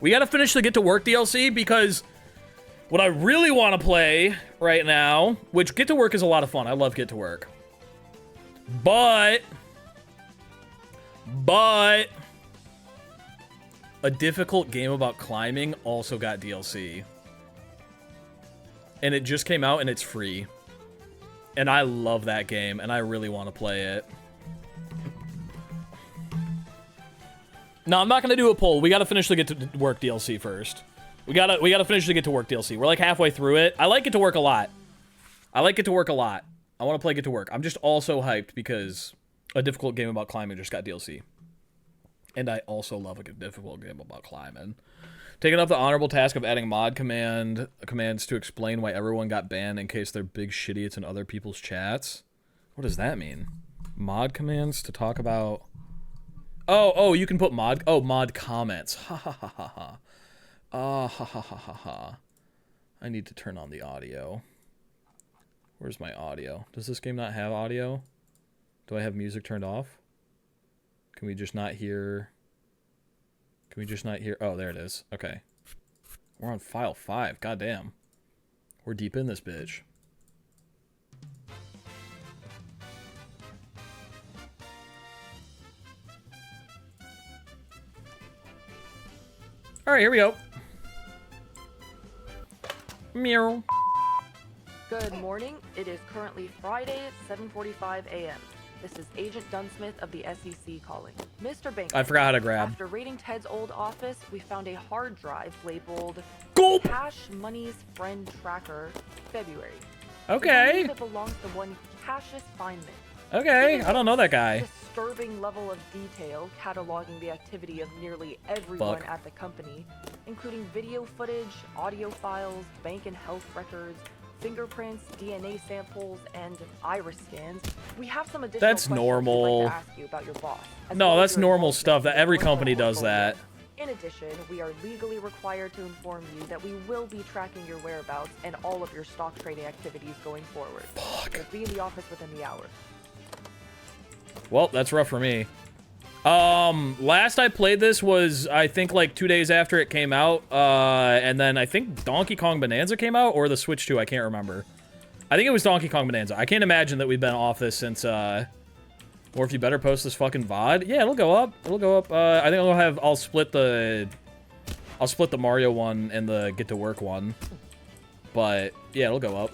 We gotta finish the Get to Work DLC because what I really want to play right now, which Get to Work is a lot of fun. I love Get to Work. But a difficult game about climbing also got DLC. And it just came out and it's free. And I love that game and I really want to play it. No, I'm not gonna do a poll. We gotta finish the Get to Work DLC first. We gotta finish the Get to Work DLC. We're like halfway through it. I like Get to Work a lot. I like Get to Work a lot. I want to play Get to Work. I'm just also hyped because a difficult game about climbing just got DLC. And I also love a difficult game about climbing. Taking up the honorable task of adding mod commands to explain why everyone got banned in case they're big shit idiots in other people's chats. What does that mean? Mod commands to talk about... Oh, you can put mod comments. Ha ha ha ha ha. Ha ha ha ha ha. I need to turn on the audio. Where's my audio? Does this game not have audio? Do I have music turned off? Can we just not hear... Oh, there it is. Okay. We're on file 5. Goddamn. We're deep in this bitch. Alright, here we go. Meow. Good morning. It is currently Friday at 7:45 a.m. This is Agent Dunsmith of the SEC calling. Mr. Bankman, I forgot how to grab. After raiding Ted's old office, we found a hard drive labeled Gulp! Cash Money's Friend Tracker, February. Okay. It belongs to one Cassius Feynman. Okay, I don't know that guy. Disturbing level of detail cataloging the activity of nearly everyone at the company, including video footage, audio files, bank and health records, fingerprints, DNA samples, and iris scans. We have some additional That's questions normal. we'd like to ask you about your boss. No, that's normal stuff. That every company does that. In addition, we are legally required to inform you that we will be tracking your whereabouts and all of your stock trading activities going forward. Fuck. We'll be in the office within the hour. Well, that's rough for me. Last I played this was, I think, like 2 days after it came out, and then I think Donkey Kong Bonanza came out, or the Switch 2, I can't remember. I think it was Donkey Kong Bonanza. I can't imagine that we've been off this since, or if you better post this fucking VOD. Yeah, it'll go up. It'll go up. I think I'll split the Mario one and the Get to Work one. But, yeah, it'll go up.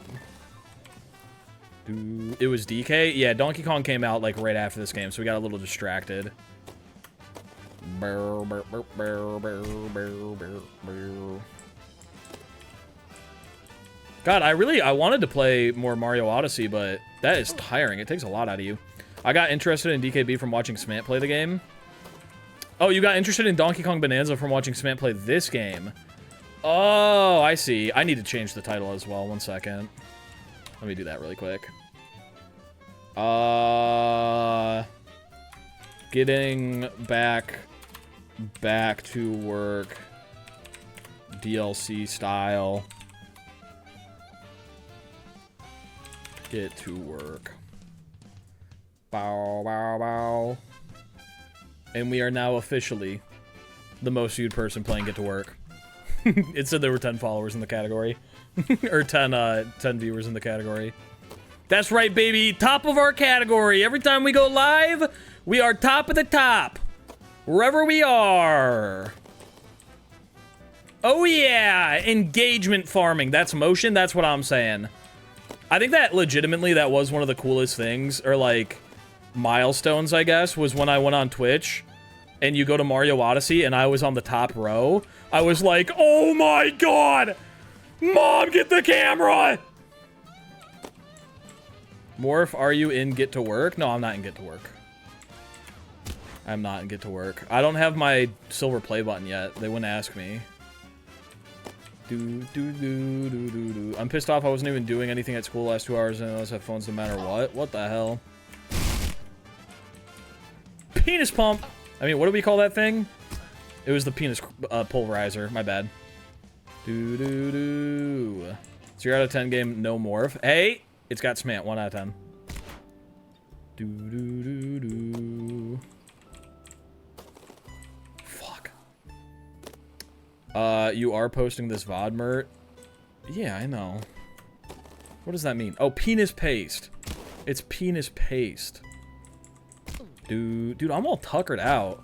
It was DK? Yeah, Donkey Kong came out, like, right after this game, so we got a little distracted. God, I wanted to play more Mario Odyssey, but that is tiring. It takes a lot out of you. I got interested in DKB from watching Smant play the game. Oh, you got interested in Donkey Kong Bonanza from watching Smant play this game. Oh, I see. I need to change the title as well. 1 second. Let me do that really quick. Getting back to work DLC style. Get to work. Bow, bow, bow. And we are now officially the most viewed person playing Get to Work. It said there were 10 followers in the category. Or 10 viewers in the category. That's right, baby. Top of our category. Every time we go live, we are top of the top. Wherever we are. Oh, yeah. Engagement farming. That's motion. That's what I'm saying. I think that legitimately that was one of the coolest things, or like milestones, I guess, was when I went on Twitch and you go to Mario Odyssey and I was on the top row. I was like, oh my god! Mom, get the camera! Morph, are you in Get to Work? No, I'm not in Get to Work. I'm not in Get to Work. I don't have my silver play button yet. They wouldn't ask me. I'm pissed off I wasn't even doing anything at school the last 2 hours and I have phones no matter what. What the hell? Penis pump! I mean, what do we call that thing? It was the penis pulverizer. My bad. So you're out of 10 game, no morph. Hey! It's got Smant, 1 out of 10. Fuck. You are posting this VOD mert? Yeah, I know. What does that mean? Oh, penis paste. It's penis paste. Dude, I'm all tuckered out.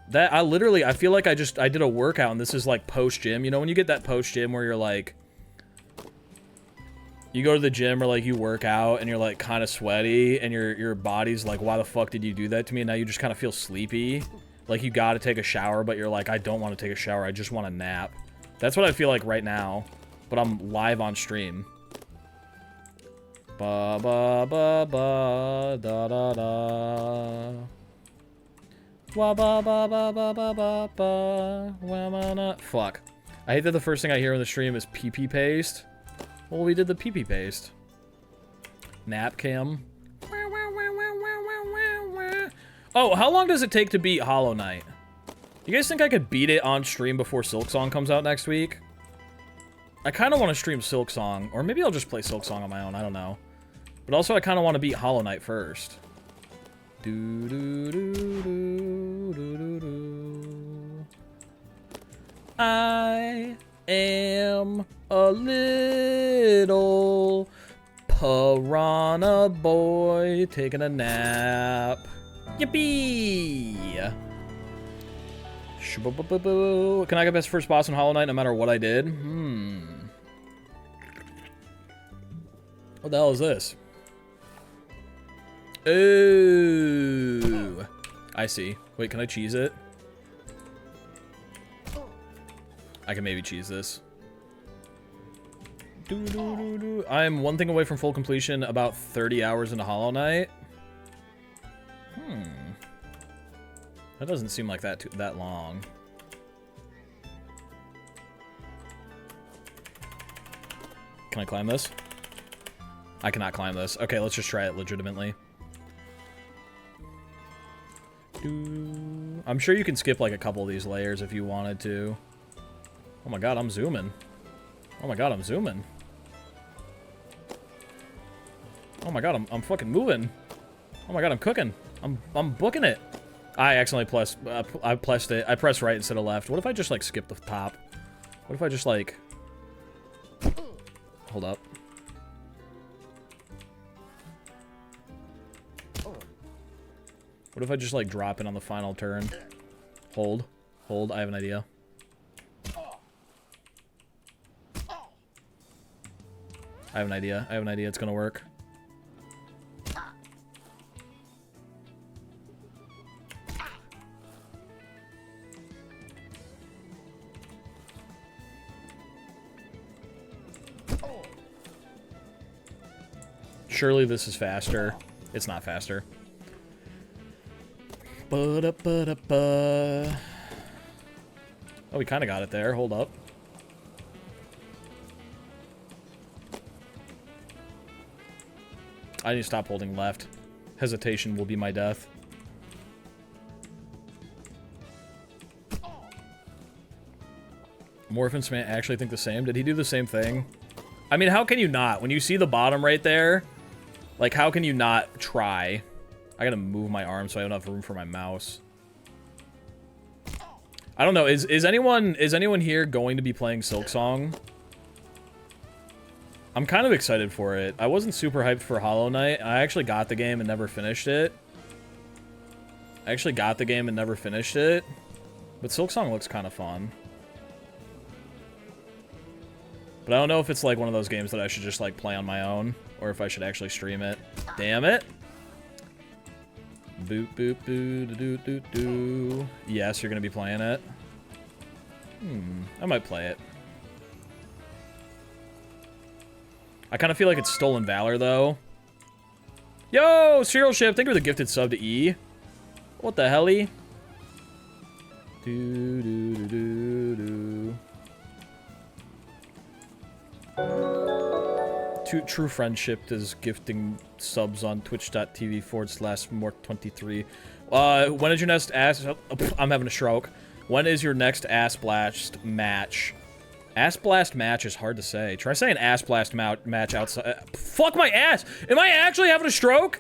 That, I feel like I did a workout and this is like post-gym. You know when you get that post-gym where you're like, you go to the gym or like you work out and you're like kind of sweaty and your body's like, why the fuck did you do that to me? And now you just kind of feel sleepy. Like you gotta take a shower, but you're like, I don't want to take a shower. I just want to nap. That's what I feel like right now, but I'm live on stream. Ba ba ba ba da da da. Wa ba ba ba ba ba ba ba. Wa ma na. Fuck. I hate that the first thing I hear in the stream is pee-pee paste. Well, we did the pee-pee paste. Nap cam. Oh, how long does it take to beat Hollow Knight? You guys think I could beat it on stream before Silksong comes out next week? I kind of want to stream Silksong, or maybe I'll just play Silksong on my own, I don't know. But also I kind of want to beat Hollow Knight first. Do do do do do do do. I am a little piranha boy taking a nap. Yippee! Can I get best first boss in Hollow Knight no matter what I did? What the hell is this? Ooh. I see. Wait, can I cheese it? I can maybe cheese this. I'm one thing away from full completion, about 30 hours into Hollow Knight. That doesn't seem like that long. Can I climb this? I cannot climb this. Okay, let's just try it legitimately. I'm sure you can skip like a couple of these layers if you wanted to. Oh my god, I'm zooming. Oh my god, I'm zooming. Oh my god, I'm fucking moving. Oh my god, I'm cooking. I'm booking it. I accidentally pressed it. I pressed right instead of left. What if I just like skip the top? What if I just like... Hold up. What if I just like drop it on the final turn? Hold. Hold, I have an idea. I have an idea. I have an idea. It's gonna work. Surely this is faster. It's not faster. Ba-da-ba-da-ba. Oh, we kind of got it there. Hold up. I need to stop holding left. Hesitation will be my death. Morphin Sman actually think the same? Did he do the same thing? I mean, how can you not? When you see the bottom right there, like, how can you not try? I gotta move my arm so I don't have room for my mouse. I don't know. Is anyone here going to be playing Silksong? I'm kind of excited for it. I wasn't super hyped for Hollow Knight. I actually got the game and never finished it. But Silksong looks kind of fun. But I don't know if it's like one of those games that I should just like play on my own, or if I should actually stream it. Damn it. Boop, boop, boo, doo, doo, doo. Yes, you're gonna be playing it. I might play it. I kind of feel like it's Stolen Valor, though. Yo, Serial Ship, thank you for the gifted sub to E. What the helly? Do, do, do, do, do. True Friendship is gifting subs on twitch.tv/Mork23. When is your next ass... I'm having a stroke. When is your next Ass Blast match? Ass Blast match is hard to say. Try saying Ass Blast match outside. Fuck my ass! Am I actually having a stroke?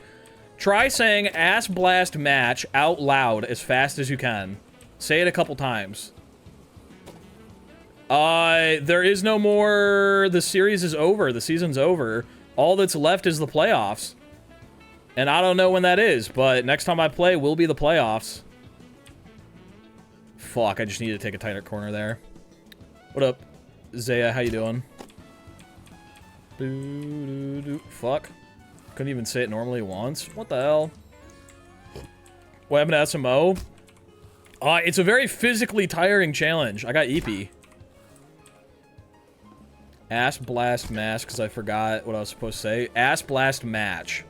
Try saying Ass Blast match out loud as fast as you can. Say it a couple times. There is no more. The series is over. The season's over. All that's left is the playoffs. And I don't know when that is, but next time I play will be the playoffs. Fuck, I just need to take a tighter corner there. What up, Zaya? How you doing? Fuck. Couldn't even say it normally once. What the hell? What happened to SMO? It's a very physically tiring challenge. I got EP. Ass blast match, because I forgot what I was supposed to say. Ass blast match.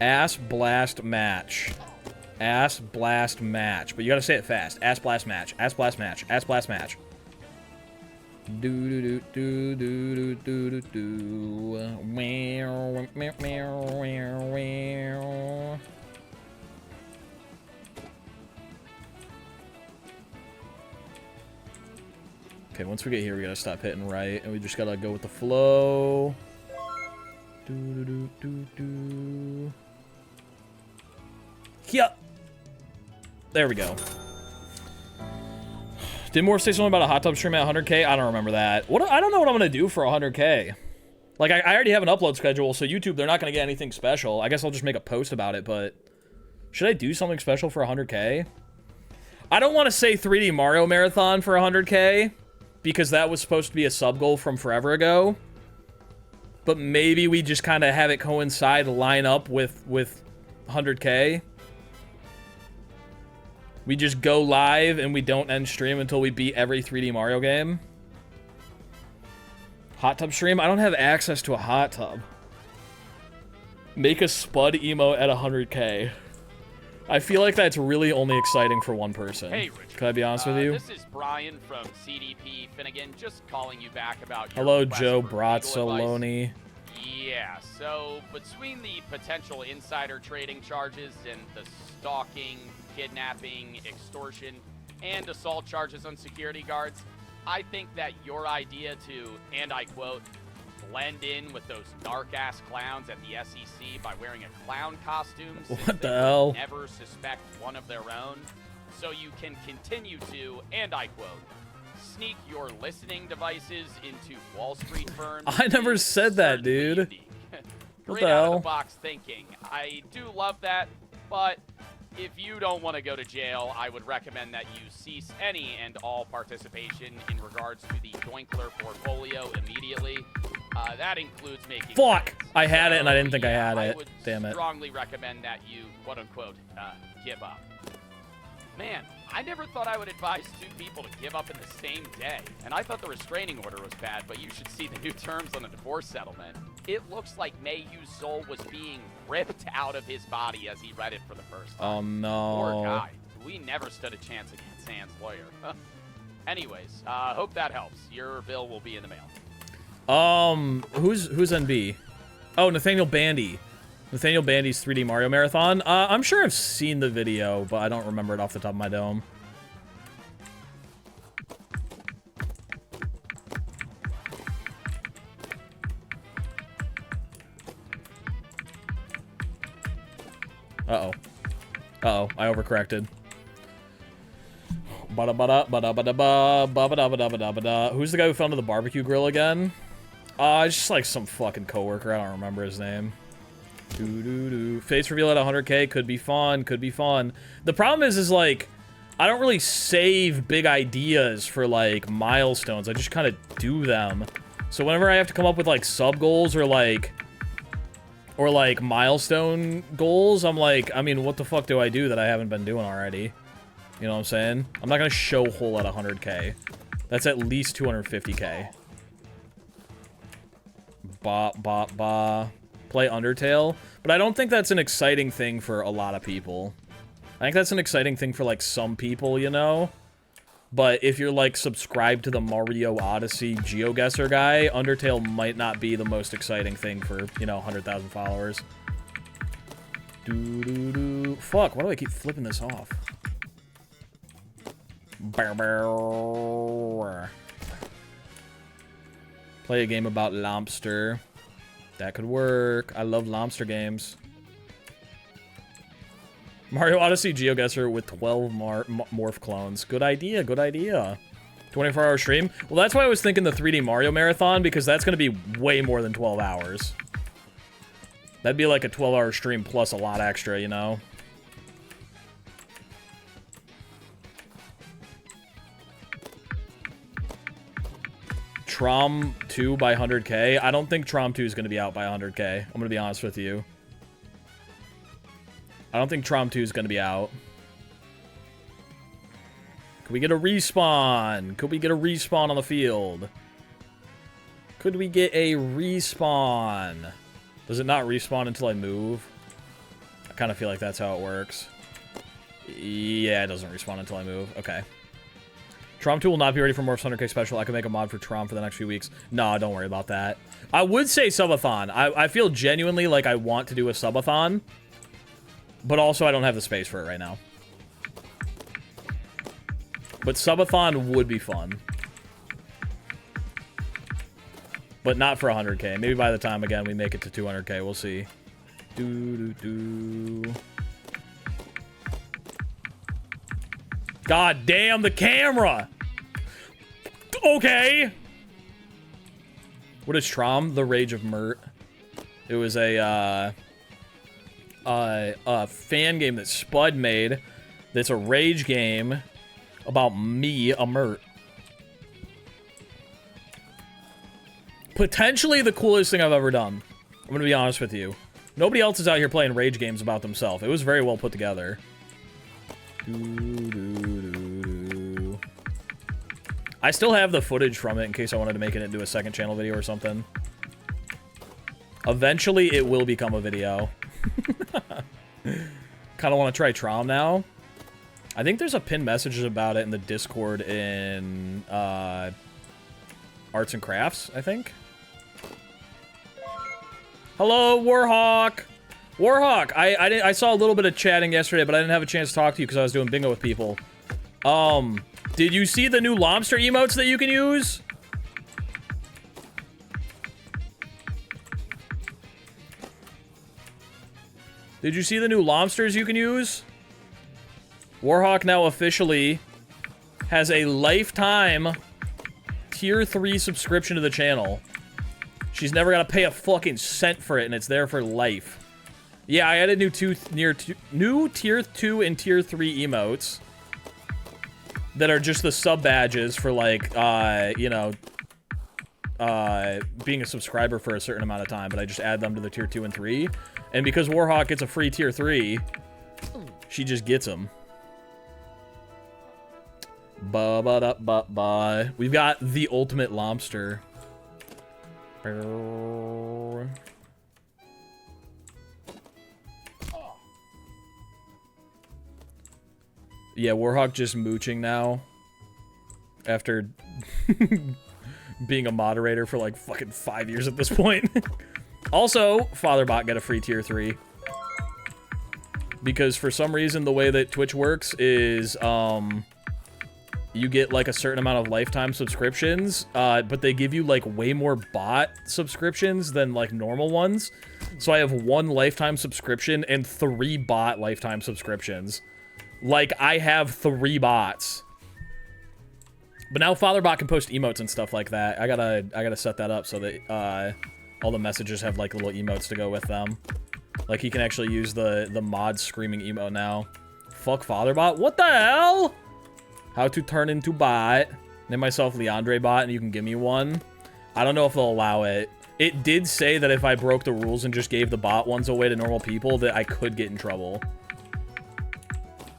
Ass blast match. Ass blast match. But you gotta say it fast. Ass blast match. Ass blast match. Ass blast match. Do do do do do do do do. Meow meow meow meow. Okay, once we get here, we gotta stop hitting right, and we just gotta go with the flow. Do do do do do. Yeah. There we go. Did Morph say something about a hot tub stream at 100K? I don't remember that. I don't know what I'm gonna do for 100K. Like, I already have an upload schedule, so YouTube, they're not gonna get anything special. I guess I'll just make a post about it, but should I do something special for 100K? I don't want to say 3D Mario Marathon for 100K, because that was supposed to be a sub goal from forever ago. But maybe we just kind of have it coincide, line up with 100K. We just go live and we don't end stream until we beat every 3D Mario game. Hot tub stream? I don't have access to a hot tub. Make a Spud emote at 100K. I feel like that's really only exciting for one person. Hey, Richard. Can I be honest with you? This is Brian from CDP Finnegan, just calling you back about your Hello, request Joe for legal Brazzoloni. advice. Yeah, so between the potential insider trading charges and the stalking, kidnapping, extortion, and assault charges on security guards, I think that your idea to, and I quote, blend in with those dark-ass clowns at the SEC by wearing a clown costume What the hell? never suspect one of their own, so you can continue to, and I quote, sneak your listening devices into Wall Street firms. I never said that, dude. Unique. What Great the hell? out-of-the-box thinking. I do love that, but if you don't want to go to jail, I would recommend that you cease any and all participation in regards to the Doinkler portfolio immediately. That includes making... Fuck! trades. I had it and I didn't think I had I it. would Damn it. strongly recommend that you, quote-unquote, give up. Man, I never thought I would advise two people to give up in the same day. And I thought the restraining order was bad, but you should see the new terms on the divorce settlement. It looks like Mayhew's soul was being ripped out of his body as he read it for the first time. Oh, no. Poor guy. We never stood a chance against Anne's lawyer. Anyways, hope that helps. Your bill will be in the mail. Who's NB? Oh, Nathaniel Bandy. Nathaniel Bandy's 3D Mario Marathon. I'm sure I've seen the video, but I don't remember it off the top of my dome. Uh-oh. Uh-oh, I overcorrected. Who's the guy who fell into the barbecue grill again? It's just like some fucking coworker. I don't remember his name. Face reveal at 100K could be fun. Could be fun. The problem is like, I don't really save big ideas for like milestones. I just kind of do them. So whenever I have to come up with like sub goals or like milestone goals, I'm like, I mean, what the fuck do I do that I haven't been doing already? You know what I'm saying? I'm not gonna show hole at 100K. That's at least 250K. Play Undertale. But I don't think that's an exciting thing for a lot of people. I think that's an exciting thing for, like, some people, you know? But if you're, like, subscribed to the Mario Odyssey GeoGuessr guy, Undertale might not be the most exciting thing for, you know, 100,000 followers. Fuck, why do I keep flipping this off? Play a game about lobster. That could work. I love lobster games. Mario Odyssey GeoGuessr with 12 morph clones. Good idea, good idea. 24-hour stream? Well, that's why I was thinking the 3D Mario Marathon, because that's going to be way more than 12 hours. That'd be like a 12-hour stream plus a lot extra, you know? Trom 2 by 100k? I don't think Trom 2 is going to be out by 100k. I'm going to be honest with you. I don't think Trom 2 is going to be out. Could we get a respawn? Could we get a respawn on the field? Could we get a respawn? Does it not respawn until I move? I kind of feel like that's how it works. Yeah, it doesn't respawn until I move. Okay. Trom 2 will not be ready for Morph's 100k special. I can make a mod for Trom for the next few weeks. No, don't worry about that. I would say subathon. I feel genuinely like I want to do a subathon. But also I don't have the space for it right now. But subathon would be fun. But not for 100k. Maybe by the time, again, we make it to 200k. We'll see. God damn the camera! Okay! What is Trom? The Rage of Mert. It was a fan game that Spud made. That's a rage game about me, a Mert. Potentially the coolest thing I've ever done. I'm gonna be honest with you. Nobody else is out here playing rage games about themselves. It was very well put together. I still have the footage from it in case I wanted to make it into a second channel video or something. Eventually, it will become a video. Kind of want to try Trom now. I think there's a pinned message about it in the Discord in Arts and Crafts, I think. Hello, Warhawk! Warhawk, I saw a little bit of chatting yesterday, but I didn't have a chance to talk to you because I was doing bingo with people. Did you see the new lobster emotes that you can use? Did you see the new lobsters you can use? Warhawk now officially has a lifetime tier 3 subscription to the channel. She's never got to pay a fucking cent for it, and it's there for life. Yeah, I added new tier 2 and tier 3 emotes that are just the sub badges for, like, you know, being a subscriber for a certain amount of time, but I just add them to the tier 2 and 3. And because Warhawk gets a free tier 3, she just gets them. Ba-ba-da-ba-ba. We've got the ultimate lobster. Yeah, Warhawk just mooching now. After being a moderator for like fucking 5 years at this point. Also, FatherBot get a free tier 3. Because for some reason, the way that Twitch works is, you get like a certain amount of lifetime subscriptions, but they give you like way more bot subscriptions than like normal ones. So I have 1 lifetime subscription and 3 bot lifetime subscriptions. Like, I have 3 bots. But now FatherBot can post emotes and stuff like that. I gotta set that up so that all the messages have like little emotes to go with them. Like, he can actually use the mod screaming emote now. Fuck FatherBot. What the hell? How to turn into bot. Name myself Leandre Bot and you can give me one. I don't know if they'll allow it. It did say that if I broke the rules and just gave the bot ones away to normal people, that I could get in trouble.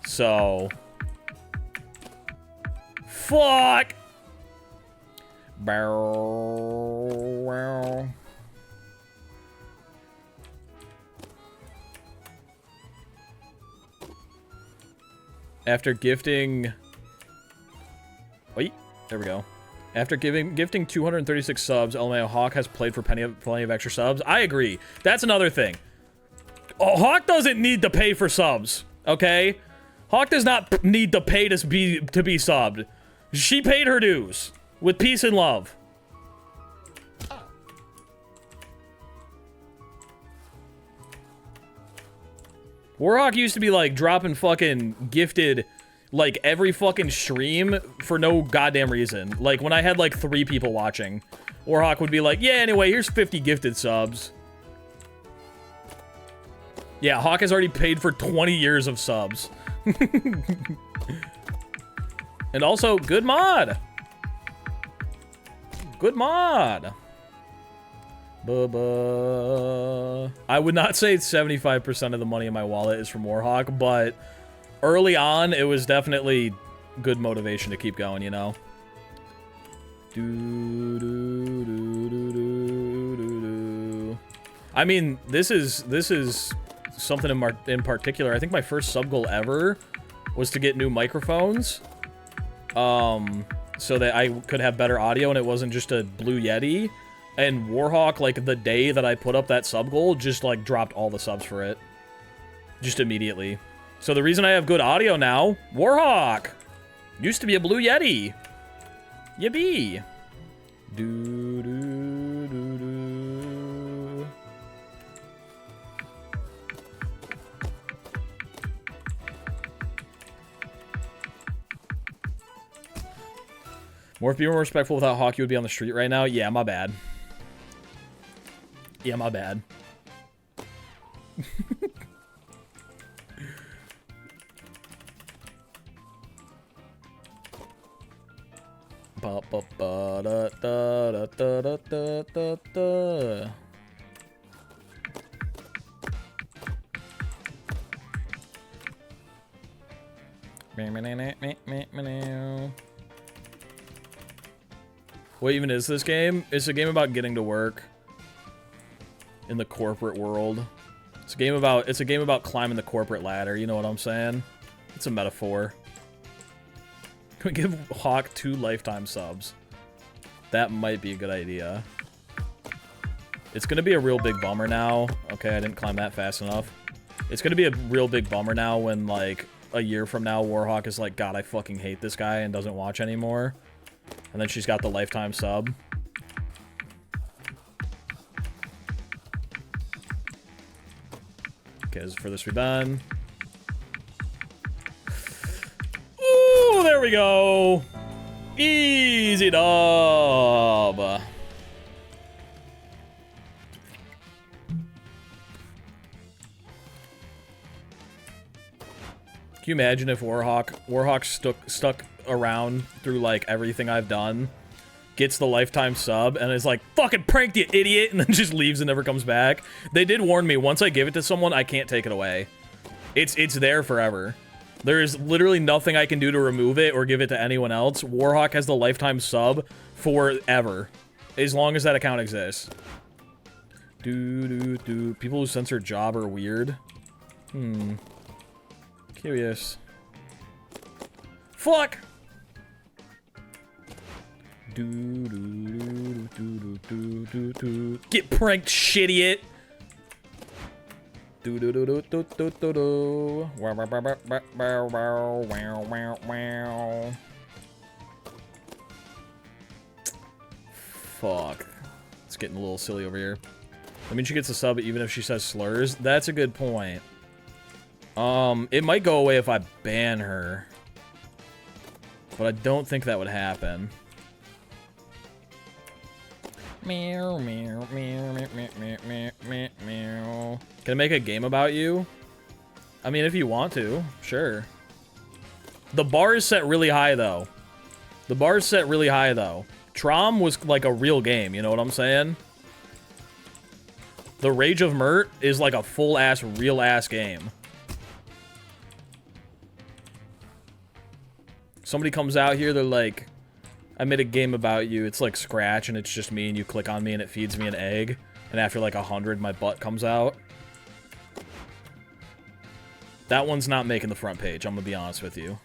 So... Fuck! After gifting... Wait, there we go. After gifting 236 subs, LMAO Hawk has played for plenty of extra subs. I agree. That's another thing. Oh, Hawk doesn't need to pay for subs, okay? Hawk does not need to pay to be subbed. She paid her dues with peace and love. Warhawk used to be like dropping fucking gifted Like, every fucking stream for no goddamn reason. Like, when I had, like, 3 people watching, Warhawk would be like, yeah, anyway, here's 50 gifted subs. Yeah, Hawk has already paid for 20 years of subs. And also, good mod. Good mod. I would not say 75% of the money in my wallet is from Warhawk, but early on, it was definitely good motivation to keep going, you know? I mean, this is something in particular. I think my first sub goal ever was to get new microphones, so that I could have better audio and it wasn't just a Blue Yeti. And Warhawk, like, the day that I put up that sub goal, just, like, dropped all the subs for it. Just immediately. So the reason I have good audio now, Warhawk! Used to be a Blue Yeti. Yippee! More if you were respectful without Hawk, you would be on the street right now. Yeah, my bad. Yeah, my bad. Ba ba ba da da da da da da da. What even is this game? It's a game about getting to work in the corporate world. It's a game about climbing the corporate ladder, you know what I'm saying? It's a metaphor. Can we give Hawk 2 lifetime subs? That might be a good idea. It's gonna be a real big bummer now. Okay, I didn't climb that fast enough. It's gonna be a real big bummer now when, like, a year from now, Warhawk is like, God, I fucking hate this guy, and doesn't watch anymore. And then she's got the lifetime sub. Okay, for this we're done. Ooh, there we go. Easy dub. Can you imagine if Warhawk stuck around through, like, everything I've done, gets the lifetime sub, and is like, fucking pranked, you idiot, and then just leaves and never comes back? They did warn me, once I give it to someone, I can't take it away. It's there forever. There is literally nothing I can do to remove it or give it to anyone else. Warhawk has the lifetime sub forever, as long as that account exists. People who censor job are weird. Curious. Fuck! Get pranked, shit-idiot! Fuck. It's getting a little silly over here. I mean, she gets a sub even if she says slurs. That's a good point. It might go away if I ban her. But I don't think that would happen. Meow, meow, meow, meow, meow, meow, meow, meow. Can I make a game about you? I mean, if you want to, sure. The bar is set really high, though. The bar is set really high, though. Trom was like a real game, you know what I'm saying? The Rage of Mert is like a full-ass, real-ass game. Somebody comes out here, they're like, I made a game about you. It's like Scratch, and it's just me, and you click on me, and it feeds me an egg. And after like 100, my butt comes out. That one's not making the front page, I'm gonna be honest with you.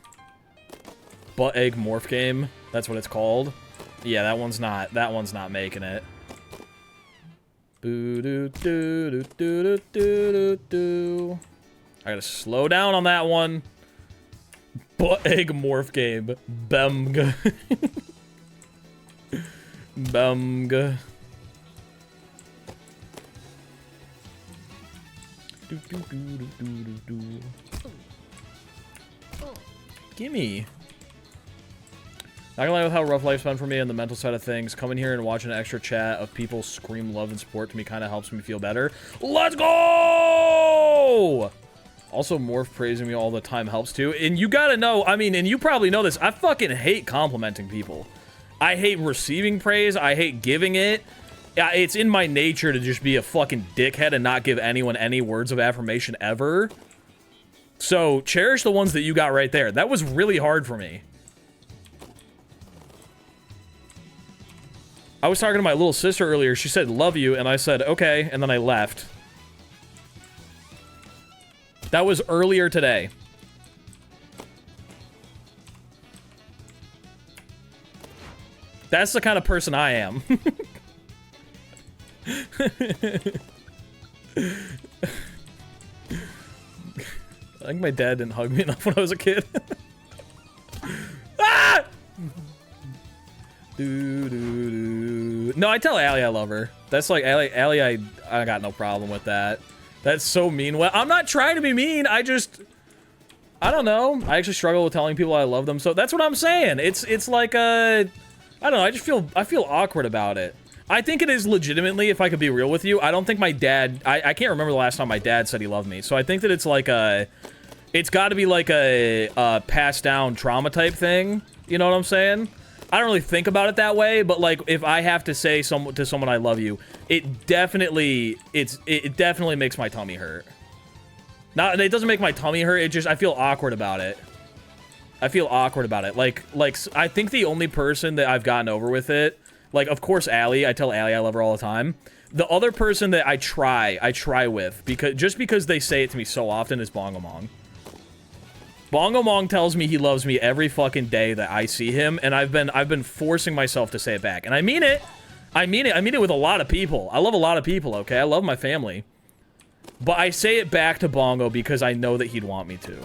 Butt egg morph game, that's what it's called. Yeah, that one's not making it. Boo doo doo doo doo doo doo. I gotta slow down on that one. Butt egg morph game. Bemg. Bemg. Gimme. Not gonna lie with how rough life's been for me on the mental side of things. Coming here and watching an extra chat of people scream love and support to me kind of helps me feel better. Let's go! Also, Morph praising me all the time helps too. And you gotta know, I mean, and you probably know this, I fucking hate complimenting people. I hate receiving praise. I hate giving it. Yeah, it's in my nature to just be a fucking dickhead and not give anyone any words of affirmation ever. So, cherish the ones that you got right there. That was really hard for me. I was talking to my little sister earlier. She said, love you, and I said, okay, and then I left. That was earlier today. That's the kind of person I am. I think my dad didn't hug me enough when I was a kid. Ah! No, I tell Allie I love her. That's like, Allie, I got no problem with that. That's so mean. Well, I'm not trying to be mean. I don't know. I actually struggle with telling people I love them. So that's what I'm saying. It's like I don't know. I feel awkward about it. I think it is legitimately, if I could be real with you, I don't think my dad, I can't remember the last time my dad said he loved me. So I think that it's like it's got to be like a passed down trauma type thing. You know what I'm saying? I don't really think about it that way, but like if I have to say to someone I love you, it definitely makes my tummy hurt. Not, it doesn't make my tummy hurt. It just, I feel awkward about it. I feel awkward about it. Like I think the only person that I've gotten over with it, like of course Allie, I tell Allie I love her all the time. The other person that I try with because they say it to me so often is Bongo Mong. Bongo Mong tells me he loves me every fucking day that I see him, and I've been forcing myself to say it back. And I mean it. I mean it with a lot of people. I love a lot of people, okay? I love my family. But I say it back to Bongo because I know that he'd want me to.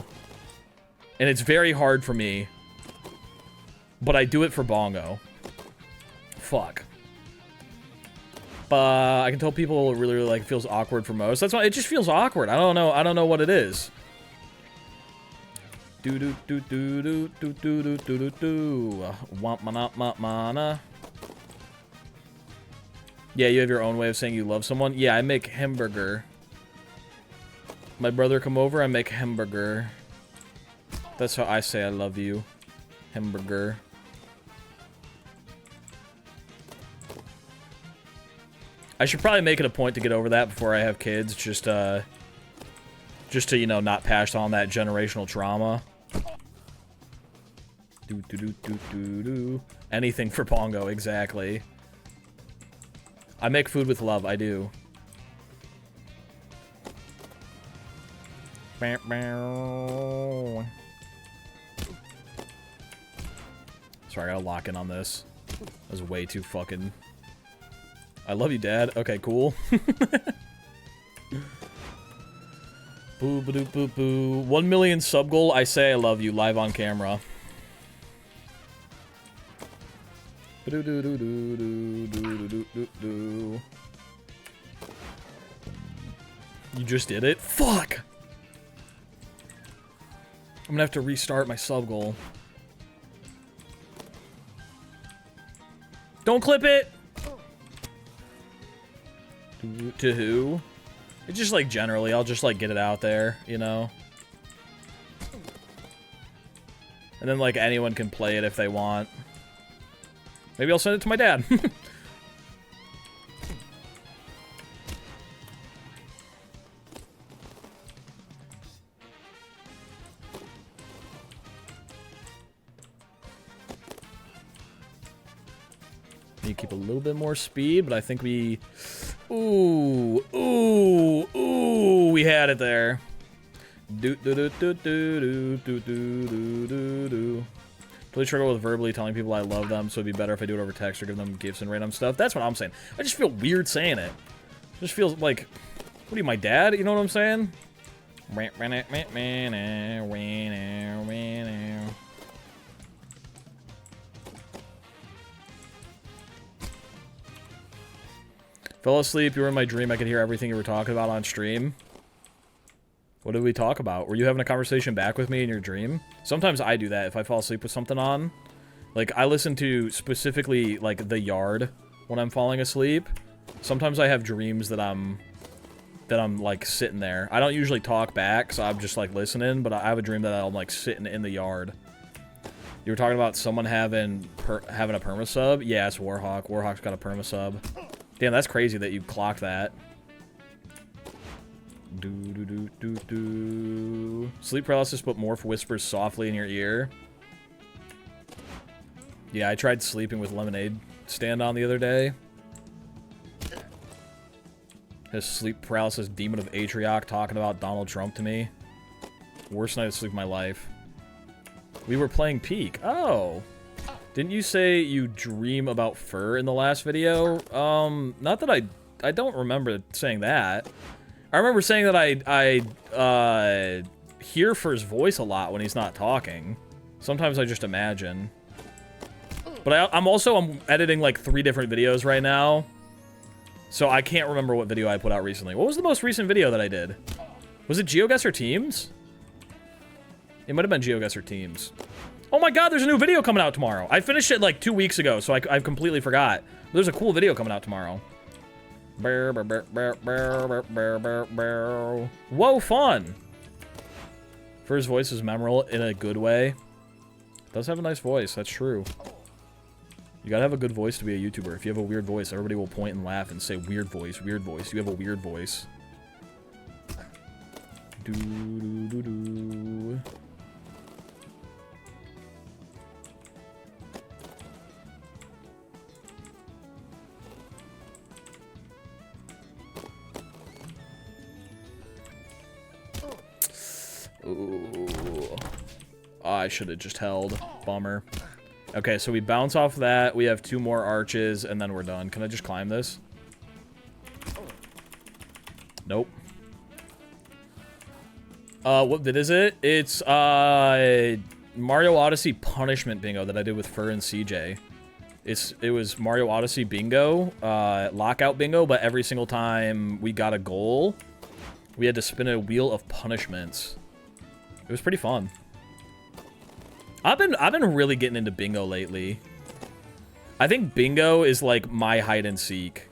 And it's very hard for me. But I do it for Bongo. Fuck. But I can tell people really like feels awkward for most. That's why it just feels awkward. I don't know what it is. Do do do do do do do do do do do. Want mana. Yeah, you have your own way of saying you love someone. Yeah, I make hamburger. My brother come over, I make hamburger. That's how I say I love you. Hamburger. I should probably make it a point to get over that before I have kids, just to, you know, not pass on that generational trauma. Do. Anything for Bongo, exactly. I make food with love, I do. Sorry, I gotta lock in on this. That was way too fucking... I love you, Dad. Okay, cool. Boo, ba, doo, boo, boo. 1 million sub goal. I say I love you live on camera. Do do do do do do do do do. You just did it? Fuck! I'm gonna have to restart my sub goal. Don't clip it! To who? It's just like generally, I'll just like get it out there, you know? And then like anyone can play it if they want. Maybe I'll send it to my dad. Need to keep a little bit more speed, but I think we... Ooh, we had it there. Do. Please struggle with verbally telling people I love them, so it'd be better if I do it over text or give them gifts and random stuff. That's what I'm saying. I just feel weird saying it. It just feels like, what are you, my dad? You know what I'm saying? Fell asleep, you were in my dream, I could hear everything you were talking about on stream. What did we talk about? Were you having a conversation back with me in your dream? Sometimes I do that if I fall asleep with something on. Like, I listen to specifically, like, The Yard when I'm falling asleep. Sometimes I have dreams that I'm like, sitting there. I don't usually talk back, so I'm just, like, listening, but I have a dream that I'm, like, sitting in the yard. You were talking about someone having a perma-sub? Yeah, it's Warhawk. Warhawk's got a perma-sub. Damn, that's crazy that you clocked that. Sleep paralysis, but Morph whispers softly in your ear. Yeah, I tried sleeping with lemonade stand on the other day. His sleep paralysis demon of Atrioc talking about Donald Trump to me. Worst night of sleep of my life. We were playing Peak. Oh. Didn't you say you dream about fur in the last video? Not that I don't remember saying that. I remember saying that I hear Fur's voice a lot when he's not talking. Sometimes I just imagine. But I'm editing like 3 different videos right now. So I can't remember what video I put out recently. What was the most recent video that I did? Was it GeoGuessr Teams? It might have been GeoGuessr Teams. Oh my god, there's a new video coming out tomorrow. I finished it like 2 weeks ago, so I completely forgot. There's a cool video coming out tomorrow. Whoa, fun! Fur's voice is memorable in a good way. Does have a nice voice, that's true. You gotta have a good voice to be a YouTuber. If you have a weird voice, everybody will point and laugh and say, weird voice, weird voice. You have a weird voice. Do-do-do-do. Ooh. Oh, I should have just held. Bummer. Okay, so we bounce off that. We have 2 more arches, and then we're done. Can I just climb this? Nope. What bit is it? It's, Mario Odyssey Punishment Bingo that I did with Fur and CJ. It was Mario Odyssey Bingo, Lockout Bingo, but every single time we got a goal, we had to spin a wheel of punishments. It was pretty fun. I've been really getting into bingo lately. I think bingo is like my hide and seek.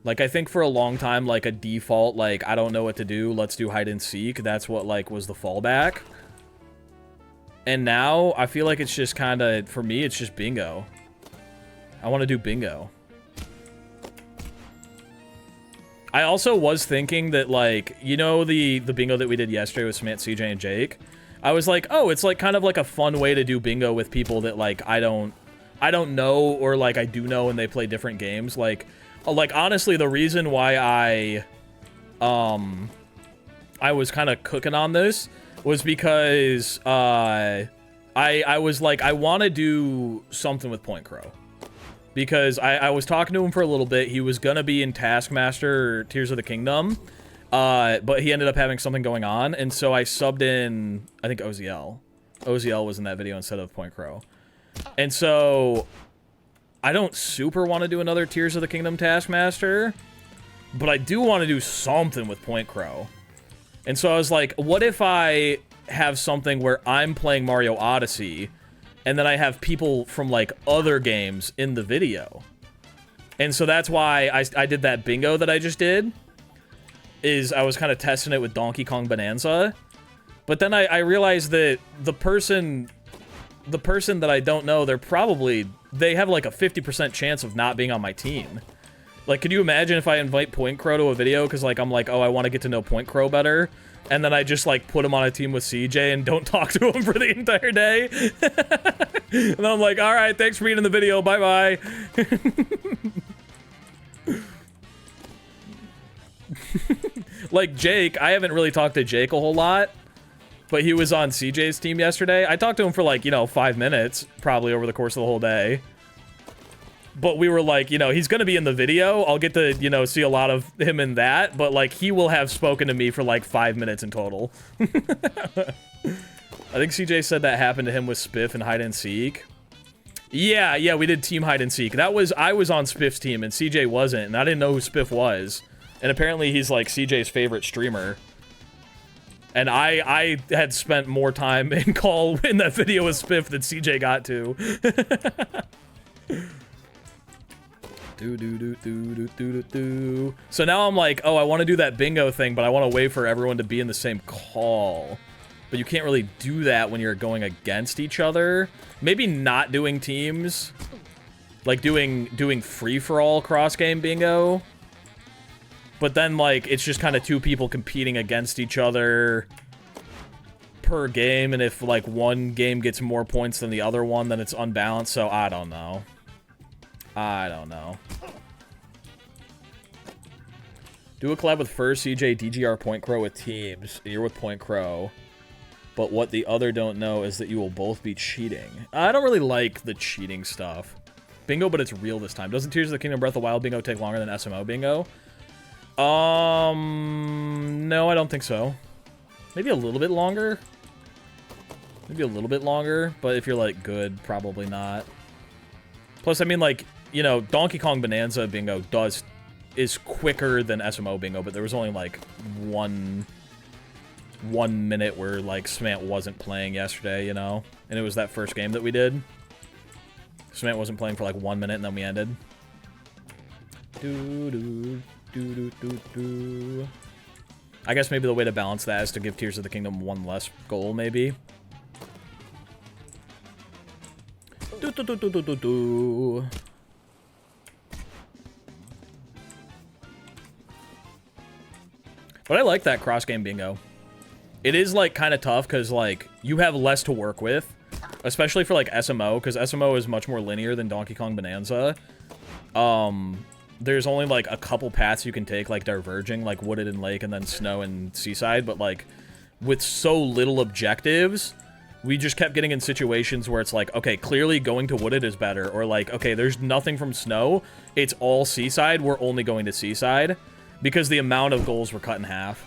Like, I think for a long time, like a default, like, I don't know what to do, let's do hide and seek. That's what, like, was the fallback. And now I feel like it's just kind of, for me, it's just bingo. I want to do bingo. I also was thinking that, like, you know the bingo that we did yesterday with Smant, CJ, and Jake? I was like, oh, it's like kind of like a fun way to do bingo with people that, like, I don't know, or like I do know and they play different games. Like honestly, the reason why I was kind of cooking on this was because I was like, I want to do something with Point Crow. Because I was talking to him for a little bit. He was gonna be in Taskmaster Tears of the Kingdom. But he ended up having something going on, and so I subbed in, I think, OZL. OZL was in that video instead of Point Crow. And so, I don't super want to do another Tears of the Kingdom Taskmaster, but I do want to do something with Point Crow. And so I was like, what if I have something where I'm playing Mario Odyssey, and then I have people from, like, other games in the video? And so that's why I did that bingo that I just did. Is I was kind of testing it with Donkey Kong Bonanza, but then I realized that the person that I don't know, they have like a 50% chance of not being on my team. Like, can you imagine if I invite Point Crow to a video because, like, I'm like, oh, I want to get to know Point Crow better, and then I just, like, put him on a team with CJ and don't talk to him for the entire day? And then I'm like, all right, thanks for being in the video, bye-bye. Like Jake, I haven't really talked to Jake a whole lot, but he was on CJ's team yesterday. I talked to him for like, 5 minutes, probably over the course of the whole day. But we were like, he's gonna be in the video. I'll get to, see a lot of him in that, but like, he will have spoken to me for like 5 minutes in total. I think CJ said that happened to him with Spiff and Hide and Seek. Yeah, we did team Hide and Seek. I was on Spiff's team and CJ wasn't, and I didn't know who Spiff was. And apparently he's, like, CJ's favorite streamer. And I had spent more time in call in that video with Spiff than CJ got to. So now I'm like, oh, I want to do that bingo thing, but I want to wait for everyone to be in the same call. But you can't really do that when you're going against each other. Maybe not doing teams. Like doing free-for-all cross-game bingo. But then, like, it's just kind of two people competing against each other per game. And if, like, one game gets more points than the other one, then it's unbalanced. So, I don't know. I don't know. Do a collab with First, CJ, DGR, Point Crow with teams. You're with Point Crow. But what the other don't know is that you will both be cheating. I don't really like the cheating stuff. Bingo, but it's real this time. Doesn't Tears of the Kingdom Breath of the Wild bingo take longer than SMO bingo? No, I don't think so. Maybe a little bit longer. Maybe a little bit longer, but if you're, like, good, probably not. Plus, I mean, like, you know, Donkey Kong Bonanza bingo is quicker than SMO bingo, but there was only, like, one minute where, like, Smant wasn't playing yesterday, you know? And it was that first game that we did. Smant wasn't playing for, like, 1 minute, and then we ended. I guess maybe the way to balance that is to give Tears of the Kingdom one less goal, maybe. But I like that cross-game bingo. It is, like, kind of tough, because, like, you have less to work with. Especially for, like, SMO, because SMO is much more linear than Donkey Kong Bonanza. There's only, like, a couple paths you can take, like, diverging, like Wooded and Lake, and then Snow and Seaside, but, like, with so little objectives, we just kept getting in situations where it's like, okay, clearly going to Wooded is better, or, like, okay, there's nothing from Snow, it's all Seaside, we're only going to Seaside, because the amount of goals were cut in half.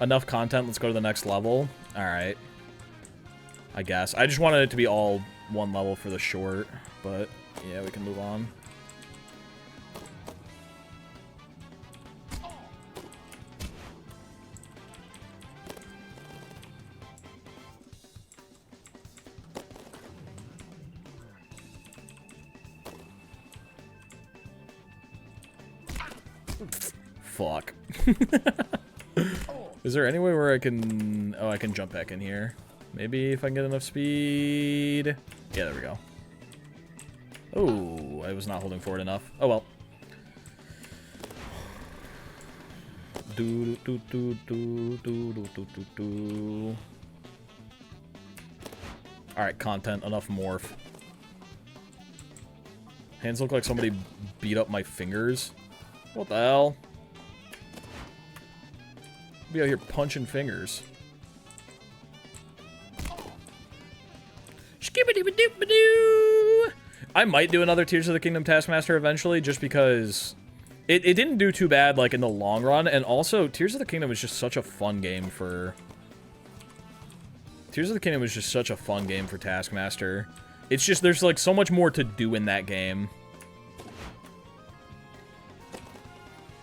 Enough content, let's go to the next level. Alright. I guess. I just wanted it to be all one level for the short, but yeah, we can move on. Fuck. Is there any way where I can... Oh, I can jump back in here. Maybe if I can get enough speed. Yeah, there we go. Oh, I was not holding forward enough. Oh, well. Alright, content. Enough morph. Hands look like somebody beat up my fingers. What the hell? Be out here punching fingers. I might do another Tears of the Kingdom Taskmaster eventually, just because it didn't do too bad, like, in the long run, and also, Tears of the Kingdom is just such a fun game for... Tears of the Kingdom is just such a fun game for Taskmaster. It's just, there's, like, so much more to do in that game.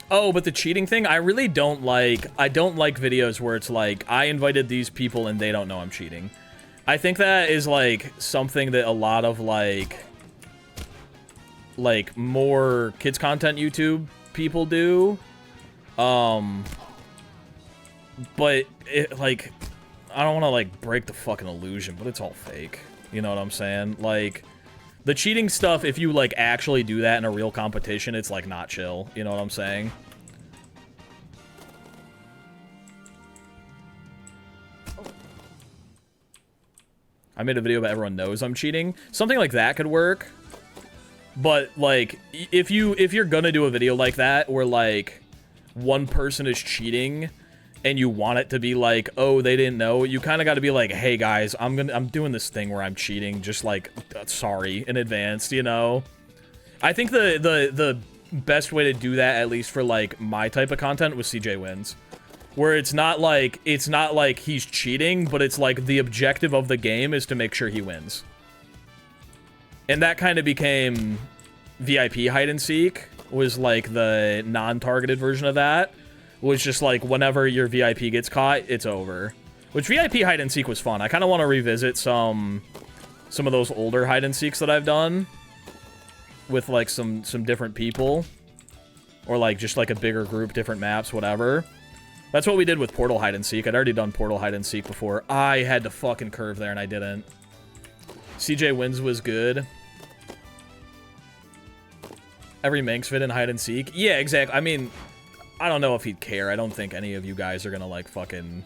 Oh, but the cheating thing, I really don't like... I don't like videos where it's like, I invited these people and they don't know I'm cheating. I think that is, like, something that a lot of, like, more kids content YouTube people do. But, it, like, I don't want to, like, break the fucking illusion, but it's all fake. You know what I'm saying? Like, the cheating stuff, if you, like, actually do that in a real competition, it's, like, not chill. You know what I'm saying? I made a video about everyone knows I'm cheating. Something like that could work. But, like, if you're gonna do a video like that, where, like, one person is cheating, and you want it to be like, oh, they didn't know, you kind of got to be like, hey, guys, I'm doing this thing where I'm cheating, just, like, sorry, in advance, you know? I think the best way to do that, at least for, like, my type of content, was CJ Wins. Where it's not like he's cheating, but it's like the objective of the game is to make sure he wins. And that kind of became VIP hide and seek, was like the non-targeted version of that. was just like whenever your VIP gets caught, it's over. Which VIP hide and seek was fun. I kind of want to revisit some of those older hide and seeks that I've done with like some different people, or like just like a bigger group, different maps, whatever. That's what we did with Portal hide and seek. I'd already done Portal hide and seek before. I had to fucking curve there and I didn't. CJ Wins was good. Every Manx vid in hide and seek. Yeah, exactly. I mean, I don't know if he'd care. I don't think any of you guys are gonna like fucking...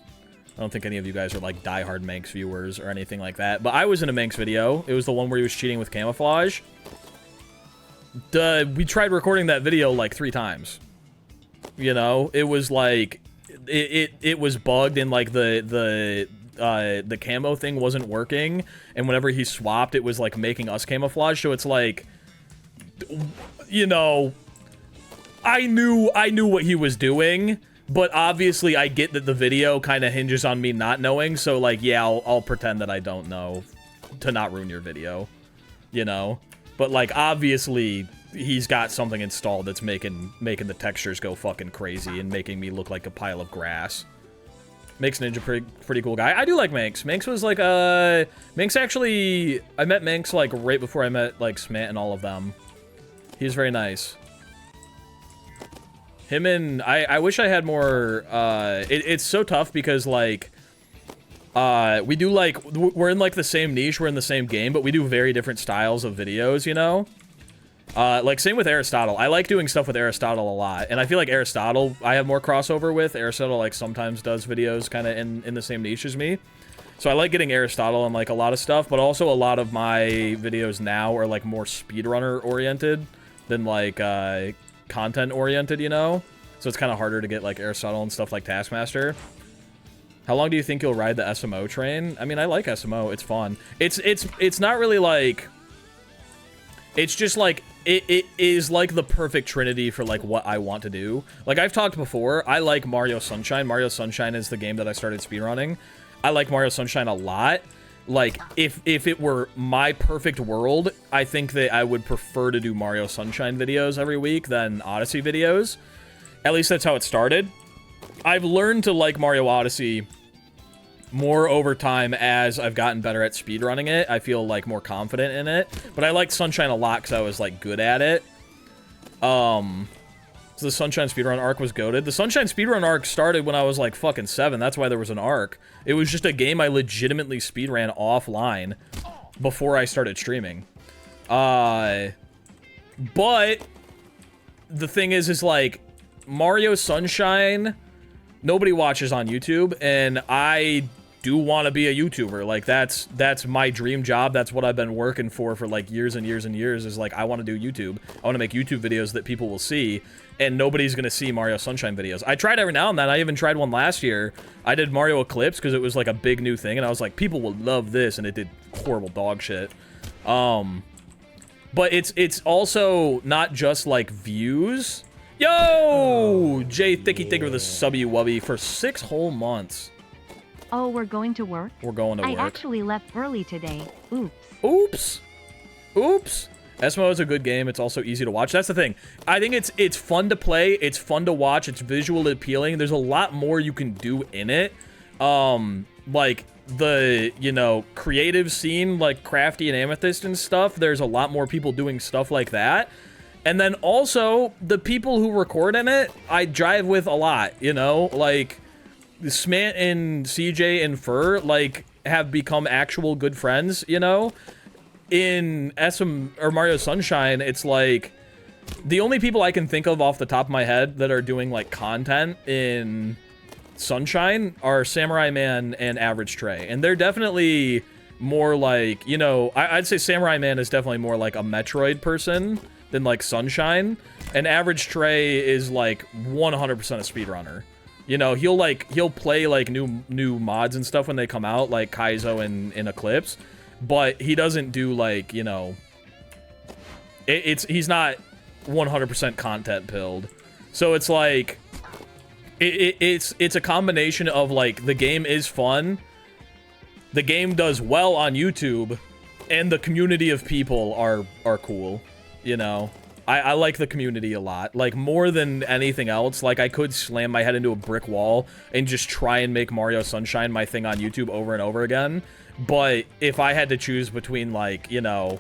I don't think any of you guys are like diehard Manx viewers or anything like that. But I was in a Manx video. It was the one where he was cheating with camouflage. We tried recording that video like 3 times. You know, it was like it was bugged and like the camo thing wasn't working, and whenever he swapped, it was like making us camouflage. So it's like, you know, I knew what he was doing, but obviously I get that the video kind of hinges on me not knowing. So like, yeah, I'll pretend that I don't know to not ruin your video, you know. But like, obviously, he's got something installed that's making the textures go fucking crazy and making me look like a pile of grass. Manx Ninja, pretty cool guy. I do like Manx. Manx was like, Manx actually, I met Manx like right before I met like Smant and all of them. He's very nice. Him and, I wish I had more, it's so tough because like, we do like, we're in like the same niche, we're in the same game, but we do very different styles of videos, you know? Like same with Aristotle. I like doing stuff with Aristotle a lot, and I feel like Aristotle I have more crossover with. Aristotle like sometimes does videos kind of in the same niche as me. So I like getting Aristotle on like a lot of stuff, but also a lot of my videos now are like more speedrunner oriented than like content oriented, you know? So it's kind of harder to get like Aristotle and stuff like Taskmaster. How long do you think you'll ride the SMO train? I mean, I like SMO. It's fun. It's not really like... It's just like... It is like the perfect trinity for like what I want to do. Like I've talked before, I like Mario Sunshine. Mario Sunshine is the game that I started speedrunning. I like Mario Sunshine a lot. Like, if it were my perfect world, I think that I would prefer to do Mario Sunshine videos every week than Odyssey videos. At least that's how it started. I've learned to like Mario Odyssey more over time as I've gotten better at speedrunning it. I feel like more confident in it. But I liked Sunshine a lot because I was like good at it. So the Sunshine speedrun arc was goated. The Sunshine speedrun arc started when I was like fucking 7. That's why there was an arc. It was just a game I legitimately speedran offline before I started streaming. But the thing is like Mario Sunshine, nobody watches on YouTube, and I do want to be a YouTuber. Like that's my dream job. That's what I've been working for like years and years and years, is like I want to do YouTube. I want to make YouTube videos that people will see, and nobody's gonna see Mario Sunshine videos. I tried every now and then. I even tried one last year. I did Mario Eclipse because it was like a big new thing, and I was like, people will love this, and it did horrible dog shit. But it's also not just like views. Yo, Jay Thicky Thick with a subby wubby for 6 whole months. Oh, we're going to work? We're going to work. I actually left early today. Oops. Oops. Oops. SMO is a good game. It's also easy to watch. That's the thing. I think it's fun to play. It's fun to watch. It's visually appealing. There's a lot more you can do in it. Like the, you know, creative scene, like Crafty and Amethyst and stuff. There's a lot more people doing stuff like that. And then also, the people who record in it, I drive with a lot, you know? Like, Smant and CJ and Fur, like, have become actual good friends, you know? In Mario Sunshine, it's like, the only people I can think of off the top of my head that are doing, like, content in Sunshine are Samurai Man and Average Trey. And they're definitely more like, you know, I'd say Samurai Man is definitely more like a Metroid person than like Sunshine, and Average Trey is like 100% a speedrunner. You know, he'll play like new mods and stuff when they come out, like Kaizo and Eclipse, but he doesn't do like, you know, he's not 100% content pilled. So it's like it's a combination of like the game is fun, the game does well on YouTube, and the community of people are cool. You know, I like the community a lot. Like, more than anything else, like, I could slam my head into a brick wall and just try and make Mario Sunshine my thing on YouTube over and over again. But if I had to choose between, like, you know,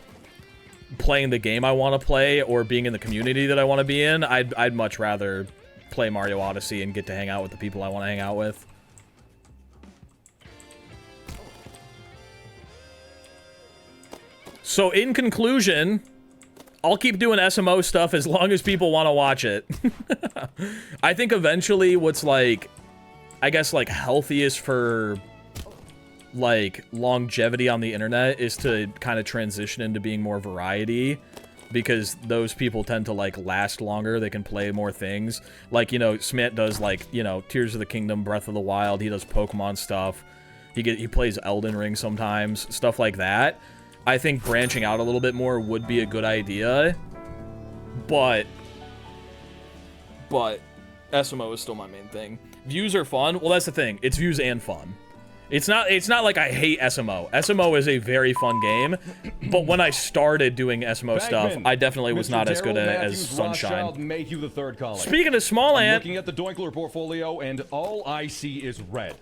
playing the game I want to play or being in the community that I want to be in, I'd much rather play Mario Odyssey and get to hang out with the people I want to hang out with. So, in conclusion, I'll keep doing SMO stuff as long as people want to watch it. I think eventually what's, like, I guess, like, healthiest for, like, longevity on the internet is to kind of transition into being more variety, because those people tend to, like, last longer. They can play more things. Like, you know, Smant does, like, you know, Tears of the Kingdom, Breath of the Wild. He does Pokemon stuff. He plays Elden Ring sometimes. Stuff like that. I think branching out a little bit more would be a good idea. But SMO is still my main thing. Views are fun. Well, that's the thing. It's views and fun. It's not like I hate SMO. SMO is a very fun game, but when I started doing SMO stuff, I definitely was not as good as Sunshine. Mayhew the Third calling. Speaking of Small Ant, looking at the Doinkler portfolio, and all I see is red.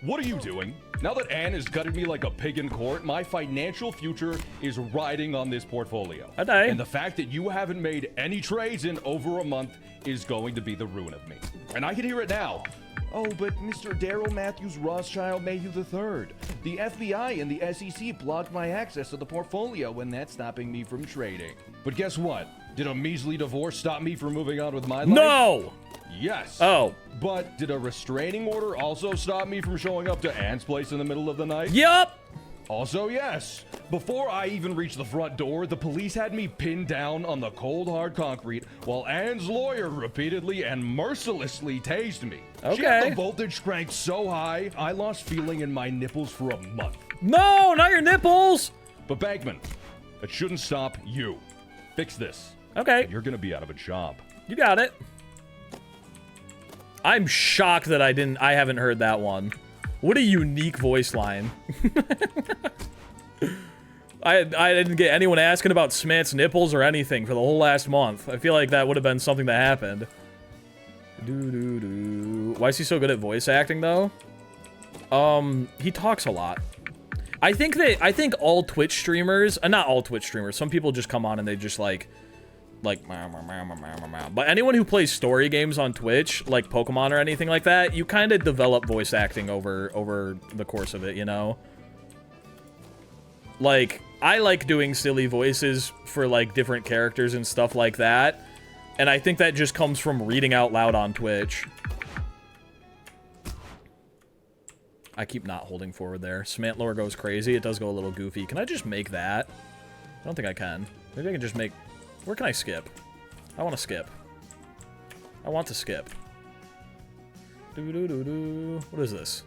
What are you doing? Now that Anne has gutted me like a pig in court, my financial future is riding on this portfolio. Okay. And the fact that you haven't made any trades in over a month is going to be the ruin of me. And I can hear it now. Oh, but Mr. Daryl Matthews Rothschild Mayhew III. The FBI and the SEC blocked my access to the portfolio, and that's stopping me from trading. But guess what? Did a measly divorce stop me from moving on with my life? no! Yes. Oh. But did a restraining order also stop me from showing up to Anne's place in the middle of the night? Yup! Also, yes. Before I even reached the front door, the police had me pinned down on the cold, hard concrete while Anne's lawyer repeatedly and mercilessly tased me. She had Okay. the voltage cranked so high, I lost feeling in my nipples for a month. No, not your nipples! But Bankman, it shouldn't stop you. Fix this. Okay, You're gonna be out of a job. you got it. I'm shocked that I haven't heard that one. What a unique voice line. I didn't get anyone asking about Smant's nipples or anything for the whole last month. I feel like that would have been something that happened. Why is he so good at voice acting, though? He talks a lot. I think all Twitch streamers, not all Twitch streamers, some people just come on and they just like, but anyone who plays story games on Twitch, like Pokemon or anything like that, you kind of develop voice acting over the course of it, you know? Like, I like doing silly voices for, like, different characters and stuff like that, and I think that just comes from reading out loud on Twitch. I keep not holding forward there. Smantlore goes crazy. It does go a little goofy. Can I just make that? I don't think I can. Maybe I can just make... Where can I skip? I want to skip. I want to skip. What is this?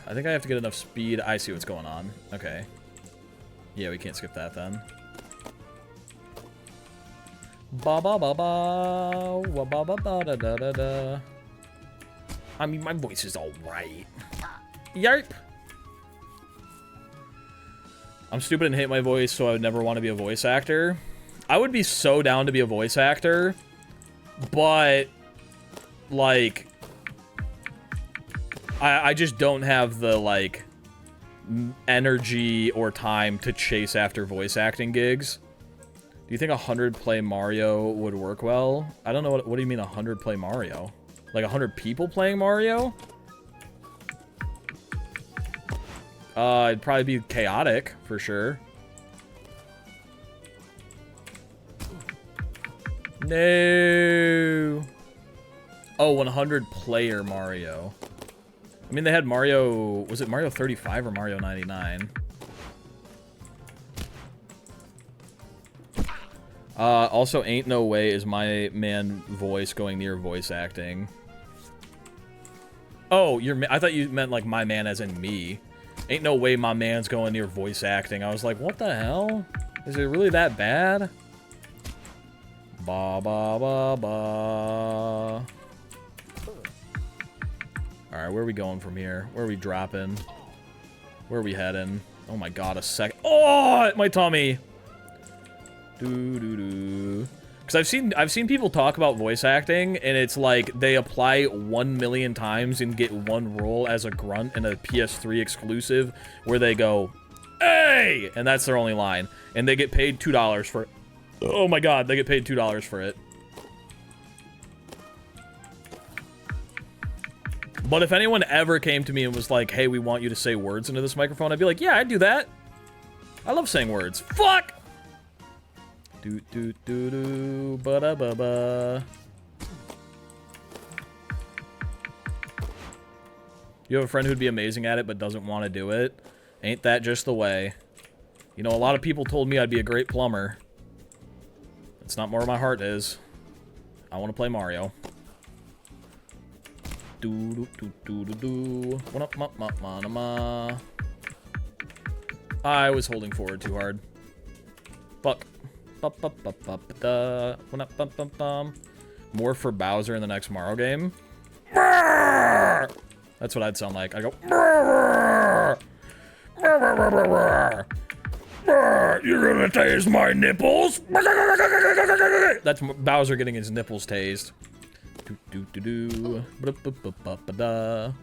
I think I have to get enough speed. I see what's going on. Okay. Yeah, we can't skip that then. Ba ba ba ba, wa ba ba ba da da da da. I mean, my voice is alright. Yarp. I'm stupid and hate my voice, so I would never want to be a voice actor. I would be so down to be a voice actor, but like, I just don't have the like energy or time to chase after voice acting gigs. Do you think 100 play Mario would work well? I don't know. What do you mean 100 play Mario? Like 100 people playing Mario? It'd probably be chaotic, for sure. No. Oh, 100 player Mario. I mean, they had Mario... Was it Mario 35 or Mario 99? Also, ain't no way is my man voice going near voice acting. Oh, I thought you meant like my man as in me. Ain't no way my man's going near voice acting. I was like, what the hell? Is it really that bad? Ba ba ba ba. Alright, where are we going from here? Where are we dropping? Where are we heading? Oh my god, a sec. Oh, my tummy! Doo-doo-doo. Because I've seen people talk about voice acting, and it's like they apply 1 million times and get one role as a grunt in a PS3 exclusive where they go, "Hey!" And that's their only line. And they get paid $2 for it. Oh my god, they get paid $2 for it. But if anyone ever came to me and was like, "Hey, we want you to say words into this microphone," I'd be like, "Yeah, I'd do that. I love saying words." Fuck! Do do do do ba da ba ba. You have a friend who'd be amazing at it but doesn't want to do it? Ain't that just the way? You know, a lot of people told me I'd be a great plumber. It's not where my heart is. I want to play Mario. Do do do do do do. What up, ma ma ma ma ma. I was holding forward too hard. Fuck. More for Bowser in the next Mario game. That's what I'd sound like. I go. You're gonna tase my nipples. That's Bowser getting his nipples tased. Do do do do.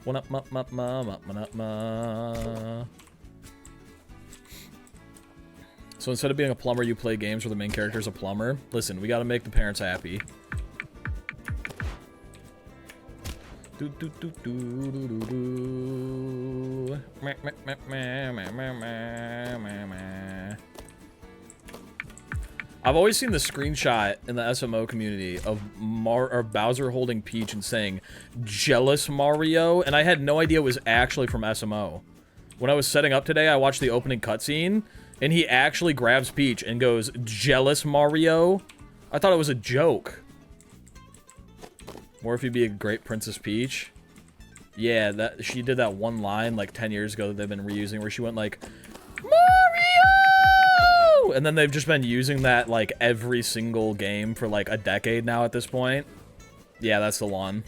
One up, ma ma ma ma ma ma. So instead of being a plumber, you play games where the main character is a plumber. Listen, we gotta make the parents happy. Do do do do do do do. Meh, meh, meh, meh, meh, meh, meh, meh, meh. I've always seen the screenshot in the SMO community of Bowser holding Peach and saying "Jealous Mario," and I had no idea it was actually from SMO. When I was setting up today, I watched the opening cutscene. And he actually grabs Peach and goes, "Jealous Mario?" I thought it was a joke. Or if you'd be a great Princess Peach. Yeah, that she did that one line like 10 years ago that they've been reusing where she went like, "Mario!" And then they've just been using that like every single game for like a decade now at this point. Yeah, that's the one.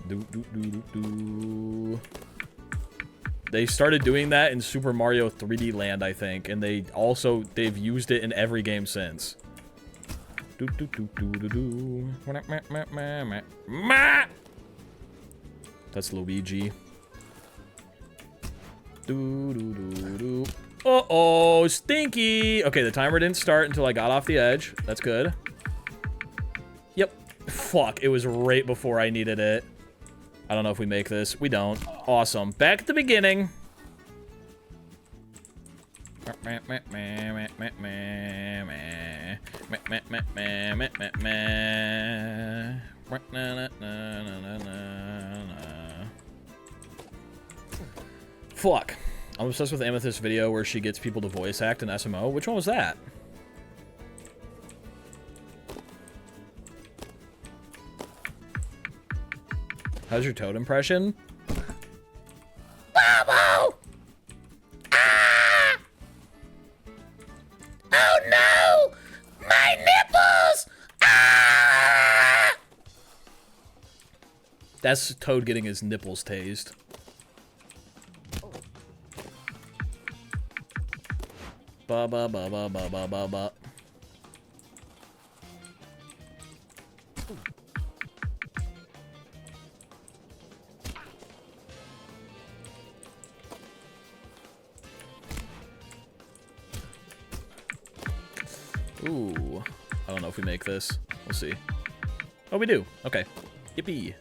Do do do do do. They started doing that in Super Mario 3D Land, I think, and they've used it in every game since. Do do do do do do. That's Luigi. Do do do do. Uh-oh, stinky. Okay, the timer didn't start until I got off the edge. That's good. Yep. Fuck, it was right before I needed it. I don't know if we make this. We don't. Awesome. Back at the beginning. Fuck. I'm obsessed with Amethyst's video where she gets people to voice act in SMO. Which one was that? How's your Toad impression? Bobo! Ah! Oh no! My nipples! Ah! That's Toad getting his nipples tased. Ba ba ba ba ba ba ba ba. Ooh, I don't know if we make this. We'll see. Oh, we do. Okay. Yippee.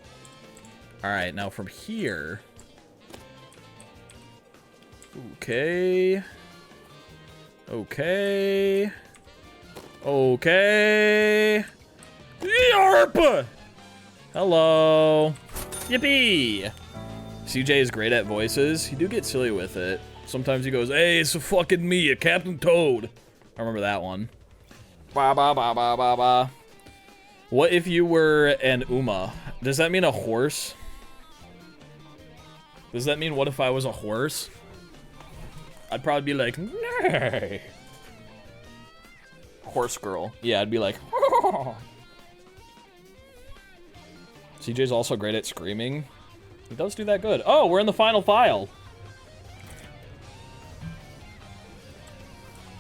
All right, now from here. Okay. Okay. Okay. Yarp! Hello. Yippee. CJ is great at voices. You do get silly with it. Sometimes he goes, "Hey, it's fucking me, Captain Toad." I remember that one. Ba ba ba ba ba ba. What if you were an Uma? Does that mean a horse? Does that mean what if I was a horse? I'd probably be like, "Nay." horse girl. Yeah, I'd be like... CJ's also great at screaming. He does do that good. Oh, we're in the final file.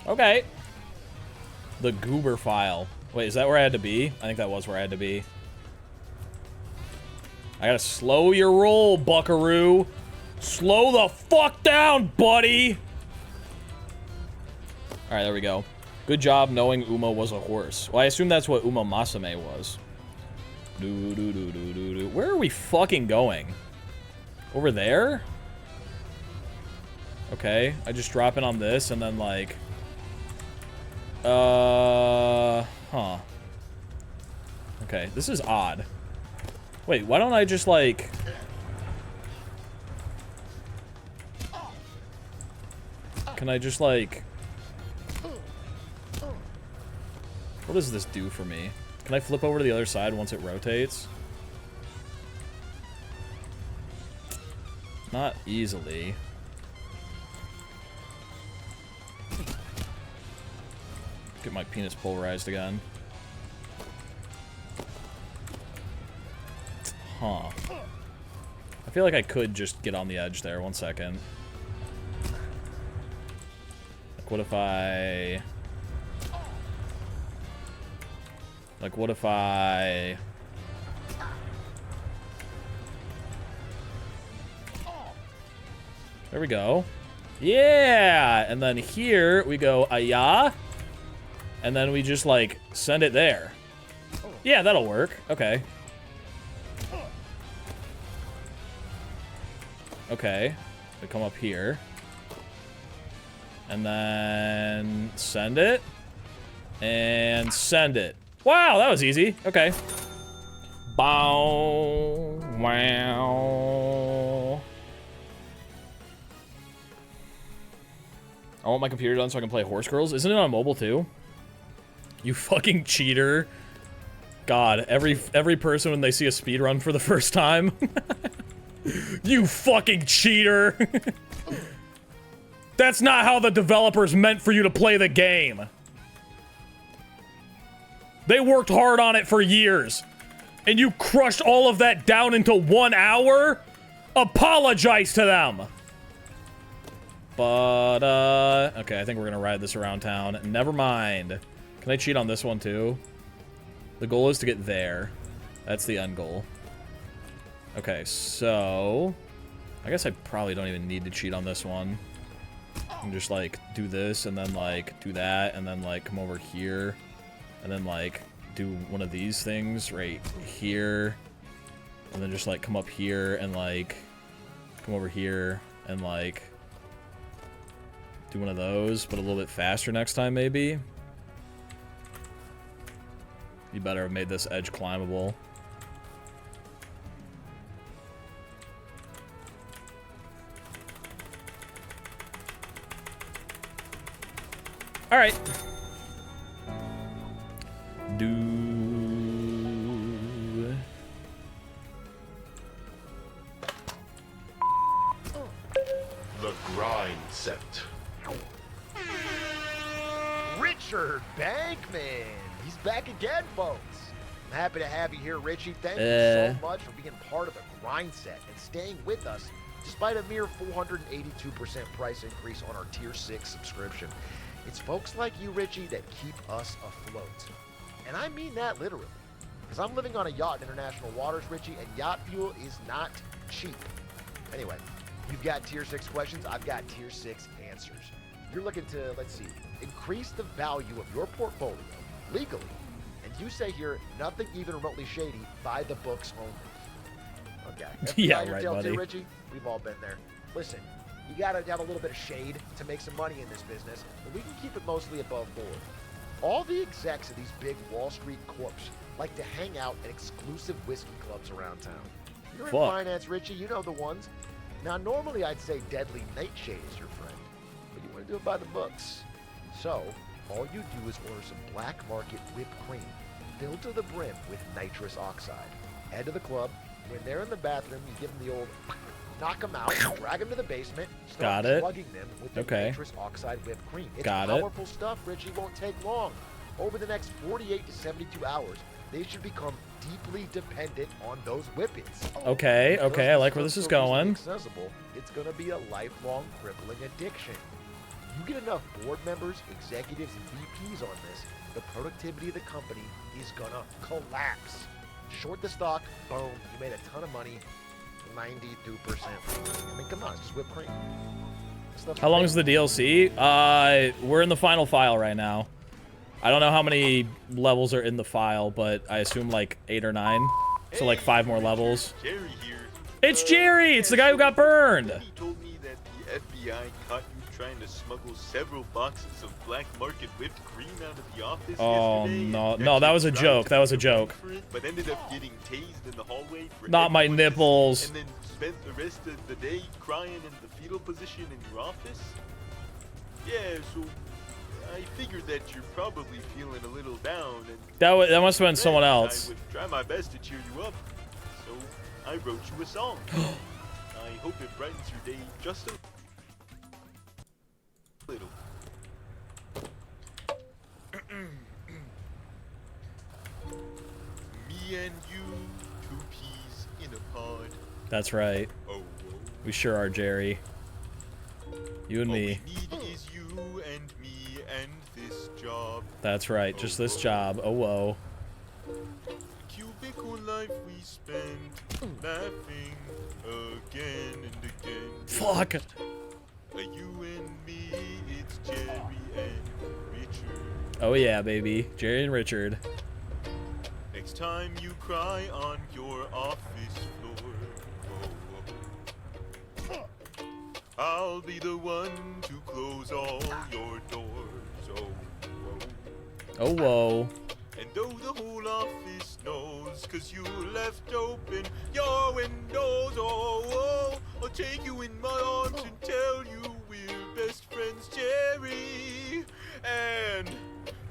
Okay. The goober file. Wait, is that where I had to be? I think that was where I had to be. I gotta slow your roll, buckaroo. Slow the fuck down, buddy. Alright, there we go. Good job knowing Uma was a horse. Well, I assume that's what Uma Masame was. Where are we fucking going? Over there? Okay, I just drop in on this and then like... Huh. Okay, this is odd. Wait, why don't I just like... Can I just like... What does this do for me? Can I flip over to the other side once it rotates? Not easily. Get my penis pulverized again. Huh. I feel like I could just get on the edge there. 1 second. Like, what if I... Like, what if I... There we go. Yeah! And then here we go, ayah. And then we just, like, send it there. Yeah, that'll work. Okay. Okay. We come up here. And then send it. And send it. Wow, that was easy. Okay. Bow. Wow. I want my computer done so I can play Horse Girls. Isn't it on mobile too? You fucking cheater. God, every person when they see a speedrun for the first time. You fucking cheater. That's not how the developers meant for you to play the game. They worked hard on it for years. And you crushed all of that down into 1 hour? Apologize to them. But, okay, I think we're gonna ride this around town. Never mind. Can I cheat on this one too? The goal is to get there. That's the end goal. Okay, so... I guess I probably don't even need to cheat on this one. I can just, like, do this, and then, like, do that, and then, like, come over here. And then, like, do one of these things right here. And then just, like, come up here and, like, come over here and, like, do one of those, but a little bit faster next time, maybe. You better have made this edge climbable. All right. The grind set. Richard Bankman. He's back again, folks. I'm happy to have you here, Richie. Thank you so much for being part of the grind set and staying with us despite a mere 482% price increase on our Tier 6 subscription. It's folks like you, Richie, that keep us afloat. And I mean that literally. Because I'm living on a yacht in international waters, Richie, and yacht fuel is not cheap. Anyway, you've got Tier 6 questions, I've got Tier 6 answers. You're looking to, let's see, increase the value of your portfolio legally. And you say here, nothing even remotely shady, by the books only. Okay. Yeah, right, buddy. Richie, we've all been there. Listen, you gotta have a little bit of shade to make some money in this business, but we can keep it mostly above board. All the execs of these big Wall Street corps like to hang out at exclusive whiskey clubs around town. You're in finance, Richie, you know the ones. Now, normally I'd say Deadly Nightshade is your friend, but you want to do it by the books. So, all you do is order some black market whipped cream filled to the brim with nitrous oxide. Head to the club. When they're in the bathroom, you give them the old knock them out, drag them to the basement, start slugging them with the nitrous oxide whipped cream. It's powerful stuff, Richie. Won't take long. over the next 48 to 72 hours, they should become deeply dependent on those whippets. Okay, okay, I like where this is going. Accessible, it's going to be a lifelong crippling addiction. You get enough board members, executives, and VPs on this, the productivity of the company is going to collapse. Short the stock, boom, you made a ton of money, 92%. I mean, come on, it's just whipped cream. How long is the DLC? We're in the final file right now. I don't know how many levels are in the file, but I assume like 8 or 9. So like 5 more levels. Jerry here. It's Jerry! It's the guy who got burned! He told me that the FBI caught you trying to smuggle several boxes of black market whipped cream out of the office Oh, yesterday. no. and No, that you was a tried joke. to That was a make a run joke. for it, but ended up getting tased in the hallway for Not my everyone to see, nipples. And then spent the rest of the day crying in the fetal position in your office? Yeah, so I figured that you're probably feeling a little down, and That must have been someone else. I would try my best to cheer you up, so I wrote you a song. I hope it brightens your day just a little. Me and you, 2 peas in a pod. That's right. Oh, We sure are, Jerry. You and all me. we need is you and me and this job. That's right. Just this job. Oh, whoa. Cubicle life we spend laughing again and again. Fuck. You and me, it's Jerry and Richard. Oh, yeah, baby. Jerry and Richard. Next time you cry on your office floor, I'll be the one to close all your doors. Oh, whoa. And though the whole office knows, 'cause you left open your windows, I'll take you in my arms and tell you we're best friends, Jerry. And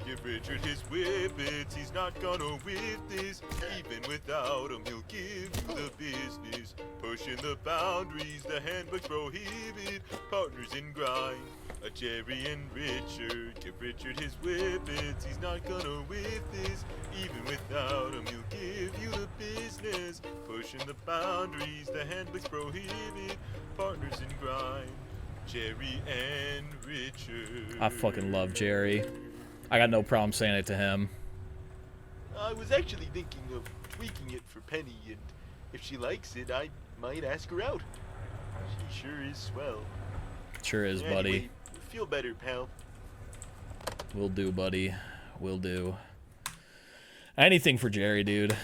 give Richard his whippets, he's not gonna whip this. Even without him, he'll give you the business. Pushing the boundaries, the handbooks prohibit. Partners in grind, a Jerry and Richard. Give Richard his whippets, he's not gonna whip this. Even without him, he'll give you the business. Pushing the boundaries, the handbooks prohibit. Partners in grind, Jerry and Richard. I fucking love Jerry. I got no problem saying it to him. I was actually thinking of tweaking it for Penny, and if she likes it, I might ask her out. She sure is swell. Sure is, Anyway, buddy. feel better, pal. Will do, buddy. Will do. Anything for Jerry, dude.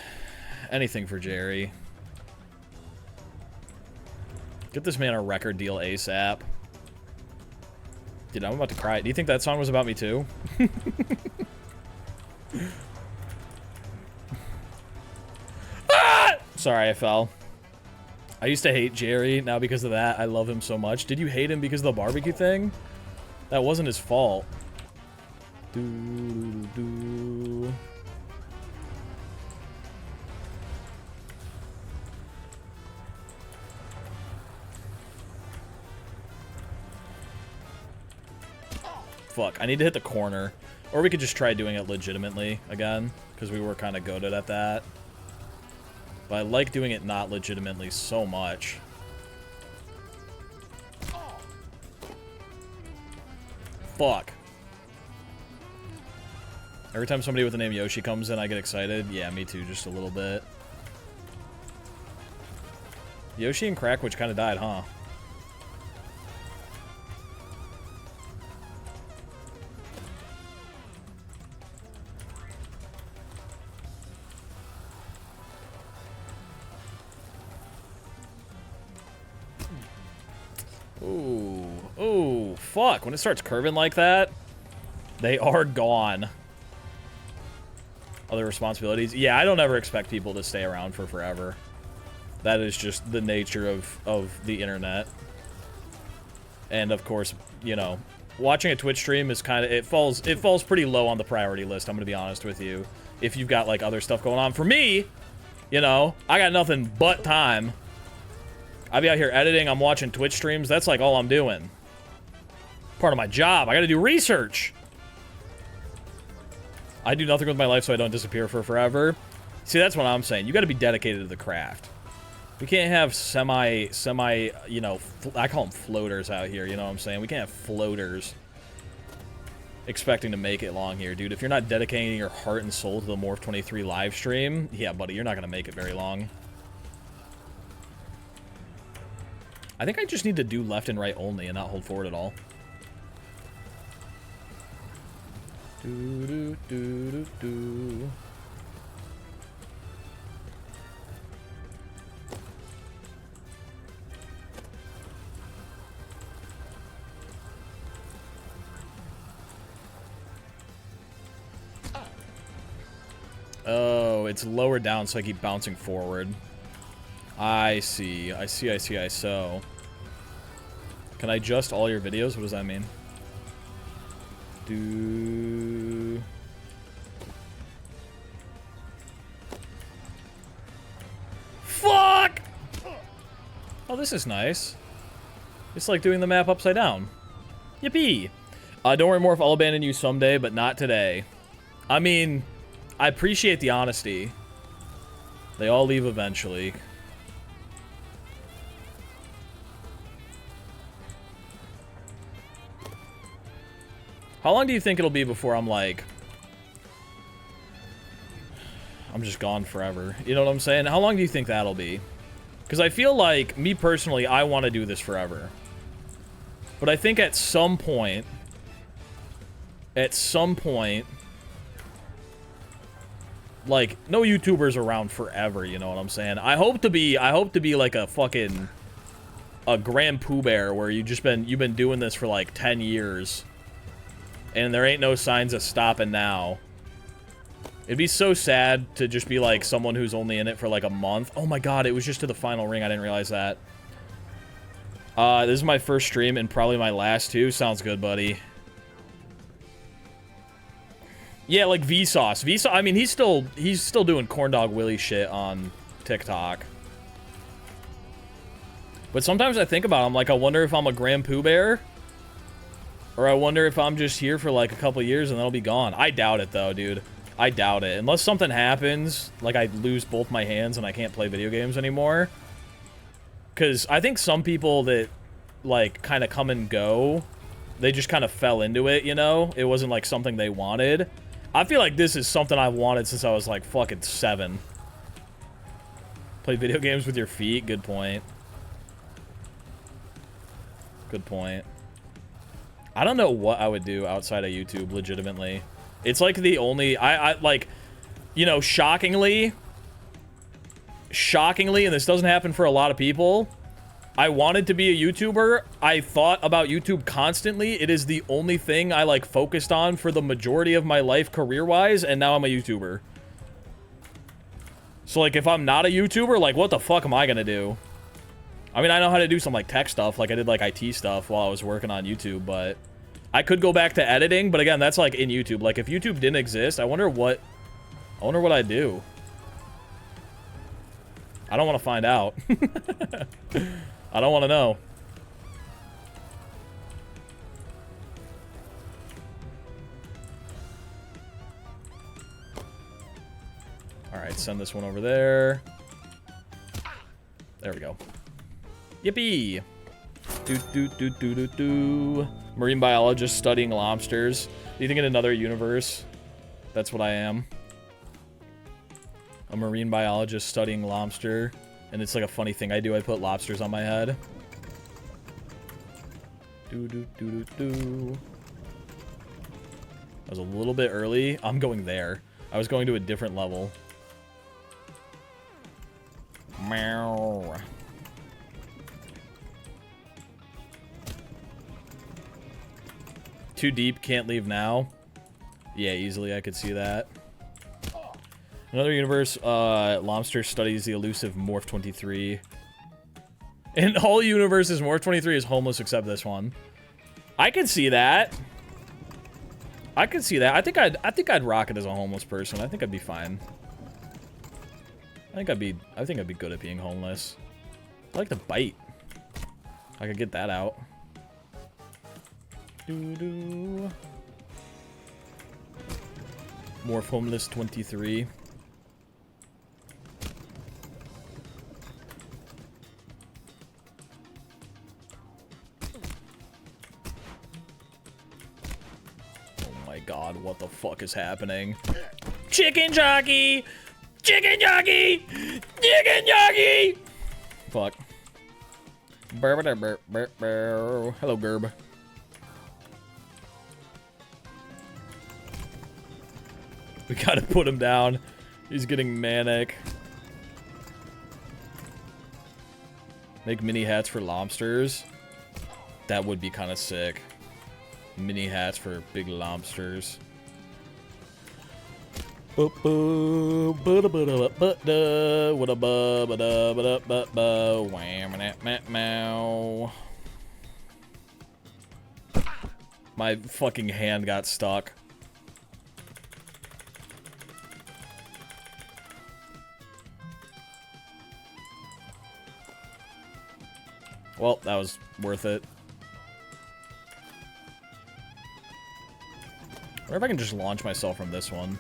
Anything for Jerry. Get this man a record deal ASAP. Dude, I'm about to cry. Do you think that song was about me too? Ah! Sorry, I fell. I used to hate Jerry. Now because of that, I love him so much. Did you hate him because of the barbecue thing? That wasn't his fault. Do. Fuck, I need to hit the corner. Or we could just try doing it legitimately again, because we were kind of goated at that. But I like doing it not legitimately so much. Fuck. Every time somebody with the name Yoshi comes in, I get excited. Yeah, me too, just a little bit. Yoshi and Crackwitch kind of died, huh? Ooh. Ooh, fuck. When it starts curving like that, they are gone. Other responsibilities? Yeah, I don't ever expect people to stay around for forever. That is just the nature of the internet. And of course, you know, watching a Twitch stream is kind of, it falls pretty low on the priority list, I'm gonna be honest with you. If you've got like other stuff going on. For me, you know, I got nothing but time. I be out here editing, I'm watching Twitch streams, that's like all I'm doing. Part of my job, I gotta do research. I do nothing with my life so I don't disappear for forever. See, that's what I'm saying. You got to be dedicated to the craft. We can't have semi, you know, I call them floaters out here, you know what I'm saying? We can't have floaters expecting to make it long here, dude. If you're not dedicating your heart and soul to the Morph 23 live stream, yeah, buddy, you're not going to make it very long. I think I just need to do left and right only and not hold forward at all. Do, do, do, do, do. Oh, it's lower down, so I keep bouncing forward. I see. I see. Can I adjust all your videos? What does that mean? Do... Fuck! Oh, this is nice. It's like doing the map upside down. Yippee! Don't worry, Morph, I'll abandon you someday, but not today. I mean... I appreciate the honesty. They all leave eventually. How long do you think it'll be before I'm like... I'm just gone forever. You know what I'm saying? How long do you think that'll be? Because I feel like, me personally, I want to do this forever. But I think at some point... Like, no YouTubers around forever, you know what I'm saying? I hope to be like a fucking... a Grand Pooh Bear where you've been doing this for like 10 years. And there ain't no signs of stopping now. It'd be so sad to just be like someone who's only in it for like a month. Oh my god, it was just to the final ring. I didn't realize that. This is my first stream and probably my last too. Sounds good, buddy. Yeah, like Vsauce. Vsauce, I mean, he's still doing Corndog Willie shit on TikTok. But sometimes I think about him, like, I wonder if I'm a Grand Pooh Bear. Or I wonder if I'm just here for, like, a couple years and then I'll be gone. I doubt it, though, dude. I doubt it. Unless something happens, like I lose both my hands and I can't play video games anymore. Because I think some people that, like, kind of come and go, they just kind of fell into it, you know? It wasn't, like, something they wanted. I feel like this is something I've wanted since I was, like, fucking 7. Play video games with your feet? Good point. Good point. I don't know what I would do outside of YouTube, legitimately. It's, like, the only... I like, you know, shockingly, and this doesn't happen for a lot of people, I wanted to be a YouTuber. I thought about YouTube constantly. It is the only thing I, like, focused on for the majority of my life career-wise, and now I'm a YouTuber. So, like, if I'm not a YouTuber, like, what the fuck am I gonna do? I mean, I know how to do some, like, tech stuff. Like, I did, like, IT stuff while I was working on YouTube, but I could go back to editing, but again, that's, like, in YouTube. Like, if YouTube didn't exist, I wonder what I'd do. I don't want to find out. I don't want to know. Alright, send this one over there. There we go. Yippee! Marine biologist studying lobsters. Do you think in another universe, that's what I am? A marine biologist studying lobster. And it's like a funny thing I do. I put lobsters on my head. I was a little bit early. I'm going there. I was going to a different level. Meow. Too deep, can't leave now. Yeah, easily I could see that. Another universe, Lobster studies the elusive Morph 23. In all universes, Morph 23 is homeless except this one. I can see that. I can see that. I think I'd rock it as a homeless person. I think I'd be fine. I think I'd be good at being homeless. I like to bite. I could get that out. Morph Homeless 23. Oh my god, what the fuck is happening? Chicken jockey! Chicken jockey! Chicken jockey! Fuck. Hello, Gerb. We gotta put him down. He's getting manic. Make mini hats for lobsters. That would be kind of sick. Mini hats for big lobsters. My fucking hand got stuck. Well, that was worth it. I wonder if I can just launch myself from this one.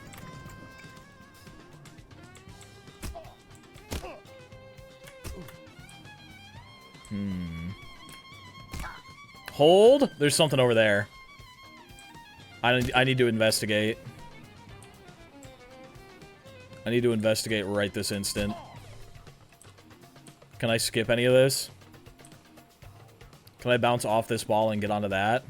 Hold? There's something over there. I need to investigate. I need to investigate right this instant. Can I skip any of this? Can I bounce off this ball and get onto that?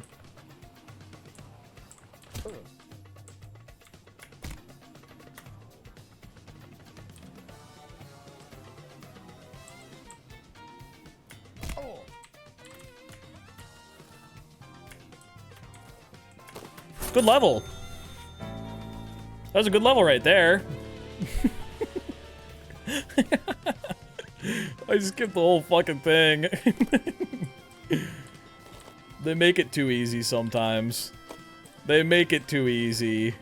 Good level. That was a good level right there. I skipped the whole fucking thing. They make it too easy sometimes. They make it too easy.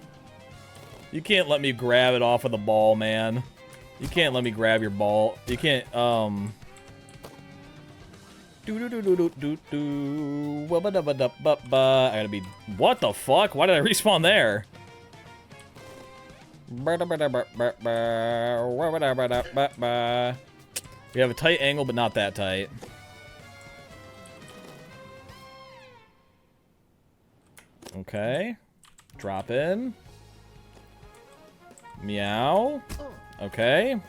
You can't let me grab it off of the ball, man. You can't let me grab your ball. You can't, I gotta be... What the fuck? Why did I respawn there? We have a tight angle, but not that tight. Okay. Drop in. Meow. Okay.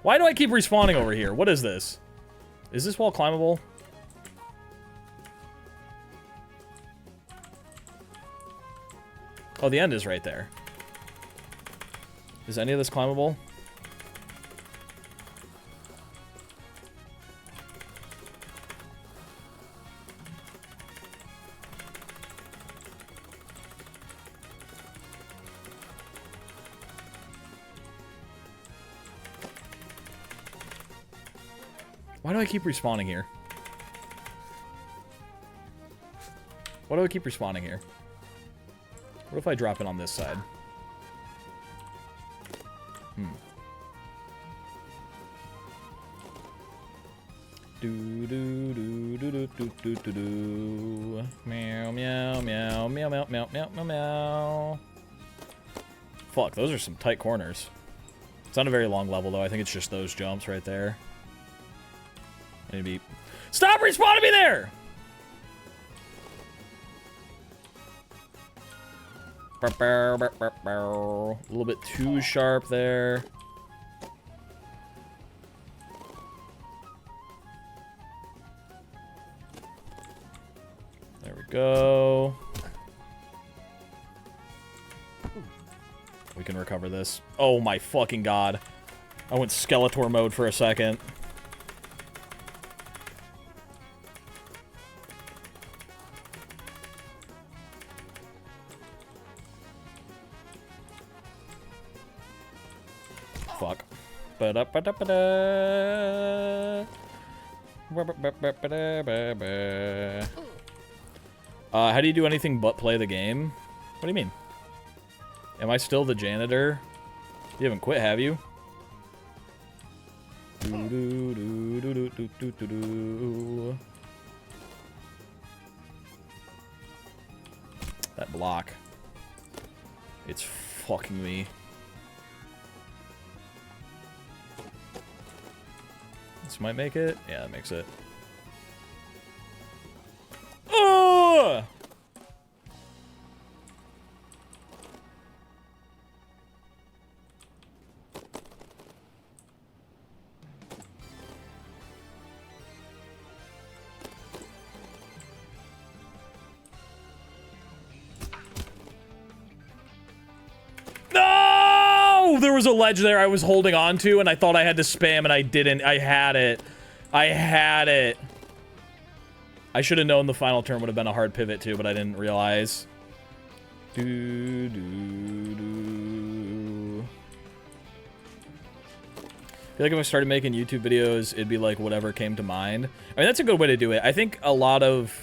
Why do I keep respawning over here? What is this? Is this wall climbable? Oh, the end is right there. Is any of this climbable? Why do I keep respawning here? Why do I keep respawning here? What if I drop it on this side? Do do do do do do do do do. Meow meow meow meow meow meow meow meow meow. Fuck, those are some tight corners. It's not a very long level though. I think it's just those jumps right there. Maybe. Stop respawning me there! A little bit too sharp there. There we go. We can recover this. Oh my fucking god. I went Skeletor mode for a second. Fuck. How do you do anything but play the game? What do you mean? Am I still the janitor? You haven't quit, have you? That block. It's fucking me. This might make it. Yeah, that makes it. Oh! No! There was a ledge there I was holding on to, and I thought I had to spam, and I didn't. I had it. I had it. I should have known the final turn would have been a hard pivot, too, but I didn't realize. Do, do, do. I feel like if I started making YouTube videos, it'd be like whatever came to mind. I mean, that's a good way to do it. I think a lot of...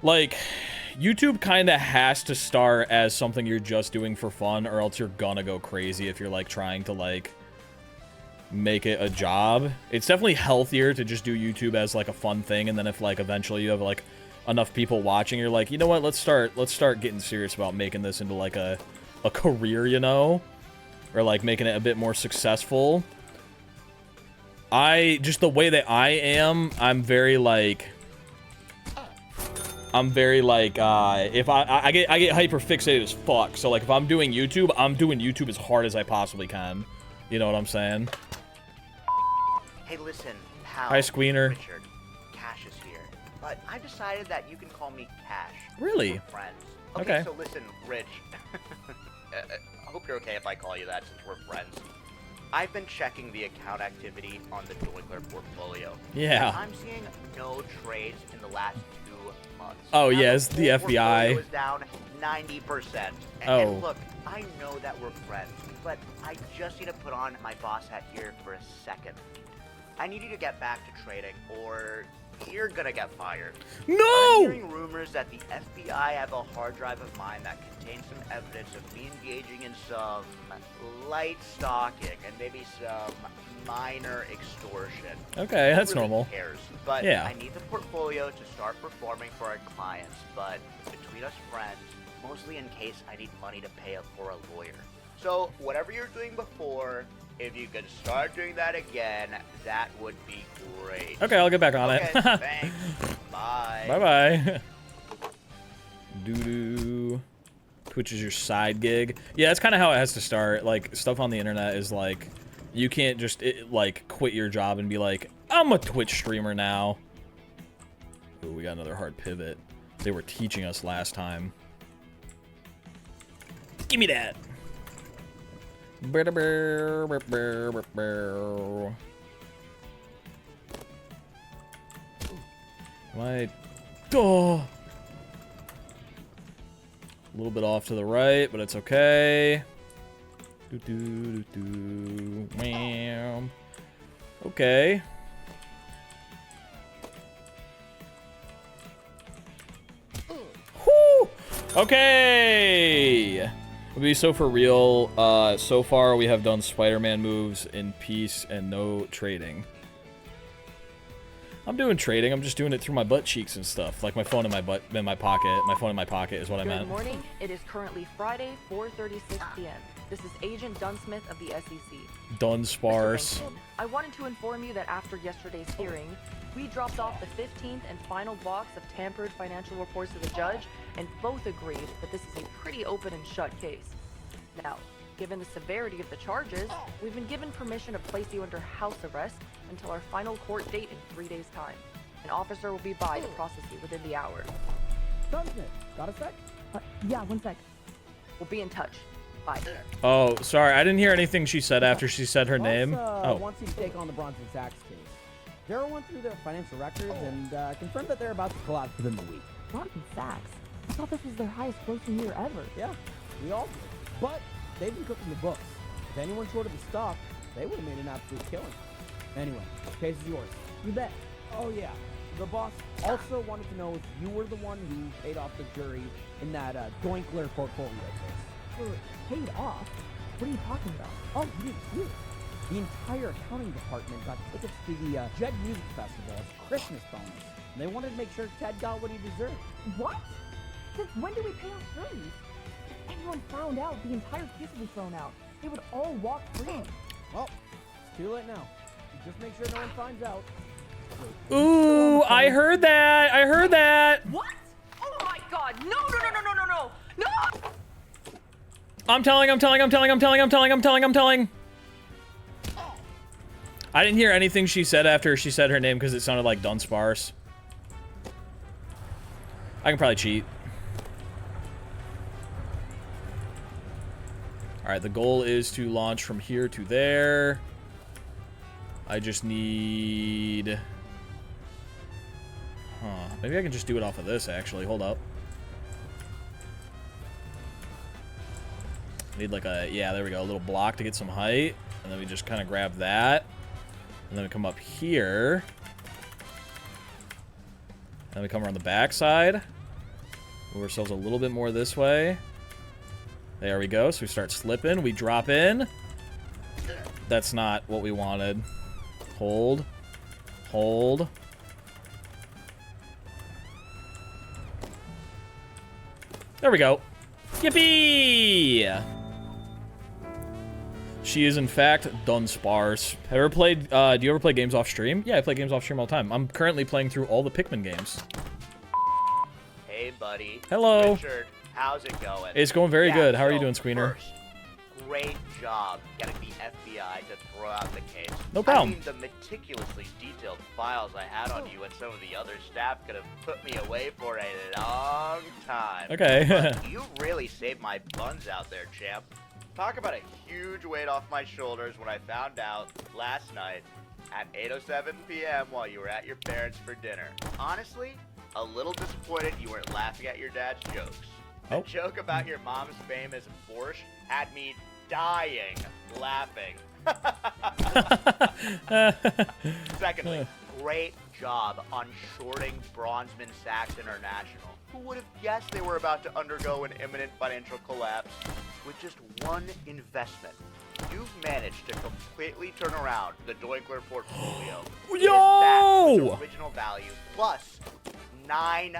Like... YouTube kind of has to start as something you're just doing for fun, or else you're gonna go crazy if you're, like, trying to, like, make it a job. It's definitely healthier to just do YouTube as, like, a fun thing, and then if, like, eventually you have, like, enough people watching, you're like, you know what, let's start getting serious about making this into, like, a career, you know? Or, like, making it a bit more successful. Just the way that I am, I'm very, like... if I get hyper fixated as fuck. So like if I'm doing YouTube as hard as I possibly can. You know what I'm saying? Hey, listen, pal. Hi, Squeener. Richard, Cash is here, but I decided that you can call me Cash. Really? We're friends. Okay. So listen, Rich. I hope you're okay if I call you that since we're friends. I've been checking the account activity on the Doinkler portfolio. Yeah. I'm seeing no trades in the last 2 months. Oh, Now, yes, the the whole portfolio FBI. is down 90%. Oh. And look, I know that we're friends, but I just need to put on my boss hat here for a second. I need you to get back to trading, or you're gonna get fired. I'm No! hearing rumors that the FBI have a hard drive of mine that contains some evidence of me engaging in some light stalking and maybe some minor extortion. Okay, that's Who really normal. cares? But Yeah. I need the portfolio to start performing for our clients, but between us friends, mostly in case I need money to pay for a lawyer. So whatever you're doing before, if you could start doing that again, that would be great. Okay, I'll get back on Okay, it. thanks. Bye. Bye-bye. Doo-doo. Twitch is your side gig. Yeah, that's kind of how it has to start. Like, stuff on the internet is like, you can't just, like, quit your job and be like, I'm a Twitch streamer now. Ooh, we got another hard pivot. They were teaching us last time. Give me that. Am oh. A little bit off to the right, but it's okay. Wham. Okay. Whoo! Okay. We'll be so for real. So far we have done Spider-Man moves in peace and no trading. I'm doing trading. I'm just doing it through my butt cheeks and stuff, like my phone in my pocket. My phone in my pocket is what I meant. Good morning. It is currently Friday, 4:36 p.m. This is Agent Dunsmith of the SEC. Dunsparce. Mr. Bankman, I wanted to inform you that after yesterday's hearing, we dropped off the 15th and final box of tampered financial reports to the judge, and both agreed that this is a pretty open and shut case. Now, given the severity of the charges, we've been given permission to place you under house arrest until our final court date in 3 days' time. An officer will be by to process you within the hour. Dunsmith, got a sec? Yeah, 1 sec. We'll be in touch. Bye. Oh, sorry. I didn't hear anything she said after she said her name. Oh. Wants you to take on the Bronson Sachs case. Daryl went through their financial records and confirmed that they're about to collapse within the week. Bronson Sachs? I thought this was their highest grossing year ever. Yeah, we all did. But they've been cooking the books. If anyone shorted the stock, they would have made an absolute killing. Anyway, case is yours. You bet. Oh yeah. The boss also wanted to know if you were the one who paid off the jury in that Doinkler portfolio case. Paid off? What are you talking about? Oh, you didn't hear it. The entire accounting department got tickets to the Jed Music Festival as a Christmas bonus. And they wanted to make sure Ted got what he deserved. What? Since when do we pay off juries? anyone found out, the entire case would be thrown out. They would all walk free. Well, it's too late now. Just make sure no one finds out. Ooh, I heard that. I heard that. What? Oh my god, no, no, no, no, no, no, no, no! I'm telling. I didn't hear anything she said after she said her name because it sounded like Dunsparce. I can probably cheat. Alright, the goal is to launch from here to there. I just need... Huh. Maybe I can just do it off of this, actually. Hold up. Need like a... Yeah, there we go. A little block to get some height. And then we just kind of grab that. And then we come up here. And then we come around the backside. Move ourselves a little bit more this way. There we go. So we start slipping. We drop in. That's not what we wanted. Hold. Hold. There we go. Yippee! She is, in fact, Dunsparce. Have you ever played, do you ever play games off stream? Yeah, I play games off stream all the time. I'm currently playing through all the Pikmin games. Hey, buddy. Hello. Richard, how's it going? It's going very good. How are you so doing, Squeener? First, great job getting the FBI to throw out the case. No problem. I mean, the meticulously detailed files I had on you and some of the other staff could have put me away for a long time. Okay. But you really saved my buns out there, champ. Talk about a huge weight off my shoulders when I found out last night at 8:07 p.m. while you were at your parents' for dinner. Honestly, a little disappointed you weren't laughing at your dad's jokes. Oh. The joke about your mom's famous borscht had me dying laughing. Secondly, great job on shorting Bronzeman Sachs International. Who would have guessed they were about to undergo an imminent financial collapse? With just one investment, you've managed to completely turn around the Doinkler portfolio. Yo! Its original value plus 9%.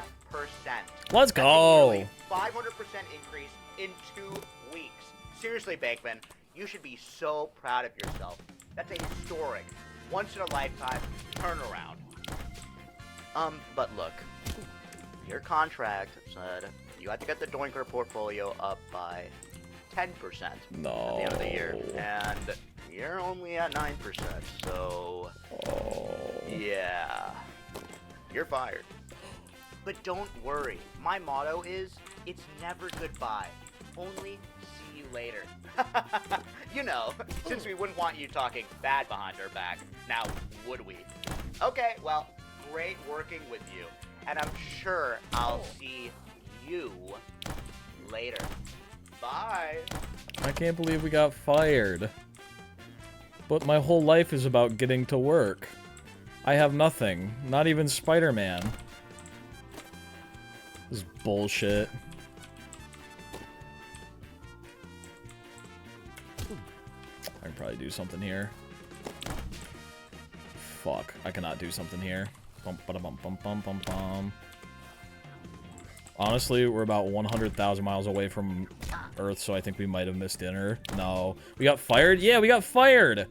Let's go. That's a nearly 500% increase in 2 weeks. Seriously, Bankman, you should be so proud of yourself. That's a historic, once-in-a-lifetime turnaround. But look, your contract said you had to get the Doinkler portfolio up by 10% at the end of the year, and you're only at 9%, so yeah, you're fired. But don't worry, my motto is, it's never goodbye, only see you later. You know, since we wouldn't want you talking bad behind our back, now would we? Okay, well, great working with you, and I'm sure I'll see you later. Bye. I can't believe we got fired. But my whole life is about getting to work. I have nothing. Not even Spider-Man. This is bullshit. I can probably do something here. Fuck. I cannot do something here. Bum, bum, bum, bum, bum, bum. Honestly, we're about 100,000 miles away from Earth, so I think we might have missed dinner. No. We got fired? Yeah, we got fired!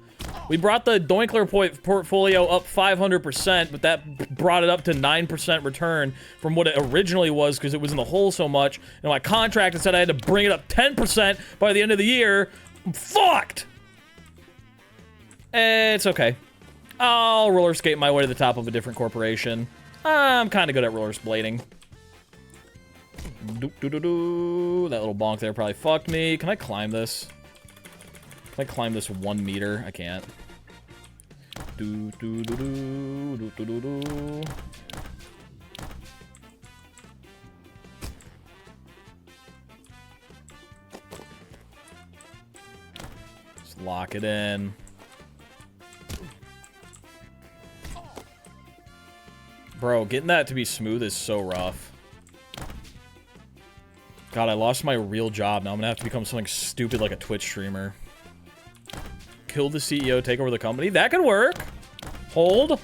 We brought the Doinkler portfolio up 500%, but that brought it up to 9% return from what it originally was because it was in the hole so much. And my contract said I had to bring it up 10% by the end of the year. I'm fucked! It's okay. I'll roller skate my way to the top of a different corporation. I'm kind of good at rollerblading. Doo-doo-doo-doo. That little bonk there probably fucked me. Can I climb this? Can I climb this 1 meter? I can't. Doo-doo-doo-doo. Doo-doo-doo-doo. Just lock it in. Bro, getting that to be smooth is so rough. God, I lost my real job. Now I'm gonna have to become something stupid like a Twitch streamer. Kill the CEO, take over the company? That could work! Hold!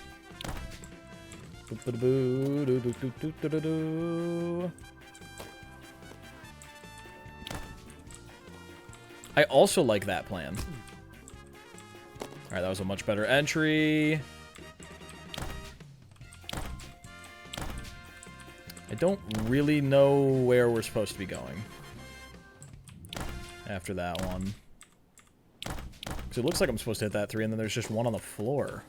I also like that plan. Alright, that was a much better entry. I don't really know where we're supposed to be going after that one. Because it looks like I'm supposed to hit that 3, and then there's just one on the floor.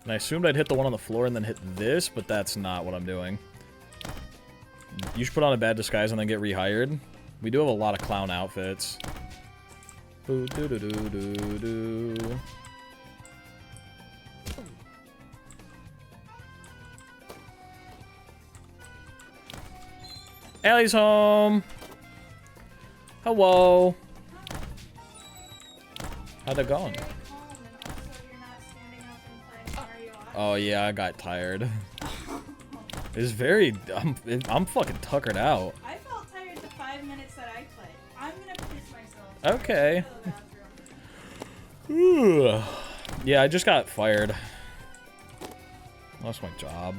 And I assumed I'd hit the one on the floor and then hit this, but that's not what I'm doing. You should put on a bad disguise and then get rehired. We do have a lot of clown outfits. Boo doo doo doo doo doo. Allie's home. Hello. How'd it going? Oh yeah, I got tired. It's very. I'm fucking tuckered out. I felt tired the 5 minutes that I played. I'm gonna piss myself. Okay. Yeah, I just got fired. Lost my job.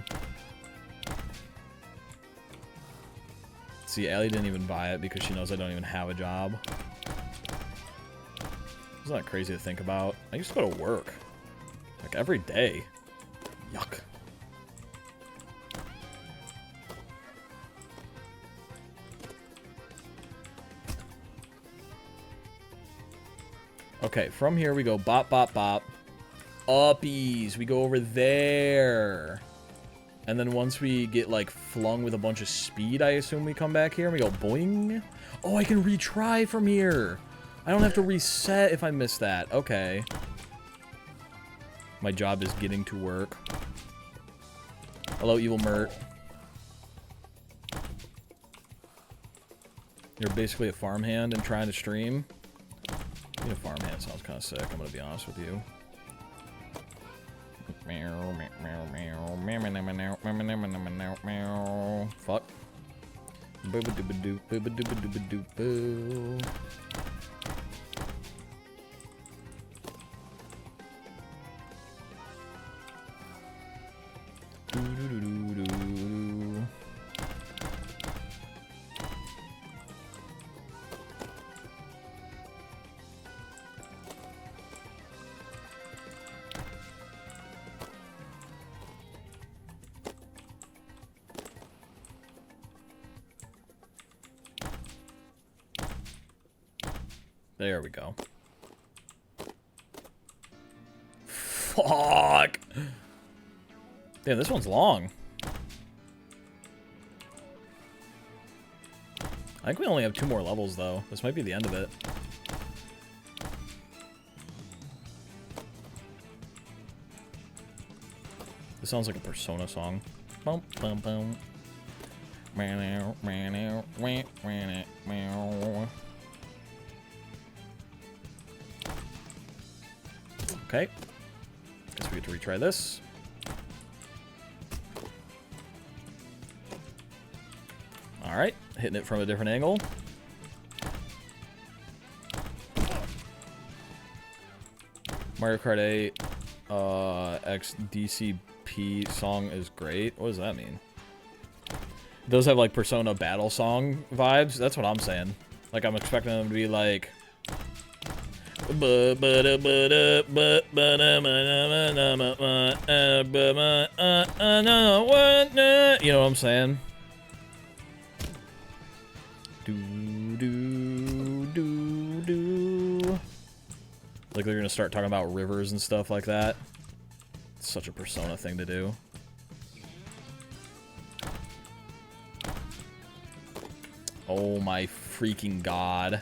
See, Allie didn't even buy it because she knows I don't even have a job. Isn't that crazy to think about? I used to go to work. Like, every day. Yuck. Okay, from here we go bop, bop, bop. Uppies. We go over there. And then once we get, like, flung with a bunch of speed, I assume we come back here and we go boing. Oh, I can retry from here. I don't have to reset if I miss that. Okay. My job is getting to work. Hello, Evil Mert. You're basically a farmhand and trying to stream. Being a farmhand sounds kind of sick, I'm gonna be honest with you. Fuck. Boo-ba-doo-ba-doo, boo-ba-doo-ba-doo-ba-doo-boo. Doo-doo-doo-doo-doo. There we go. Fuck. Damn, this one's long. I think we only have 2 more levels, though. This might be the end of it. This sounds like a Persona song. Bum, bum, bum. Okay. Guess we get to retry this. Alright, hitting it from a different angle. Mario Kart 8 XDCP song is great. What does that mean? Those have like Persona battle song vibes. That's what I'm saying. Like I'm expecting them to be like you know what I'm saying? Like they're gonna start talking about rivers and stuff like that. It's such a Persona thing to do. Oh my freaking god.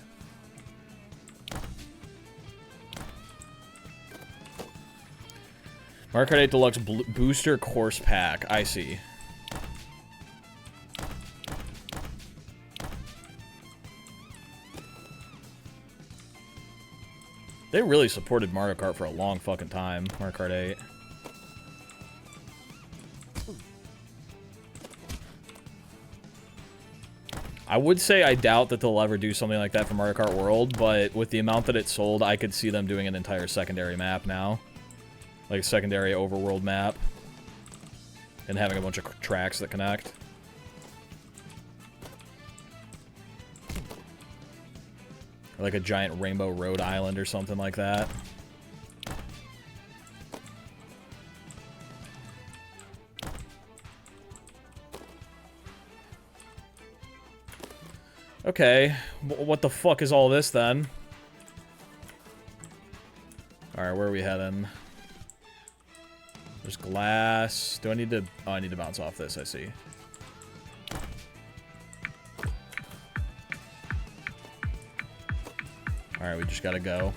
Mario Kart 8 Deluxe Booster Course Pack. I see. They really supported Mario Kart for a long fucking time. Mario Kart 8. I would say I doubt that they'll ever do something like that for Mario Kart World, but with the amount that it sold, I could see them doing an entire secondary map now. Like a secondary overworld map. And having a bunch of tracks that connect. Or like a giant Rainbow Road Island or something like that. Okay, what the fuck is all this then? Alright, where are we heading? There's glass. Do I need to... Oh, I need to bounce off this, I see. Alright, we just gotta go.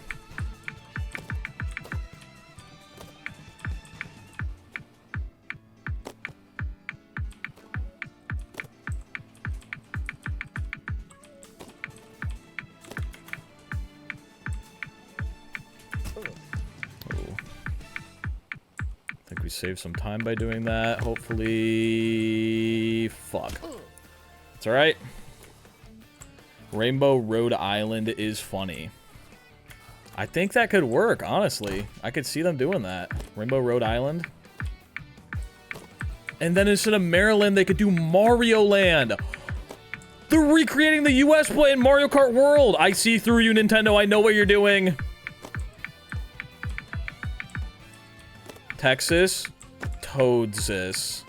Save some time by doing that. Hopefully... Fuck. It's alright. Rainbow Road Island is funny. I think that could work, honestly. I could see them doing that. Rainbow Road Island. And then instead of Maryland, they could do Mario Land. They're recreating the US play in Mario Kart World. I see through you, Nintendo. I know what you're doing. Texas, Toadsis.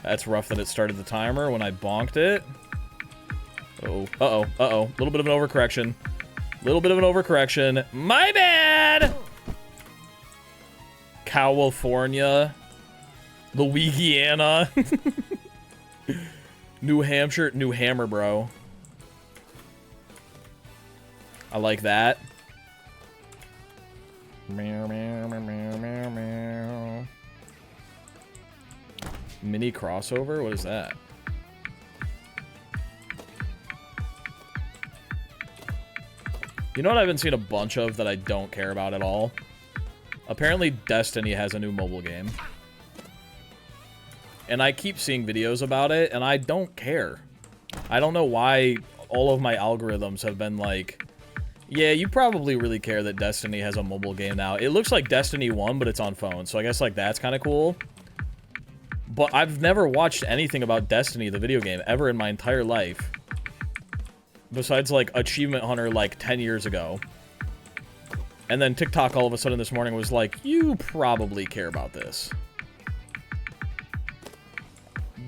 That's rough that it started the timer when I bonked it. Oh, uh-oh, uh-oh. Little bit of an overcorrection. Little bit of an overcorrection. My bad! California. Louisiana. New Hampshire. New Hammer, bro. I like that. Meow, meow, meow, meow, meow, meow. Mini crossover? What is that? You know what I've been seeing a bunch of that I don't care about at all? Apparently Destiny has a new mobile game. And I keep seeing videos about it, and I don't care. I don't know why all of my algorithms have been like... Yeah, you probably really care that Destiny has a mobile game now. It looks like Destiny 1, but it's on phone, so I guess, like, that's kind of cool. But I've never watched anything about Destiny, the video game, ever in my entire life. Besides, like, Achievement Hunter, like, 10 years ago. And then TikTok all of a sudden this morning was like, you probably care about this.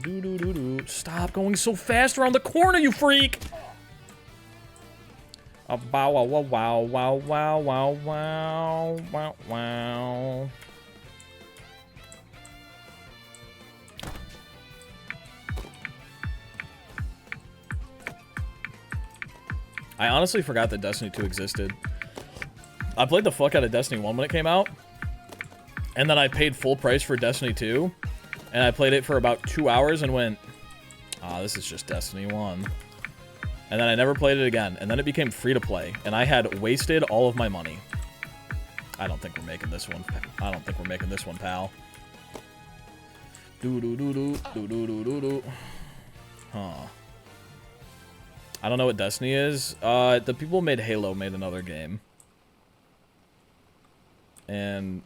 Doo-doo-doo-doo. Stop going so fast around the corner, you freak! Bow wow wow wow wow wow wow wow wow wow. I honestly forgot that Destiny 2 existed. I played the fuck out of Destiny 1 when it came out. And then I paid full price for Destiny 2. And I played it for about 2 hours and went, ah, this is just Destiny 1. And then I never played it again. And then it became free to play. And I had wasted all of my money. I don't think we're making this one. I don't think we're making this one, pal. Do-do-do-do. Do-do-do-do-do. Huh. I don't know what Destiny is. The people who made Halo made another game. And...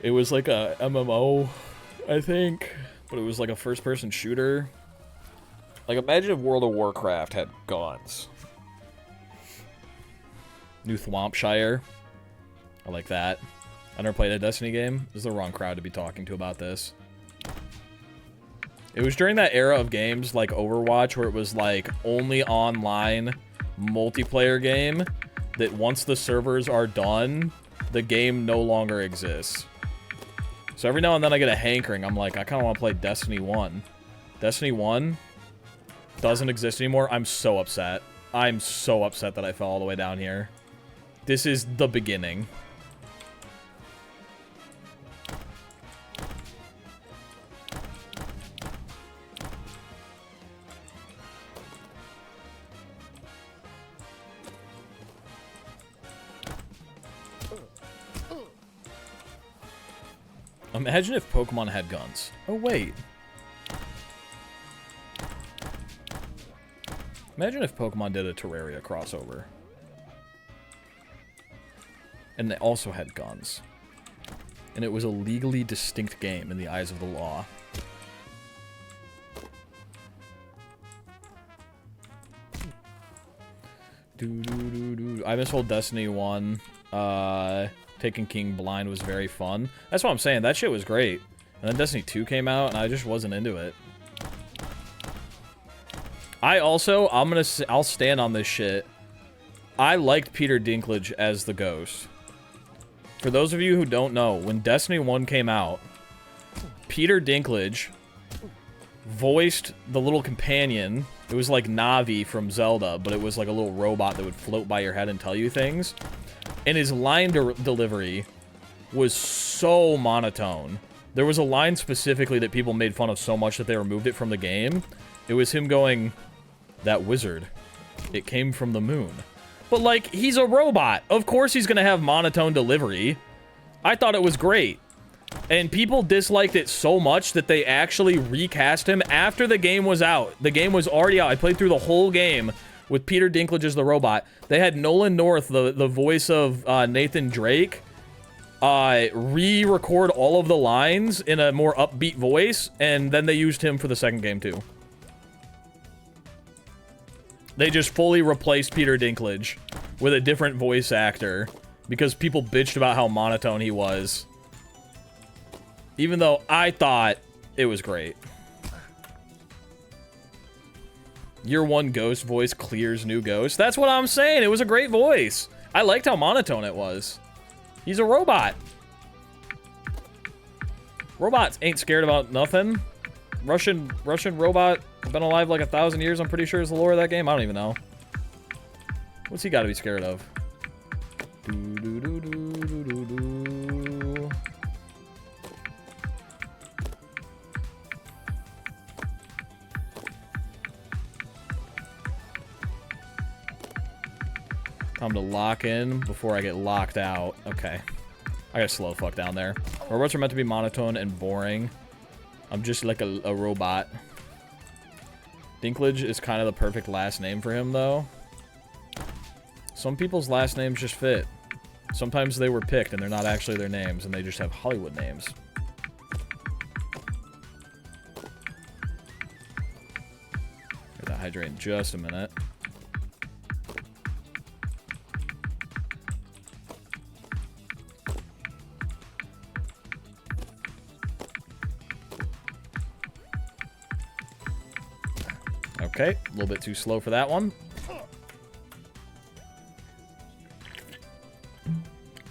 it was like a MMO, I think. But it was like a first-person shooter. Like, imagine if World of Warcraft had guns. New Thwompshire. I like that. I never played a Destiny game. This is the wrong crowd to be talking to about this. It was during that era of games like Overwatch where it was like only online multiplayer game that once the servers are done, the game no longer exists. So every now and then I get a hankering. I'm like, I kind of want to play Destiny 1. Destiny 1 doesn't exist anymore. I'm so upset. I'm so upset that I fell all the way down here. This is the beginning. Imagine if Pokemon had guns. Oh, wait. Imagine if Pokemon did a Terraria crossover. And they also had guns. And it was a legally distinct game in the eyes of the law. I miss old Destiny 1. Taking King Blind was very fun. That's what I'm saying. That shit was great. And then Destiny 2 came out, and I just wasn't into it. I'll stand on this shit. I liked Peter Dinklage as the Ghost. For those of you who don't know, when Destiny 1 came out, Peter Dinklage voiced the little companion. It was like Navi from Zelda, but it was like a little robot that would float by your head and tell you things. And his line delivery was so monotone. There was a line specifically that people made fun of so much that they removed it from the game. It was him going, "That wizard, it came from the moon." But, like, he's a robot. Of course he's gonna have monotone delivery. I thought it was great. And people disliked it so much that they actually recast him after the game was out. The game was already out. I played through the whole game with Peter Dinklage as the robot. They had Nolan North, the voice of Nathan Drake, re-record all of the lines in a more upbeat voice, and then they used him for the second game too. They just fully replaced Peter Dinklage with a different voice actor because people bitched about how monotone he was. Even though I thought it was great. Year 1 Ghost voice clears new Ghost. That's what I'm saying. It was a great voice. I liked how monotone it was. He's a robot. Robots ain't scared about nothing. Russian robot, been alive like 1,000 years, I'm pretty sure is the lore of that game. I don't even know. What's he got to be scared of? Time to lock in before I get locked out. Okay. I gotta slow the fuck down there. Robots are meant to be monotone and boring. I'm just like a robot. Dinklage is kind of the perfect last name for him, though. Some people's last names just fit. Sometimes they were picked and they're not actually their names, and they just have Hollywood names. Get that hydrate in just a minute. Okay, a little bit too slow for that one.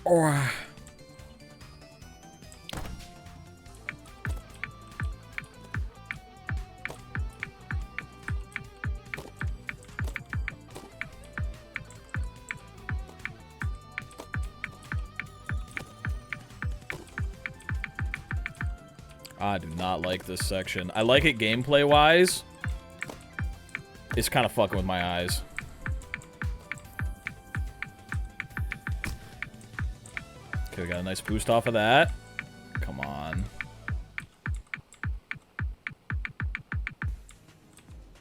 Oh. I do not like this section. I like it gameplay-wise. It's kind of fucking with my eyes. Okay, we got a nice boost off of that. Come on.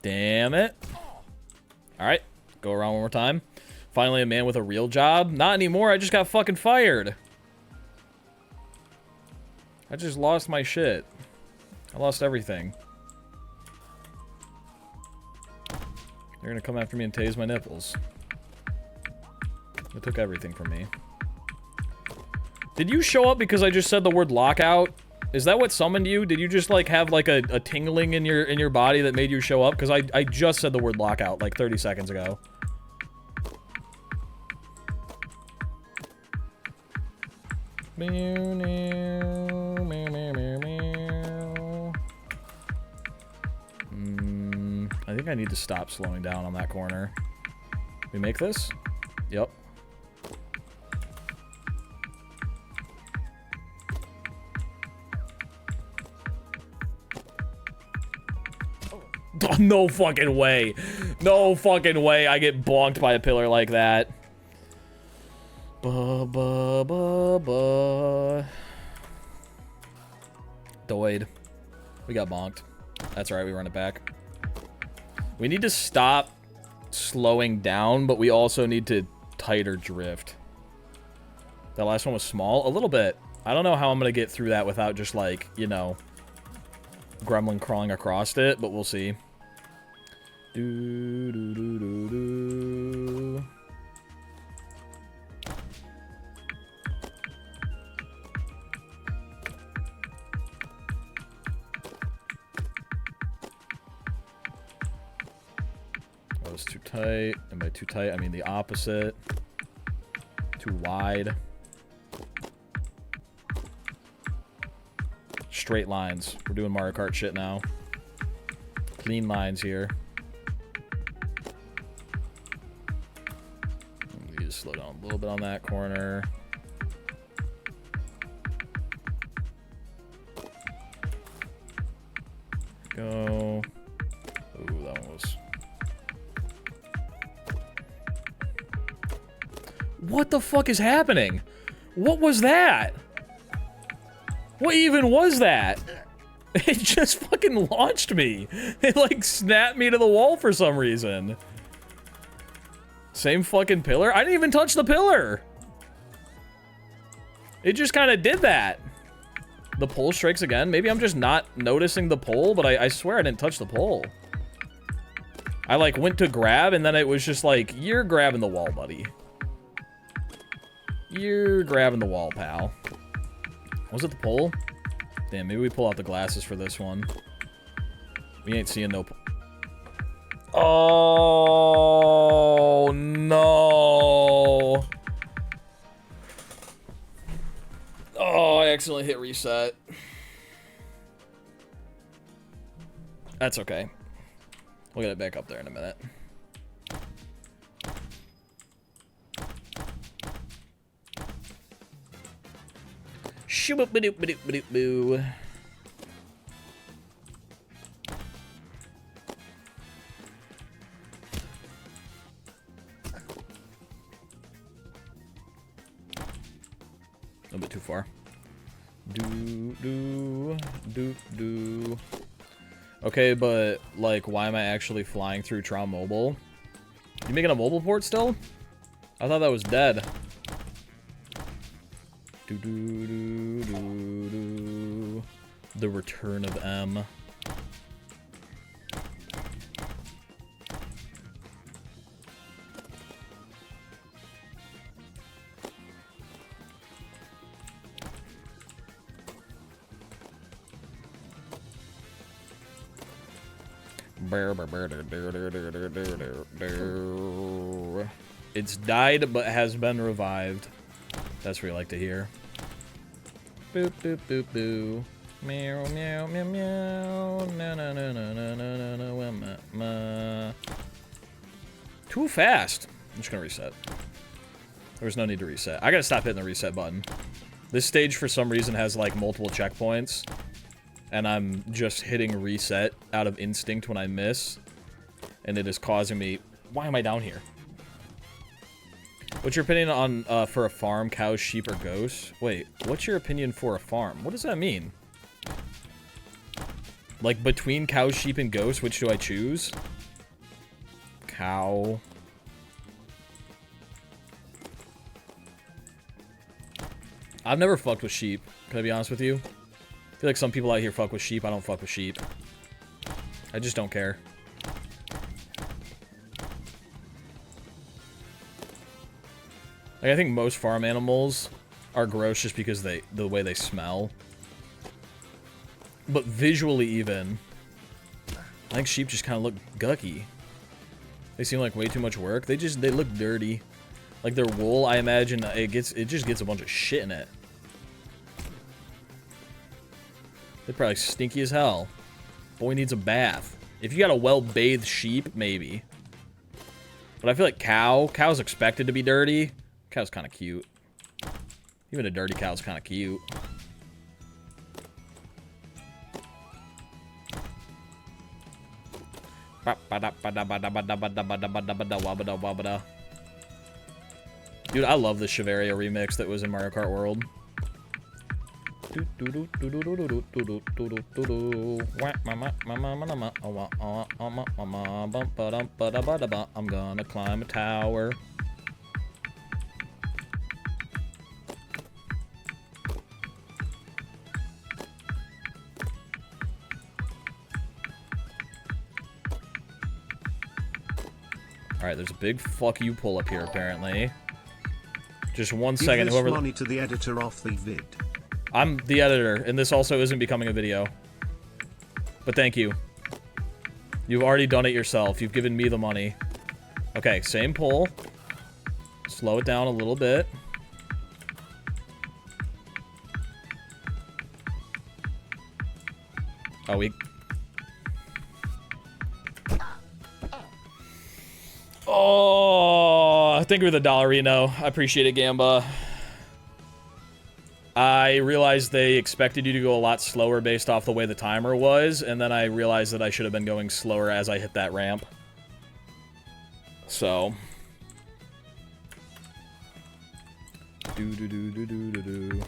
Damn it. Alright, go around one more time. Finally a man with a real job. Not anymore, I just got fucking fired. I just lost my shit. I lost everything. They're gonna come after me and tase my nipples. They took everything from me. Did you show up because I just said the word lockout? Is that what summoned you? Did you just like have like a tingling in your body that made you show up? Because I just said the word lockout like 30 seconds ago. I think I need to stop slowing down on that corner. We make this? Yep. Oh, no fucking way. No fucking way I get bonked by a pillar like that. Doid. We got bonked. That's right, we run it back. We need to stop slowing down, but we also need to tighter drift. That last one was small? A little bit. I don't know how I'm going to get through that without just, like, you know, gremlin crawling across it, but we'll see. Do, do, do, do, do. That was too tight, and by too tight, I mean the opposite. Too wide. Straight lines. We're doing Mario Kart shit now. Clean lines here. We just slow down a little bit on that corner. Go. Ooh, that one was... What the fuck is happening? What was that? What even was that? It just fucking launched me. It like snapped me to the wall for some reason. Same fucking pillar? I didn't even touch the pillar. It just kind of did that. The pole strikes again. Maybe I'm just not noticing the pole, but I swear I didn't touch the pole. I like went to grab and then it was just like, you're grabbing the wall, buddy. You're grabbing the wall, pal. Was it the pole? Damn, maybe we pull out the glasses for this one. We ain't seeing no... Oh, no. Oh, I accidentally hit reset. That's okay. We'll get it back up there in a minute. Shoo-boop-ba-doop-ba-doop-ba-doop-boo. A little bit too far. Do. Okay, but, like, why am I actually flying through Tron Mobile? You making a mobile port still? I thought that was dead. Do. The return of M. It's died but has been revived. That's what we like to hear. Boop, boop, boop, boo. Meow, meow, meow, meow. No, no, no, no, no, no, no, no. Too fast. I'm just gonna reset. There's no need to reset. I gotta stop hitting the reset button. This stage, for some reason, has, like, multiple checkpoints. And I'm just hitting reset out of instinct when I miss. And it is causing me... Why am I down here? What's your opinion on, for a farm, cows, sheep, or ghosts? Wait, what's your opinion for a farm? What does that mean? Like, between cows, sheep, and ghosts, which do I choose? Cow. I've never fucked with sheep. Can I be honest with you? I feel like some people out here fuck with sheep. I don't fuck with sheep. I just don't care. Like, I think most farm animals are gross just because the way they smell. But visually even, I think sheep just kind of look gucky. They seem like way too much work. They look dirty. Like their wool, I imagine it just gets a bunch of shit in it. They're probably stinky as hell. Boy needs a bath. If you got a well-bathed sheep, maybe. But I feel like cow's expected to be dirty. Cow's kind of cute. Even a dirty cow's kind of cute. Dude, I love the Shiveria remix that was in Mario Kart World. I'm gonna climb a tower. Alright, there's a big fuck you pull up here, apparently. Just 1 second, whoever... money to the editor off the vid. I'm the editor, and this also isn't becoming a video. But thank you. You've already done it yourself. You've given me the money. Okay, same pull. Slow it down a little bit. Oh, we... Oh, thank you for the Dollarino. I appreciate it, Gamba. I realized they expected you to go a lot slower based off the way the timer was, and then I realized that I should have been going slower as I hit that ramp. So. Do-do-do-do-do-do-do.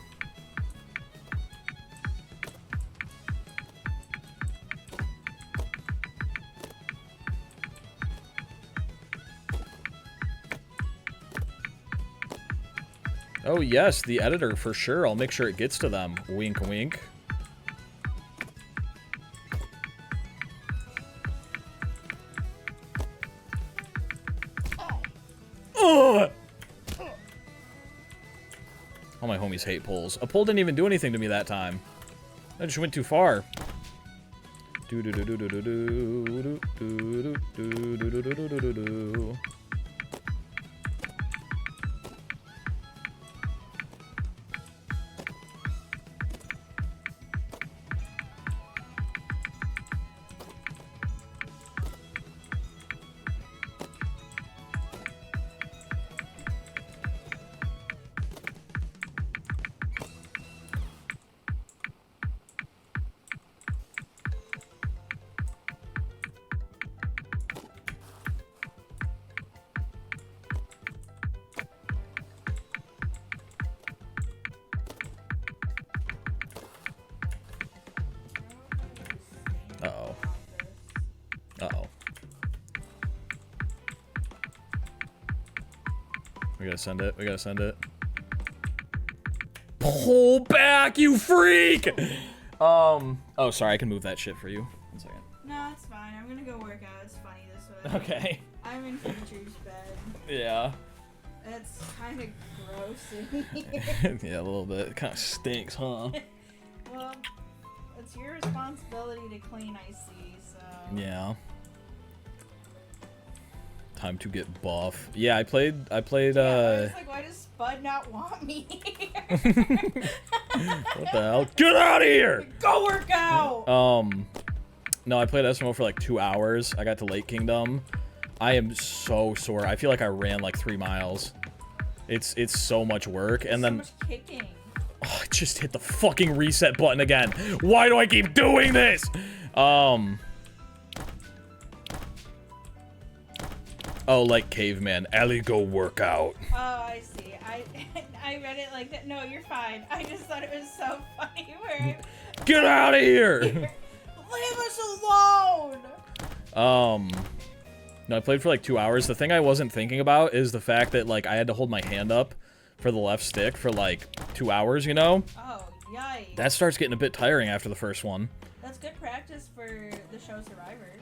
Oh yes, the editor for sure. I'll make sure it gets to them. Wink, wink. Ugh! All my homies hate pulls. A pull didn't even do anything to me that time. I just went too far. Do do do do do do do do do do do do do do. Uh-oh. Uh-oh. We gotta send it. We gotta send it. Pull back, you freak! Oh, sorry. I can move that shit for you. 1 second. No, it's fine. I'm gonna go work out. It's funny this way. Okay. I'm in Future's bed. Yeah. It's kind of gross in here. Yeah, a little bit. It kind of stinks, huh? Well, it's your responsibility to clean, I see, so... Yeah. Time to get buff. Yeah, I played, I was like, why does Spud not want me here? What the hell? Get out of here! Go work out! No, I played SMO for like 2 hours. I got to Lake Kingdom. I am so sore. I feel like I ran like 3 miles. It's so much work, and then... So much kicking. Oh, I just hit the fucking reset button again. Why do I keep doing this? Oh, like caveman. Ellie, go work out. Oh, I see. I read it like that. No, you're fine. I just thought it was so funny where... Get out of here! Leave us alone! No, I played for like 2 hours. The thing I wasn't thinking about is the fact that like I had to hold my hand up for the left stick for like 2 hours, you know? Oh, yikes. That starts getting a bit tiring after the first one. That's good practice for the show Survivor.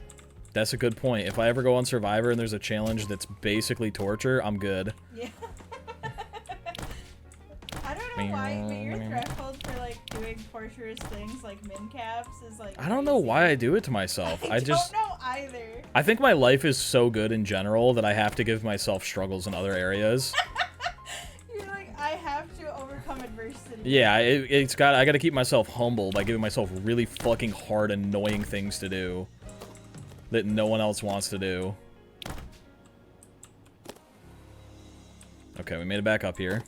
That's a good point. If I ever go on Survivor and there's a challenge that's basically torture, I'm good. Yeah. I don't know why, but your threshold for like doing torturous things like min caps is like I don't know why I do it to myself. I just don't know either. I think my life is so good in general that I have to give myself struggles in other areas. You're like, I have to overcome adversity. Yeah, I gotta keep myself humble by giving myself really fucking hard, annoying things to do that no one else wants to do. Okay, we made it back up here.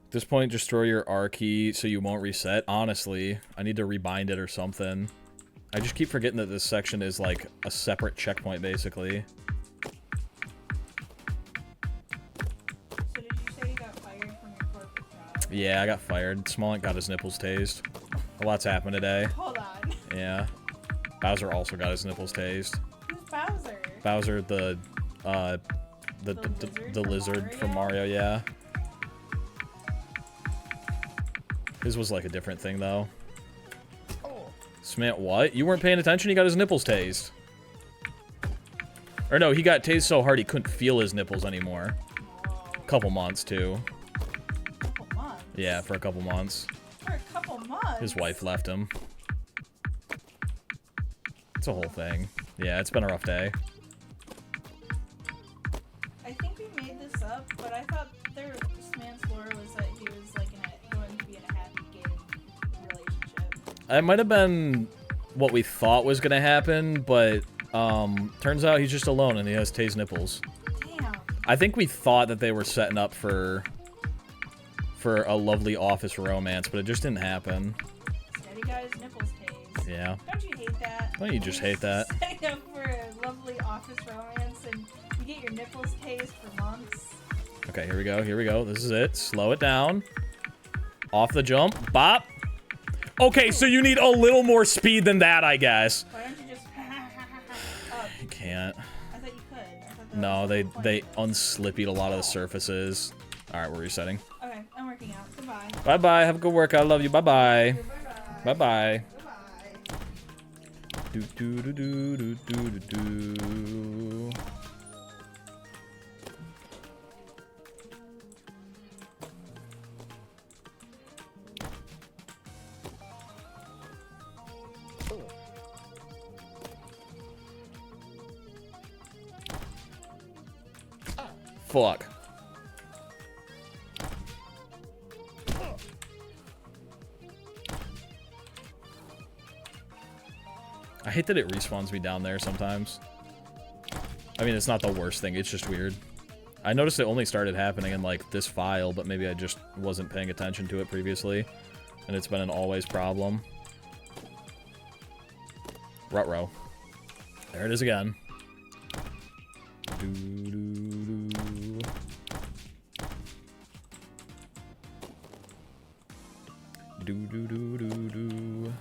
At this point, just throw your R key so you won't reset. Honestly, I need to rebind it or something. I just keep forgetting that this section is like a separate checkpoint, basically. So did you say you got fired from your corporate job? Yeah, I got fired. Smollett got his nipples tased. A lot's happened today. Hold on. Yeah. Bowser also got his nipples tased. Who's Bowser? Bowser, the lizard from Mario, yeah. His was like a different thing, though. Smant, what? You weren't paying attention? He got his nipples tased. Or no, he got tased so hard he couldn't feel his nipples anymore. Couple months, too. Couple months? Yeah, for a couple months. For a couple months? His wife left him. It's a whole thing. Yeah, it's been a rough day. I think we made this up, but I thought Smant's lore was that he was like going to be in a happy gay relationship. It might have been what we thought was gonna happen, but turns out he's just alone and he has tased nipples. Damn. I think we thought that they were setting up for a lovely office romance, but it just didn't happen. Steady guy's nipples tased. Yeah. Don't you hate that? Don't you just hate that? Setting up for a lovely office romance and you get your nipples tased for months. Okay, here we go, here we go. This is it. Slow it down. Off the jump. Bop. Okay, so you need a little more speed than that, I guess. Why don't you just up? You can't. I thought you could. I thought that No, was they the point. unslipped a lot of the surfaces. Alright, we're resetting. Okay, I'm working out. Goodbye. Bye-bye. Have a good workout. I love you. Bye-bye. Bye-bye. Do do do do do do do do. Fuck. I hate that it respawns me down there sometimes. I mean, it's not the worst thing, it's just weird. I noticed it only started happening in, like, this file, but maybe I just wasn't paying attention to it previously. And it's been an always problem. Ruh-roh. There it is again. Doo-doo-doo. Do-do-do-do-do.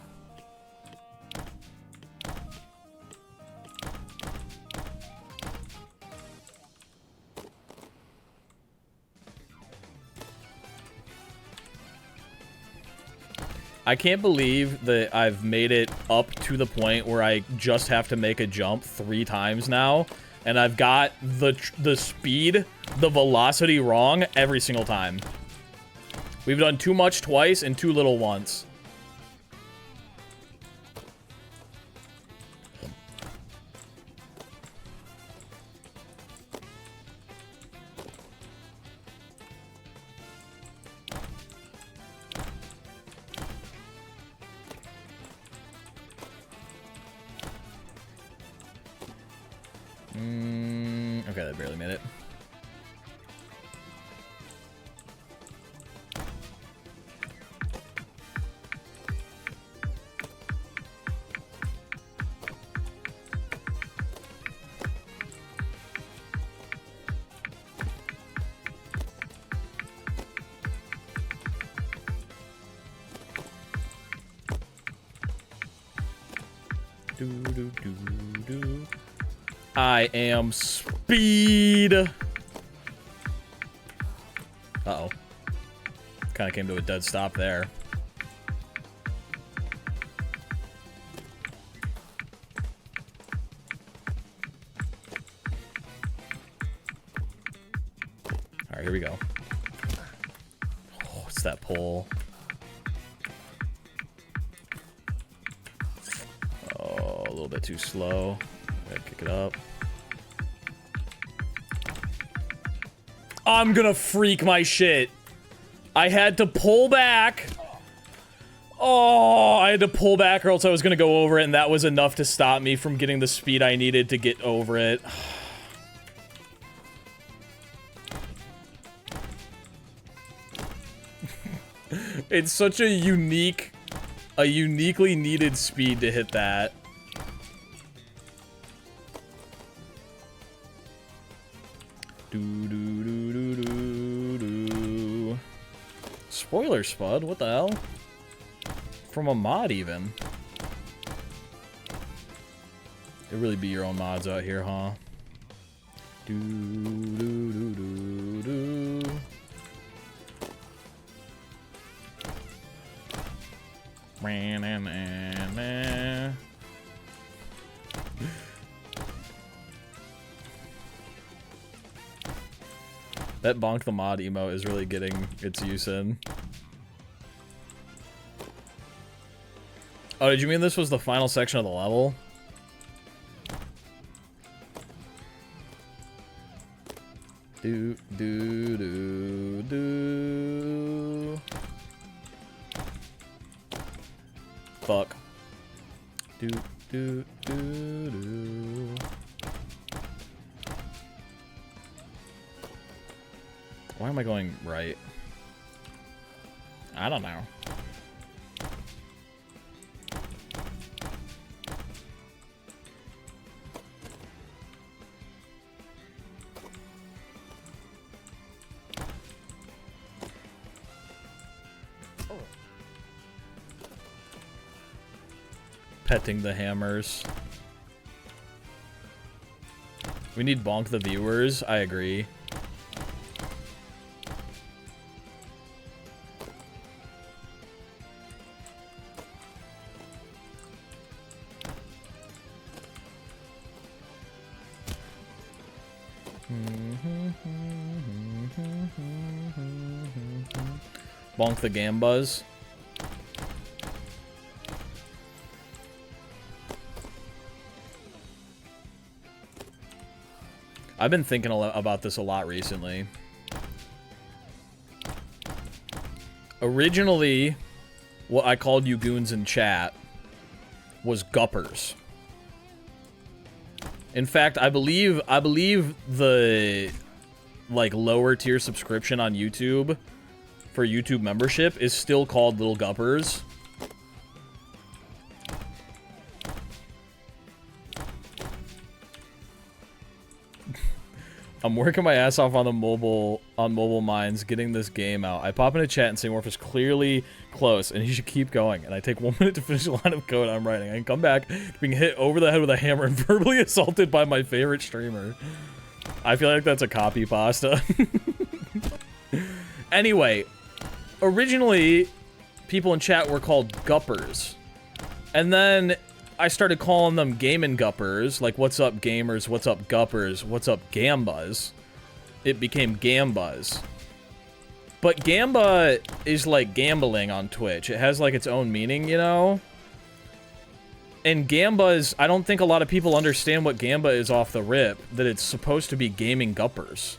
I can't believe that I've made it up to the point where I just have to make a jump 3 times now, and I've got the speed, the velocity wrong every single time. We've done too much twice and too little once. Okay, that barely made it. Do-do-do-do. I am speed. Uh-oh. Kind of came to a dead stop there. All right, here we go. Oh, it's that pole. Oh, a little bit too slow. Gotta kick it up. I'm gonna freak my shit. I had to pull back. Oh, I had to pull back or else I was gonna go over it, and that was enough to stop me from getting the speed I needed to get over it. It's such a uniquely needed speed to hit that. Spoiler, Spud. What the hell? From a mod, even. It really be your own mods out here, huh? Do do do do do. That Bonk the Mod emo is really getting its use in. Oh, did you mean this was the final section of the level? Do, do, do, do. Fuck. Do, do, do, do. Why am I going right? I don't know. Petting the hammers. We need bonk the viewers. I agree. Bonk the Gambas. I've been thinking about this a lot recently. Originally, what I called you goons in chat was guppers. In fact, I believe the like lower tier subscription on YouTube for YouTube membership is still called Little Guppers. I'm working my ass off on the mobile mines, getting this game out. I pop into chat and say Morph is clearly close, and he should keep going. And I take 1 minute to finish the line of code I'm writing. I can come back being hit over the head with a hammer and verbally assaulted by my favorite streamer. I feel like that's a copy pasta. Anyway, originally, people in chat were called guppers. And then I started calling them gaming guppers, like what's up gamers, what's up guppers, what's up gambas. It became gambas. But gamba is like gambling on Twitch. It has like its own meaning, you know? And gambas, I don't think a lot of people understand what gamba is off the rip, that it's supposed to be gaming guppers.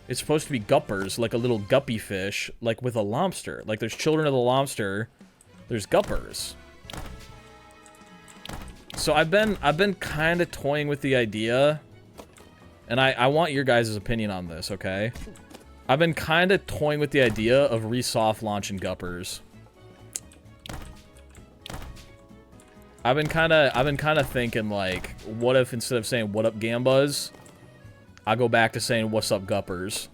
It's supposed to be guppers, like a little guppy fish, like with a lobster. Like there's children of the lobster, there's guppers. So I've been kind of toying with the idea, and I want your guys' opinion on this, okay? I've been kind of toying with the idea of re-soft launching guppers. I've been kind of thinking like, what if instead of saying what up gambas, I go back to saying what's up guppers.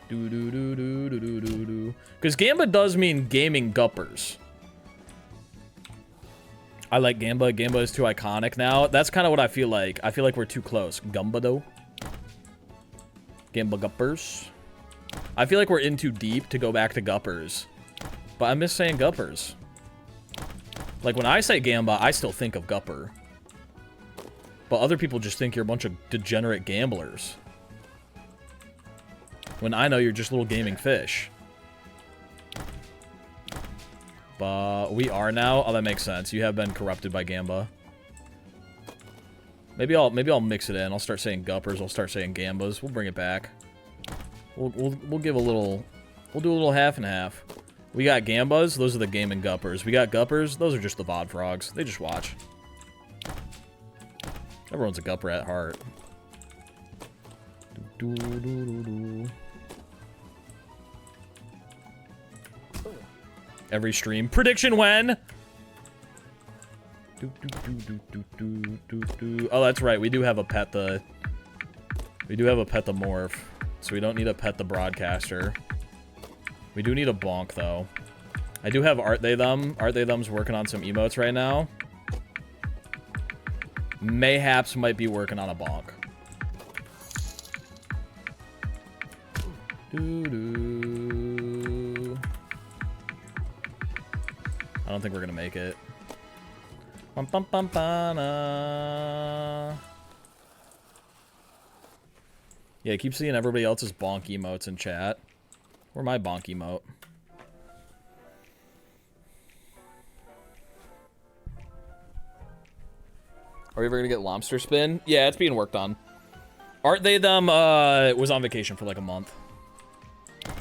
Do do do do do do do do. Because gamba does mean gaming guppers. I like Gamba. Gamba is too iconic now. That's kind of what I feel like. I feel like we're too close. Gamba, though. Gamba guppers. I feel like we're in too deep to go back to guppers. But I miss saying guppers. Like, when I say Gamba, I still think of gupper. But other people just think you're a bunch of degenerate gamblers. When I know you're just little gaming fish. But we are now. Oh, that makes sense. You have been corrupted by Gamba. Maybe I'll mix it in. I'll start saying guppers. I'll start saying gambas. We'll bring it back. We'll give a little. We'll do a little half and half. We got gambas. Those are the gaming guppers. We got guppers. Those are just the VOD frogs. They just watch. Everyone's a gupper at heart. Do, do, do, do, do. Every stream. Prediction when? Oh, that's right. We do have a pet the morph. so we don't need to pet the broadcaster. We do need a bonk, though. I do have Art They Them. Art They Them's working on some emotes right now. Mayhaps might be working on a bonk. Doo-doo. I don't think we're gonna make it. Bum, bum, bum, ba-na. Yeah, I keep seeing everybody else's bonk emotes in chat. Where's my bonk emote? Are we ever gonna get Lobster Spin? Yeah, it's being worked on. Art They Them was on vacation for like a month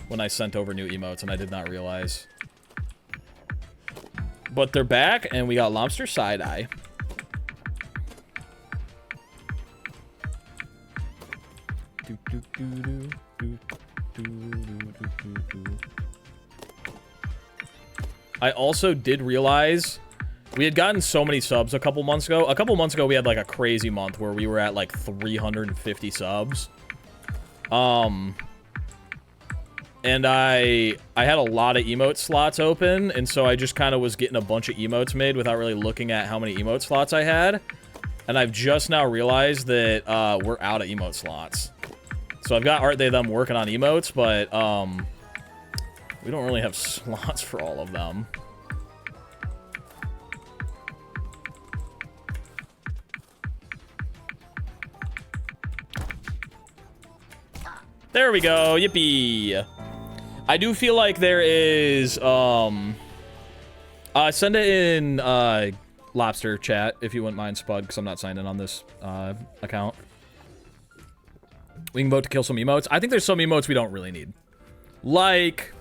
when I sent over new emotes, and I did not realize. But they're back, and we got Lobster Side-Eye. I also did realize we had gotten so many subs a couple months ago. A couple months ago, we had like a crazy month where we were at like 350 subs. And I had a lot of emote slots open, and so I just kind of was getting a bunch of emotes made without really looking at how many emote slots I had. And I've just now realized that we're out of emote slots. So I've got Art They Them working on emotes, but we don't really have slots for all of them. There we go. Yippee. I do feel like there is, send it in, Lobster chat, if you wouldn't mind, Spud, because I'm not signed in on this, account. We can vote to kill some emotes. I think there's some emotes we don't really need. Like,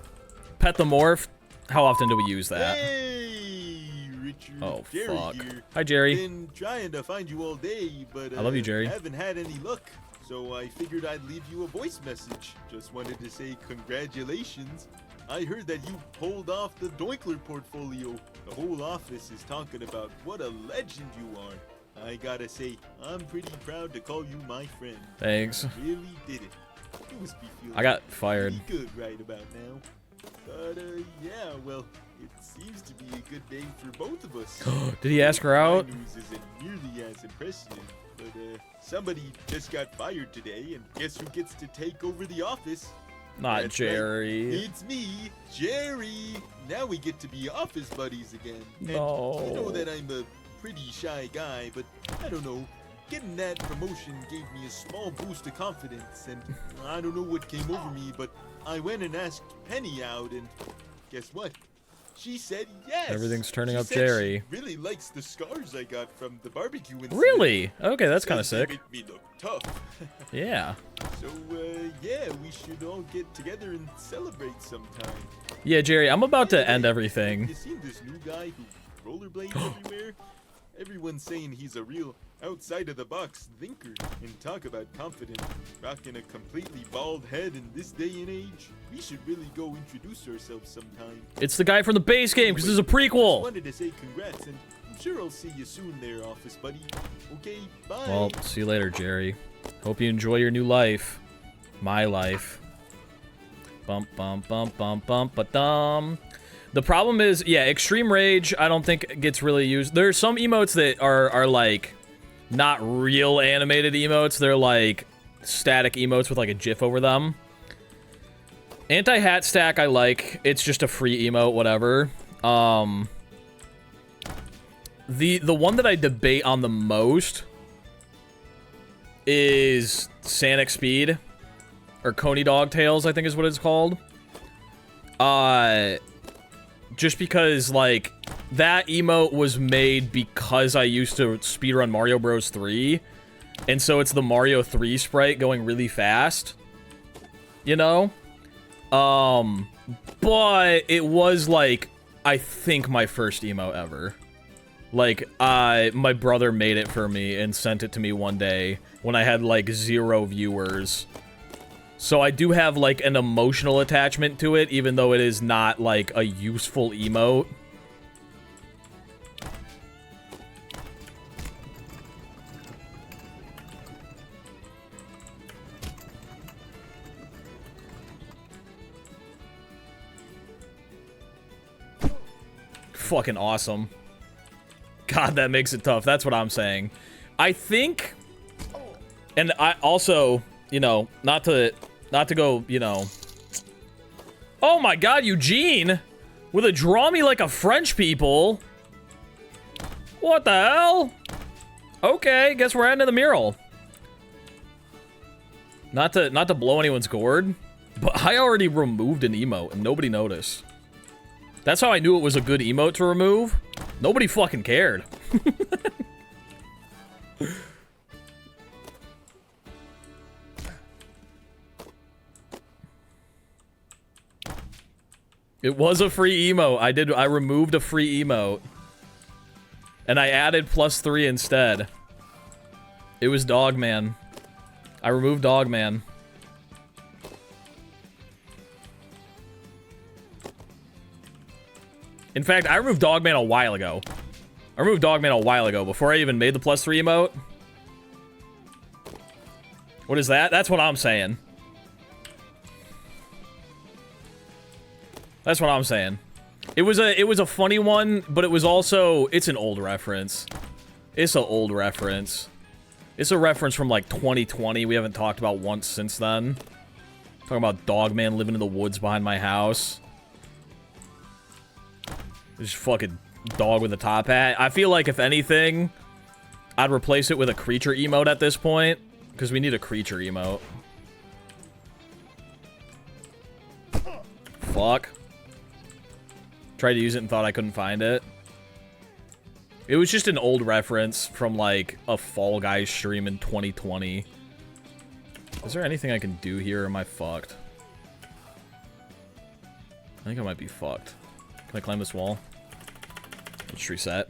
Pet the Morph. How often do we use that? Hey, Richard. Oh, Jerry fuck. here. Hi, Jerry. Been trying to find you all day, but I love you, Jerry. haven't had any luck. So I figured I'd leave you a voice message. Just wanted to say congratulations. I heard that you pulled off the Doinkler portfolio. The whole office is talking about what a legend you are. I gotta say, I'm pretty proud to call you my friend. Thanks. You really did it. You must be feeling I got fired. pretty good right about now. But yeah, well, it seems to be a good day for both of us. Did he ask her out? My news isn't nearly as impressive, but somebody just got fired today, and guess who gets to take over the office? Not That's Jerry. Right. It's me, Jerry. Now we get to be office buddies again. And No. you know that I'm a pretty shy guy, but I don't know. Getting that promotion gave me a small boost of confidence, and I don't know what came over me, but I went and asked Penny out, and guess what? She said yes. Everything's turning She up said Jerry. She really likes the scars I got from the barbecue incident. Really? Okay, that's kind of Says they sick. Make me look tough. Yeah. So yeah, we should all get together and celebrate sometime. Yeah, Jerry, I'm about to end everything. You seen this new guy who rollerblades everywhere? Everyone's saying he's a real outside-of-the-box thinker, and talk about confident, rocking a completely bald head in this day and age. We should really go introduce ourselves sometime. It's the guy from the base game, because this is a prequel. Just wanted to say congrats, and I'm sure I'll see you soon there, office buddy. Okay, bye. Well, see you later, Jerry. Hope you enjoy your new life. My life. Bump, bump, bump, bump, bump, ba-dum. The problem is, yeah, Extreme Rage, I don't think gets really used. There's some emotes that are like, not real animated emotes. They're like static emotes with like a GIF over them. Anti-hat stack I like. It's just a free emote, whatever. The one that I debate on the most is Sanic Speed, or Coney Dog Tails, I think is what it's called. Just because, like, that emote was made because I used to speedrun Mario Bros. 3, and so it's the Mario 3 sprite going really fast, you know? But it was, like, I think my first emote ever. Like, my brother made it for me and sent it to me one day when I had, like, 0 viewers. So I do have, like, an emotional attachment to it, even though it is not, like, a useful emote. fucking awesome. God, that makes it tough. That's what I'm saying. I think, and I also, you know, not to go, you know. Oh my God, Eugene, with a draw me like a French people. What the hell? Okay, guess we're adding to the mural. Not to blow anyone's gourd, but I already removed an emote and nobody noticed. That's how I knew it was a good emote to remove. Nobody fucking cared. It was a free emote. I removed a free emote. And I added +3 instead. It was Dogman. I removed Dogman. In fact, I removed Dogman a while ago. I removed Dogman a while ago, before I even made the +3 emote. What is that? That's what I'm saying. That's what I'm saying. It was a funny one, but it was also, it's an old reference. It's an old reference. It's a reference from like 2020 we haven't talked about once since then. Talking about Dogman living in the woods behind my house. Just fucking dog with a top hat. I feel like if anything, I'd replace it with a creature emote at this point. Because we need a creature emote. Fuck. Tried to use it and thought I couldn't find it. It was just an old reference from like a Fall Guys stream in 2020. Is there anything I can do here or am I fucked? I think I might be fucked. Can I climb this wall? Let's reset.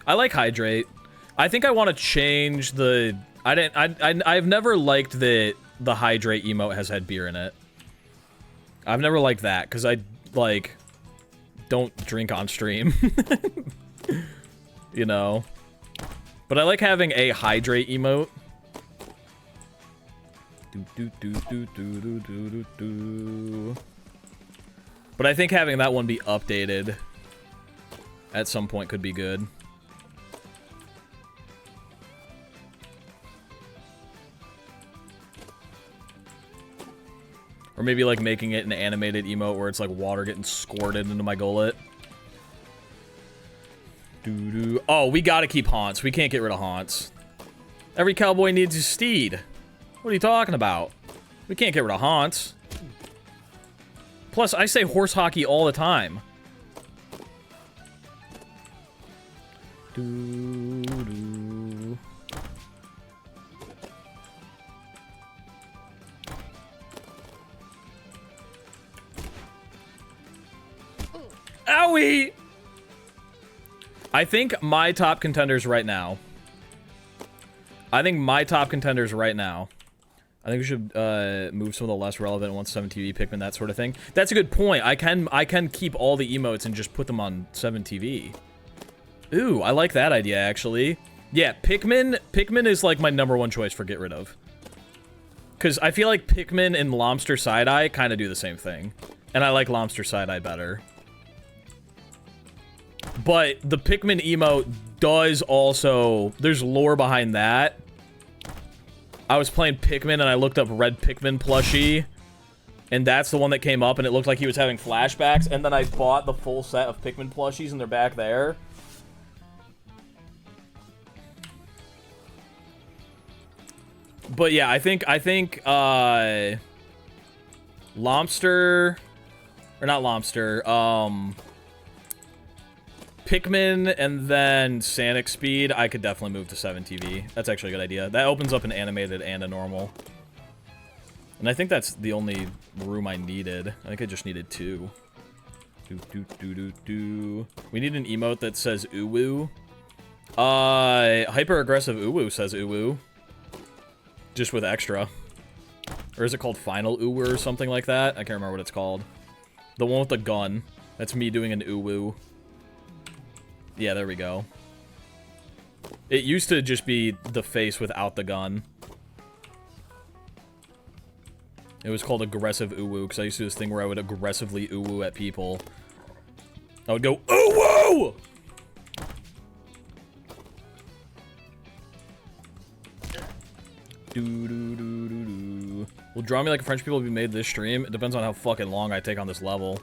I like Hydrate. I think I want to change the... I've never liked that the Hydrate emote has had beer in it. I've never liked that, because I, like, don't drink on stream. You know? But I like having a Hydrate emote. But I think having that one be updated at some point could be good. Or maybe like making it an animated emote where it's like water getting squirted into my gullet. Oh, we gotta keep Haunts. We can't get rid of Haunts. Every cowboy needs his steed. What are you talking about? We can't get rid of Haunts. Plus, I say horse hockey all the time. Owie! I think my top contenders right now. I think we should move some of the less relevant 1/7 TV Pikmin, that sort of thing. That's a good point. I can keep all the emotes and just put them on 7 TV. Ooh, I like that idea actually. Yeah, Pikmin is like my #1 choice for get rid of. Cause I feel like Pikmin and Lobster Side-Eye kind of do the same thing. And I like Lobster Side-Eye better. But the Pikmin emote does also... There's lore behind that. I was playing Pikmin and I looked up Red Pikmin plushie. And that's the one that came up and it looked like he was having flashbacks. And then I bought the full set of Pikmin plushies and they're back there. But yeah, I think Lobster... Or not Lobster, Pikmin and then Sonic Speed, I could definitely move to 7 TV. That's actually a good idea. That opens up an animated and a normal. And I think that's the only room I needed. I think I just needed 2. We need an emote that says uwu. Hyper-aggressive uwu says uwu. Just with extra. Or is it called Final Uwu or something like that? I can't remember what it's called. The one with the gun. That's me doing an uwu. Yeah, there we go. It used to just be the face without the gun. It was called aggressive uwu, because I used to do this thing where I would aggressively uwu at people. I would go, oh, whoa! Will Draw Me Like a French People be made this stream? It depends on how fucking long I take on this level.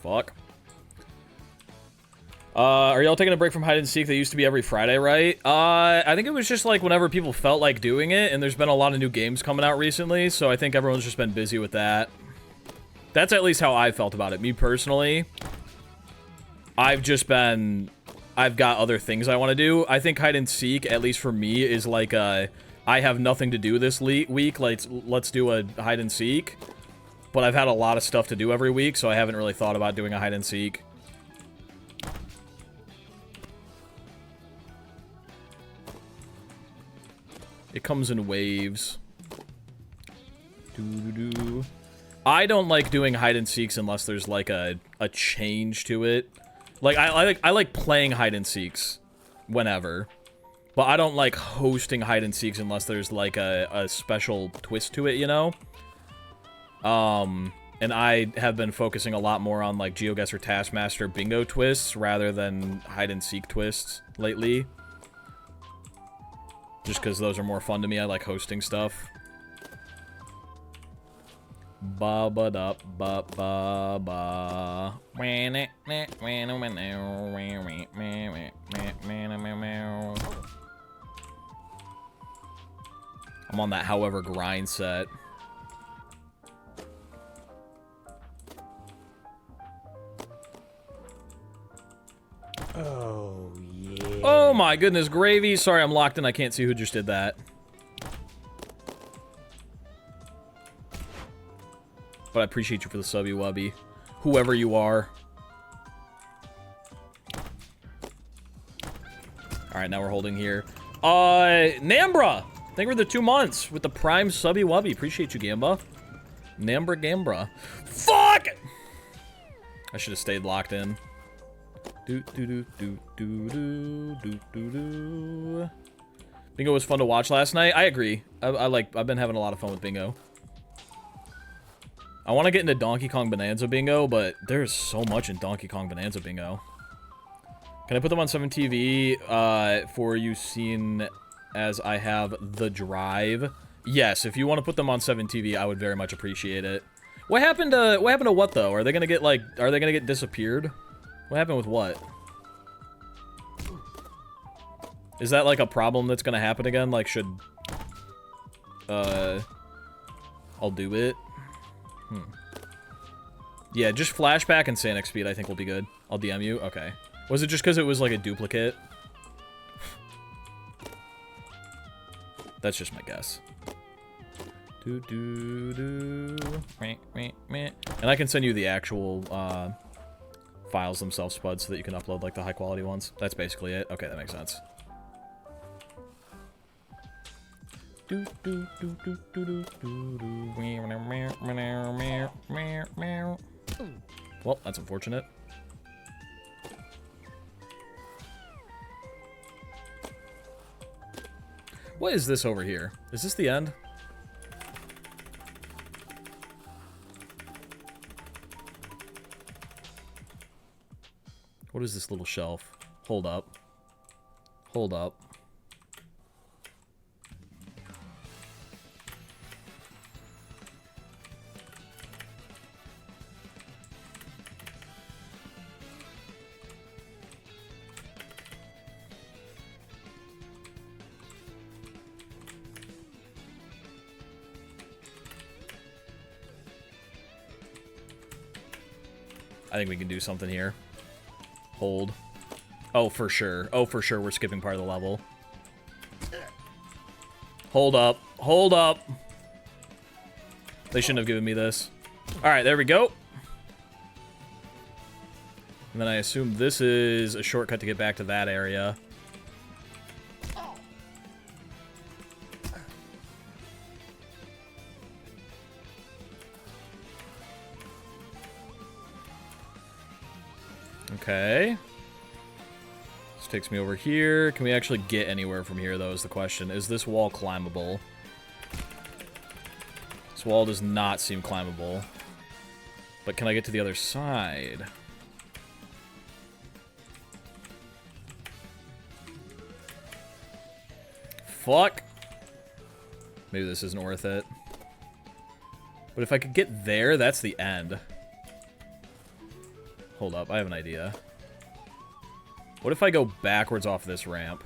Fuck. Are y'all taking a break from hide and seek? That used to be every Friday, right? I think it was just like whenever people felt like doing it, and there's been a lot of new games coming out recently, so I think everyone's just been busy with that. That's at least how I felt about it. Me personally, I've got other things I want to do. I think hide and seek, at least for me, is like I have nothing to do this week. Like, let's do a hide and seek. But I've had a lot of stuff to do every week, so I haven't really thought about doing a hide and seek. It comes in waves. I don't like doing hide and seeks unless there's like a change to it. Like I like playing hide and seeks whenever, but I don't like hosting hide and seeks unless there's like a special twist to it, you know? And I have been focusing a lot more on like GeoGuessr Taskmaster bingo twists rather than hide and seek twists lately. Just because those are more fun to me. I like hosting stuff. Ba ba da ba ba ba. I'm on that however grind set. Oh, yeah. Oh my goodness, gravy. Sorry, I'm locked in. I can't see who just did that. But I appreciate you for the subby wubby. Whoever you are. Alright, now we're holding here. Nambra! Thank you for the 2 months with the prime subby wubby. Appreciate you, Gamba. Nambra Gambra. Fuck! I should have stayed locked in. Bingo was fun to watch last night. I agree. I've been having a lot of fun with Bingo. I want to get into Donkey Kong Bonanza Bingo, but there's so much in Donkey Kong Bonanza Bingo. Can I put them on 7TV for you seen as I have the drive? Yes, if you want to put them on 7TV, I would very much appreciate it. What happened to what though? Are they gonna get disappeared? What happened with what? Is that like a problem that's gonna happen again? Like, should I'll do it. Yeah, just Flashback and Sanic Speed I think will be good. I'll DM you. Okay. Was it just because it was like a duplicate? That's just my guess. And I can send you the actual files themselves, Spud, so that you can upload like the high quality ones. That's basically it. Okay, that makes sense. Well, that's unfortunate. What is this over here? Is this the end? What is this little shelf? Hold up. Hold up. I think we can do something here. Hold. Oh, for sure. Oh, for sure we're skipping part of the level. Hold up. Hold up. They shouldn't have given me this. Alright, there we go. And then I assume this is a shortcut to get back to that area. Okay. This takes me over here. Can we actually get anywhere from here, though, is the question. Is this wall climbable? This wall does not seem climbable. But can I get to the other side? Fuck. Maybe this isn't worth it. But if I could get there, that's the end. Hold up, I have an idea. What if I go backwards off this ramp?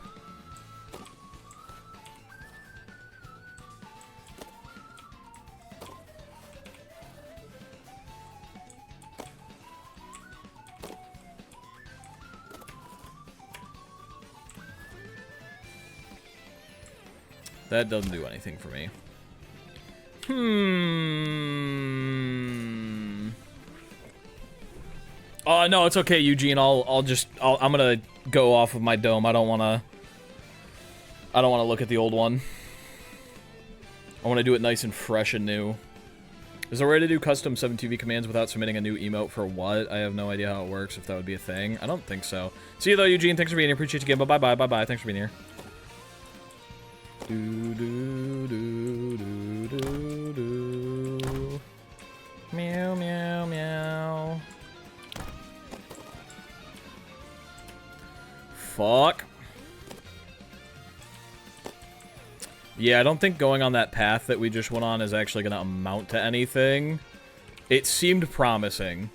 That doesn't do anything for me. No, it's okay, Eugene. I'm gonna go off of my dome. I don't wanna look at the old one. I wanna do it nice and fresh and new. Is there a way to do custom 7TV commands without submitting a new emote for what? I have no idea how it works, if that would be a thing. I don't think so. See you though, Eugene. Thanks for being here. Appreciate you again. Bye-bye. Bye-bye. Thanks for being here. Do do do do do do. Meow meow meow. Fuck. Yeah, I don't think going on that path that we just went on is actually gonna amount to anything. It seemed promising.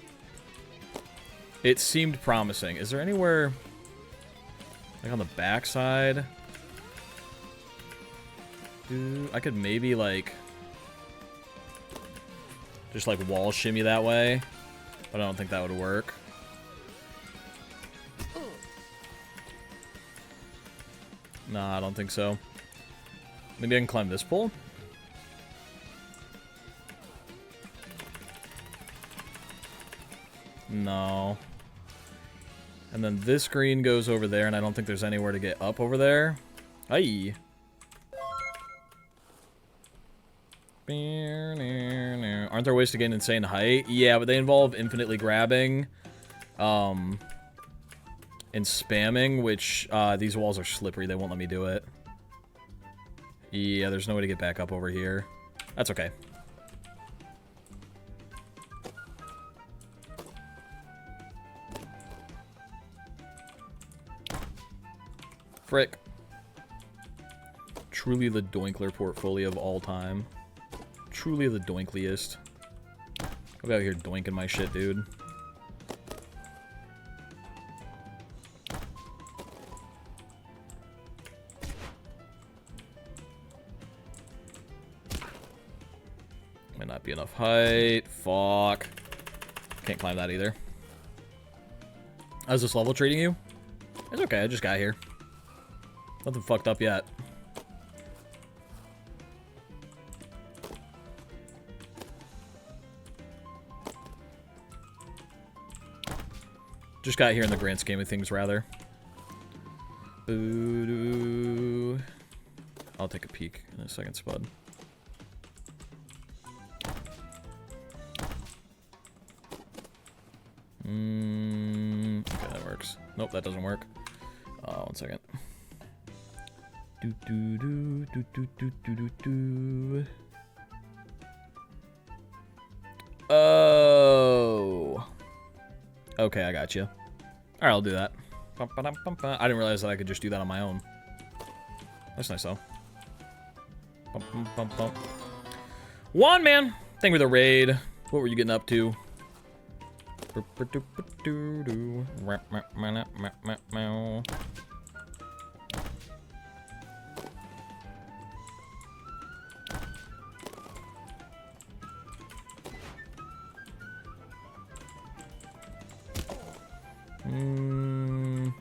It seemed promising. Is there anywhere like on the backside? I could maybe, like, just, like, wall shimmy that way, but I don't think that would work. Nah, I don't think so. Maybe I can climb this pole? No. And then this green goes over there, and I don't think there's anywhere to get up over there. Aye. Aren't there ways to gain insane height? Yeah, but they involve infinitely grabbing, and spamming, which, these walls are slippery. They won't let me do it. Yeah, there's no way to get back up over here. That's okay. Frick. Truly the Doinkler portfolio of all time. Truly the doinkliest. I'll be out here doinking my shit, dude. Might not be enough height. Fuck. Can't climb that either. How's this level treating you? It's okay, I just got here. Nothing fucked up yet. Just got here in the grand scheme of things, rather. Boo-doo. I'll take a peek in a second, Spud. Okay, that works. Nope, that doesn't work. 1 second. Oh. Okay, I got you. Alright, I'll do that. I didn't realize that I could just do that on my own. That's nice, though. Juan, man! Thank you for the raid. What were you getting up to?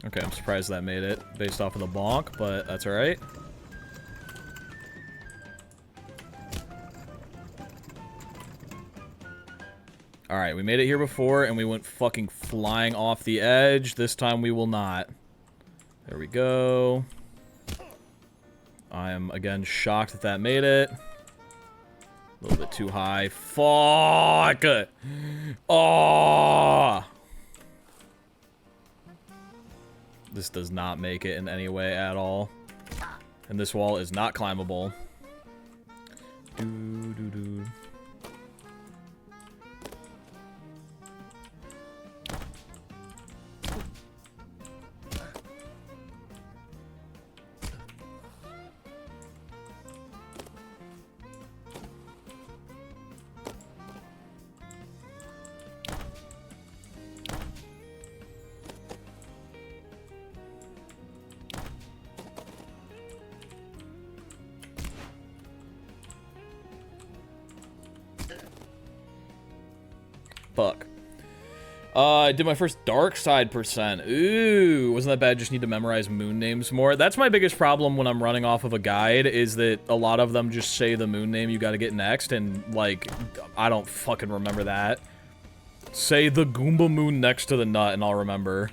Okay, I'm surprised that made it based off of the bonk, but that's alright. Alright, we made it here before, and we went fucking flying off the edge. This time we will not. There we go. I am, again, shocked that that made it. A little bit too high. Fuck! Oh! This does not make it in any way at all. And this wall is not climbable. Doo-doo-doo. Fuck. I did my first dark side percent. Ooh, wasn't that bad? Just need to memorize moon names more. That's my biggest problem when I'm running off of a guide, is that a lot of them just say the moon name you gotta get next, and, like, I don't fucking remember that. Say the Goomba moon next to the nut, and I'll remember.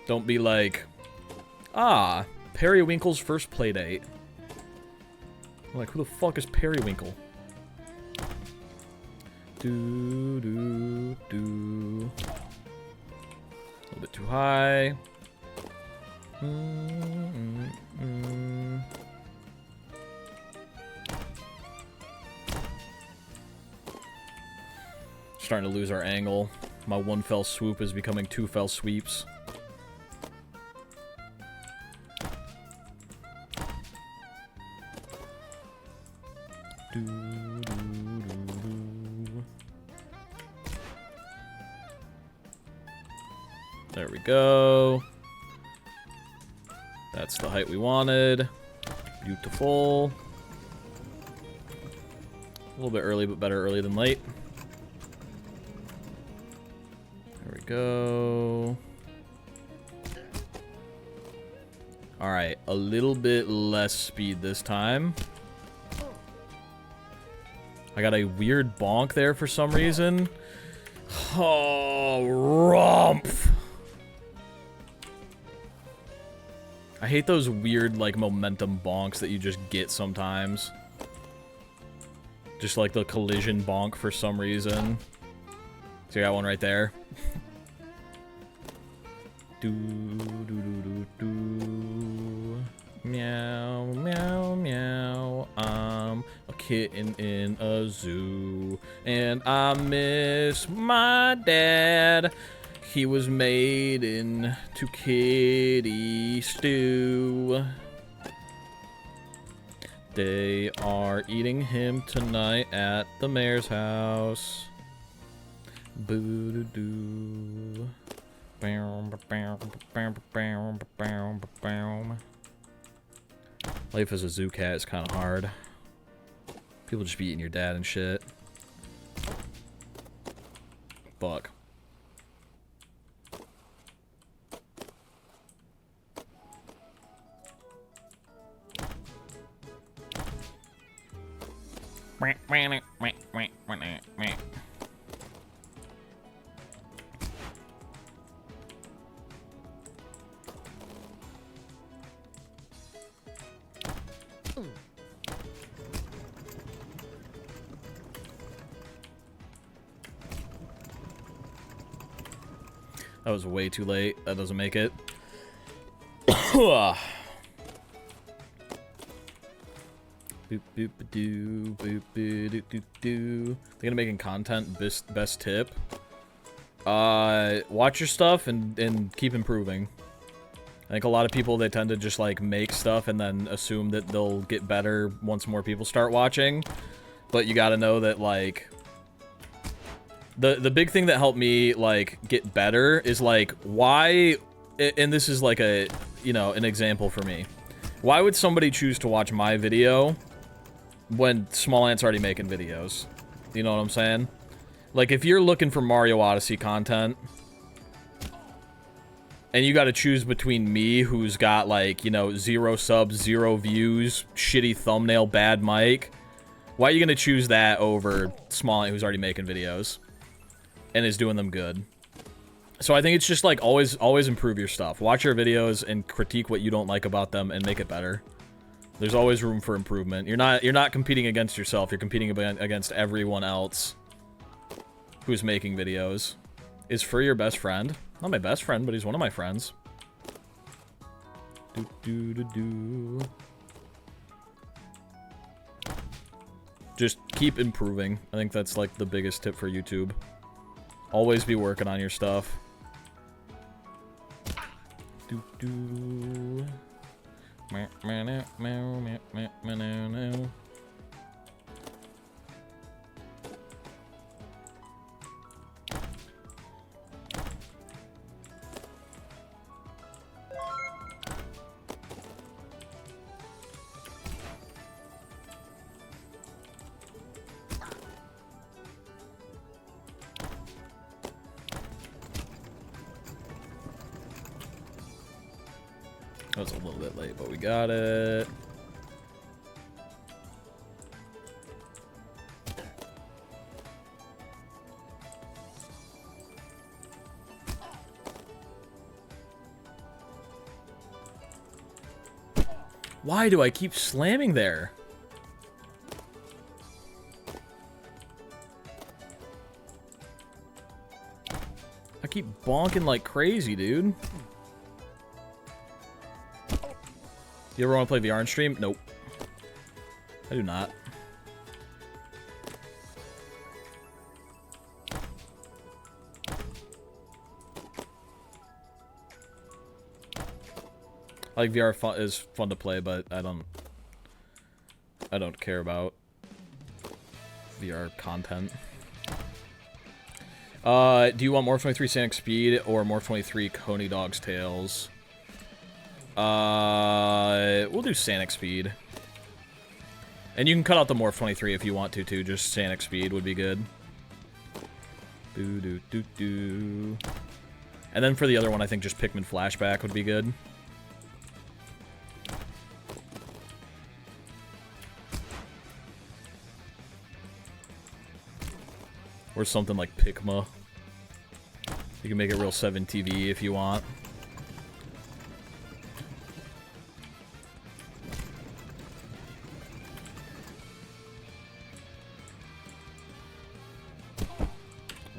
Don't be like, ah, Periwinkle's first playdate. I'm like, who the fuck is Periwinkle? Do, do, do. A little bit too high. Starting to lose our angle. My one fell swoop is becoming two fell sweeps. Do, do, do, do. There we go. That's the height we wanted. Beautiful. A little bit early, but better early than late. There we go. Alright, a little bit less speed this time. I got a weird bonk there for some reason. Oh, rumph! I hate those weird, like, momentum bonks that you just get sometimes. Just like the collision bonk for some reason. So I got one right there. Do, do, do, do, do. Meow, meow, meow. I'm a kitten in a zoo, and I miss my dad. He was made into kitty stew. They are eating him tonight at the mayor's house. Boo-doo-doo. Life as a zoo cat is kind of hard. People just be eating your dad and shit. Fuck. That was way too late. That doesn't make it. Boop boop doo boop doo doo doo. Thinking of making content. Best tip. Watch your stuff and keep improving. I think a lot of people, they tend to just like make stuff and then assume that they'll get better once more people start watching. But you gotta know that, like, the big thing that helped me, like, get better is, like, why, and this is like a, you know, an example for me. Why would somebody choose to watch my video when Small Ant's already making videos? You know what I'm saying? Like, if you're looking for Mario Odyssey content, and you gotta choose between me, who's got, like, you know, 0 subs, 0 views, shitty thumbnail, bad mic, why are you gonna choose that over Small Ant, who's already making videos and is doing them good? So I think it's just, like, always improve your stuff. Watch your videos and critique what you don't like about them and make it better. There's always room for improvement. You're not competing against yourself. You're competing against everyone else who's making videos. Is Fur your best friend? Not my best friend, but he's one of my friends. Just keep improving. I think that's like the biggest tip for YouTube. Always be working on your stuff. That was a little bit late, but we got it. Why do I keep slamming there? I keep bonking like crazy, dude. You ever want to play VR on stream? Nope. I do not. I like VR is fun to play, but I don't care about VR content. Do you want Morph 23 Sonic Speed or Morph 23 Coney Dog's Tails? We'll do Sonic Speed. And you can cut out the Morph 23 if you want to, too. Just Sonic Speed would be good. And then for the other one, I think just Pikmin Flashback would be good. Or something like Pikma. You can make it real 7 TV if you want.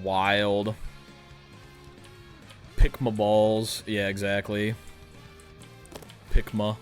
Wild. Pikma balls. Yeah, exactly. Pikma.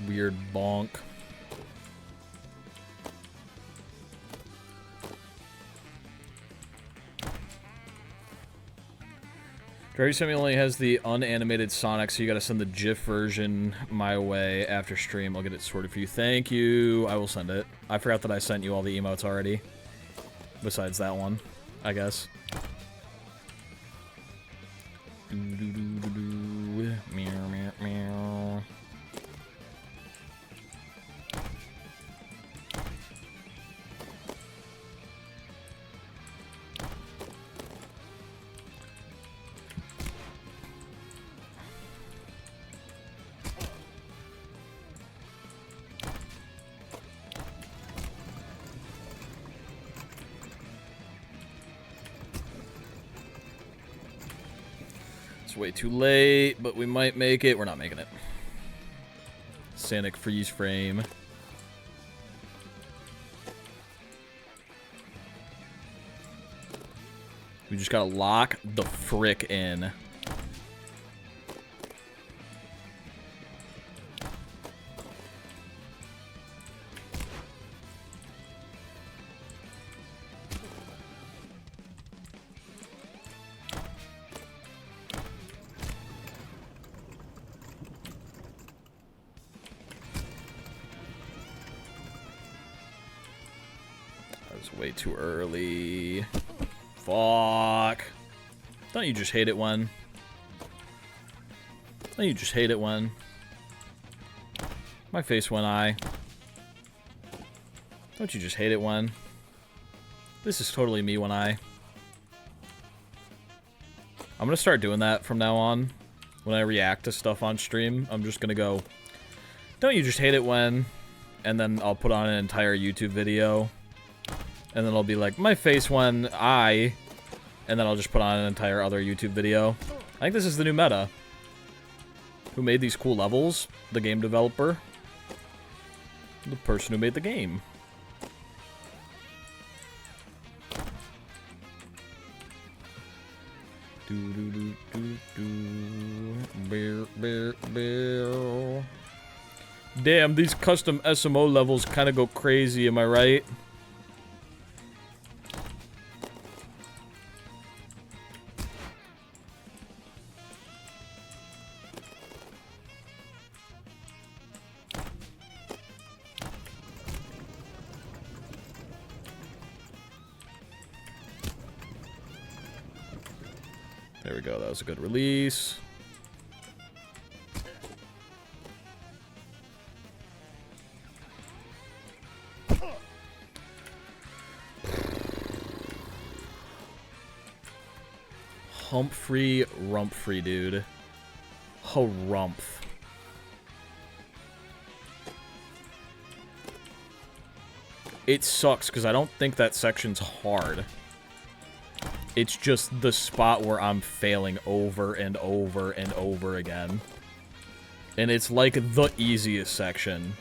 Weird bonk. Dragon Semi only has the unanimated Sonic, so you gotta send the GIF version my way after stream. I'll get it sorted for you. Thank you. I will send it. I forgot that I sent you all the emotes already. Besides that one, I guess. Meow, meow, meow. Way too late, but we might make it. We're not making it. Sonic freeze frame. We just gotta lock the frick in. Way too early. Fuck. Don't you just hate it when? Don't you just hate it when? My face when I. Don't you just hate it when? This is totally me when I. I'm gonna start doing that from now on. When I react to stuff on stream, I'm just gonna go, don't you just hate it when? and then I'll put on an entire YouTube video. And then I'll be like, my face when I... And then I'll just put on an entire other YouTube video. I think this is the new meta. Who made these cool levels? The game developer. The person who made the game. Damn, these custom SMO levels kind of go crazy, am I right? There we go, that was a good release. Humphrey Rumphrey, dude. Harumph. It sucks because I don't think that section's hard. It's just the spot where I'm failing over and over and over again. And it's like the easiest section.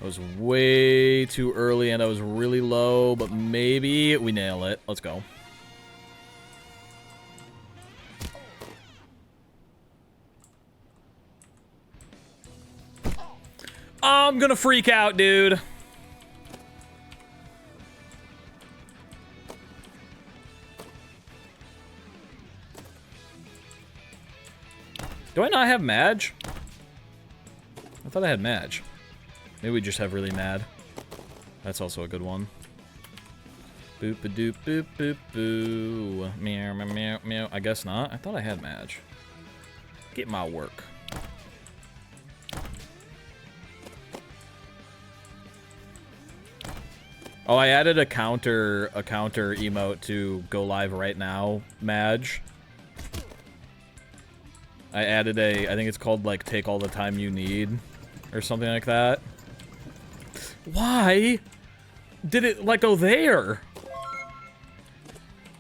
I was way too early and I was really low, but maybe we nail it. Let's go. I'm gonna freak out, dude. Do I not have Madge? I thought I had Madge. Maybe we just have really mad. That's also a good one. Boop a doop boop boop boo. Meow meow meow meow. I guess not. I thought I had Madge. Get my work. Oh, I added a counter emote to go live right now, Madge. I added I think it's called like take all the time you need or something like that. Why did it like go there?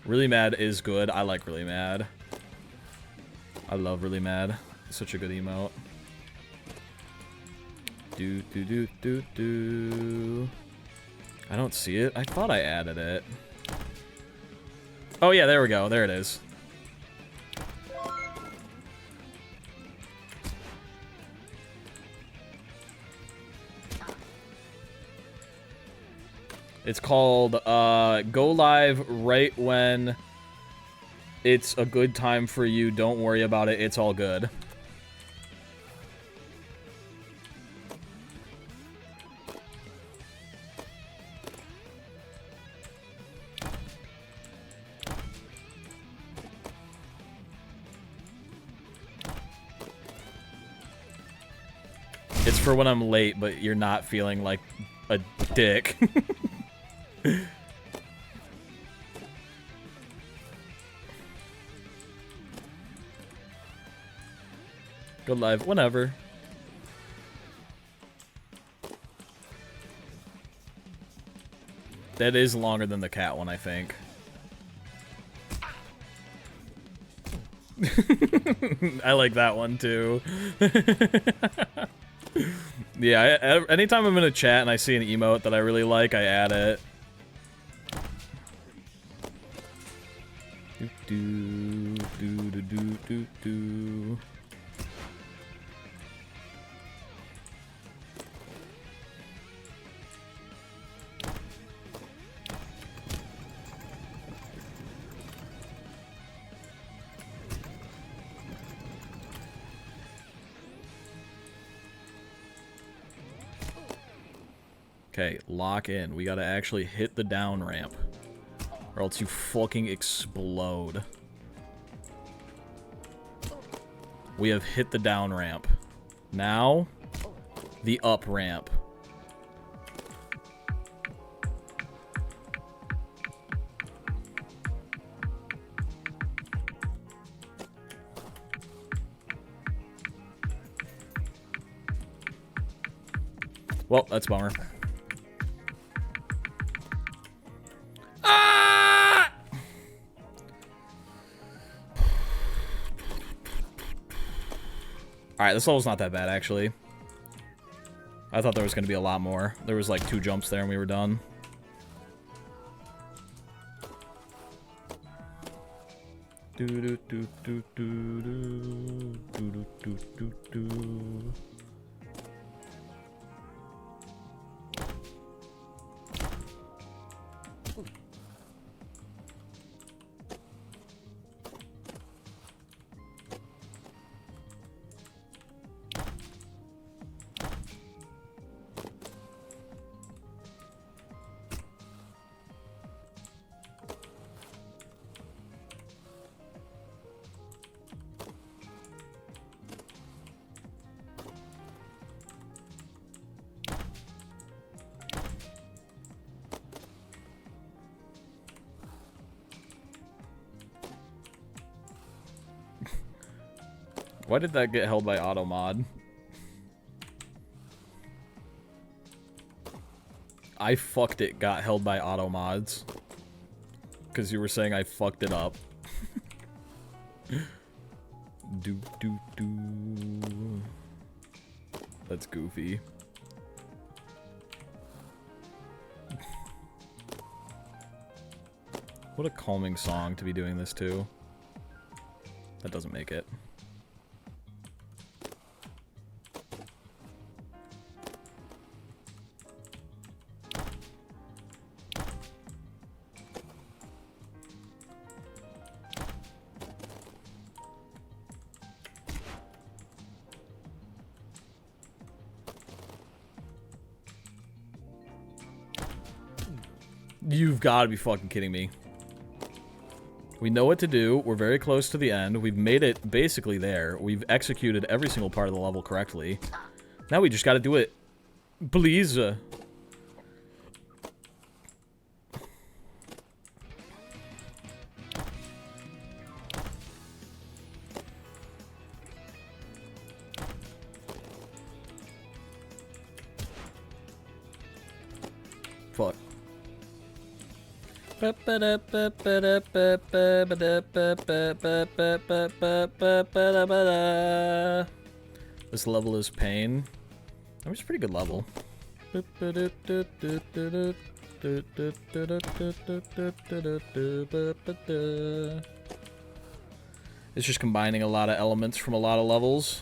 Really Mad is good. I like Really Mad. I love Really Mad. It's such a good emote. Do do do do do. I don't see it. I thought I added it. Oh yeah, there we go. There it is. It's called go live right when it's a good time for you. Don't worry about it. It's all good. It's for when I'm late, but you're not feeling like a dick. Go live whenever. That is longer than the cat one, I think. I like that one too. Yeah, anytime I'm in a chat and I see an emote that I really like, I add it. Do do do do do do. Okay, lock in. We gotta actually hit the down ramp, or else you fucking explode. We have hit the down ramp. Now, the up ramp. Well, that's a bummer. Ah! Alright, this level's not that bad, actually. I thought there was going to be a lot more. There was like 2 jumps there and we were done. Do do do do do do do do do do. Why did that get held by AutoMod? I fucked it got held by AutoMods. Because you were saying I fucked it up. Do do do. That's goofy. What a calming song to be doing this to. That doesn't make it. You've got to be fucking kidding me. We know what to do. We're very close to the end. We've made it basically there. We've executed every single part of the level correctly. Now we just got to do it. Please. Fuck. This level is pain. That was a pretty good level. It's just combining a lot of elements from a lot of levels.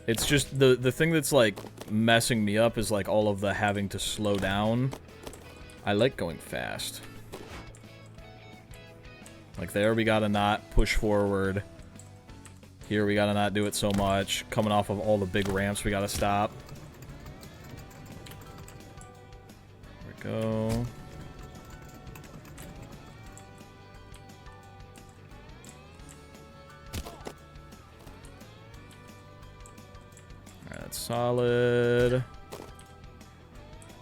It's just the thing that's like messing me up is like all of the having to slow down. I like going fast. Like there we gotta not push forward. Here we gotta not do it so much. Coming off of all the big ramps we gotta stop. There we go. Alright, that's solid.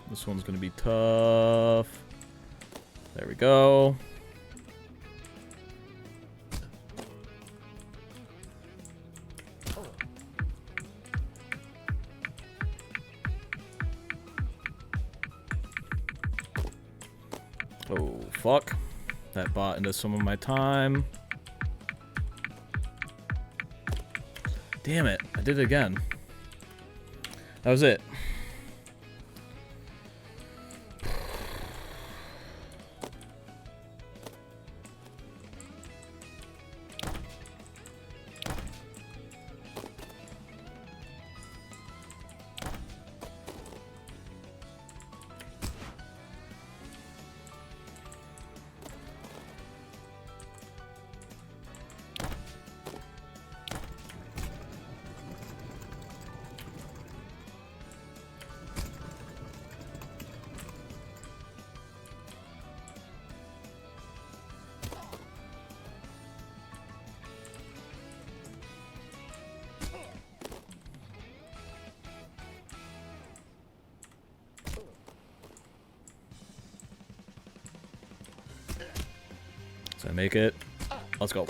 This one's gonna be tough. There we go. Oh, fuck. That bought into some of my time. Damn it. I did it again. That was it. Does that make it? Let's go.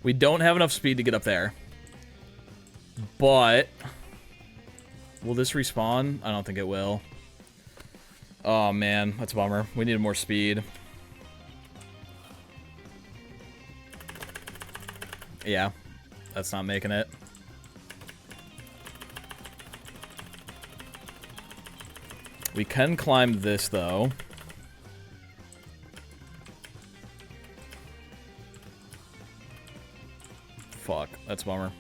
We don't have enough speed to get up there. But... will this respawn? I don't think it will. Oh, man. That's a bummer. We needed more speed. Yeah. That's not making it. We can climb this, though. Fuck. That's a bummer.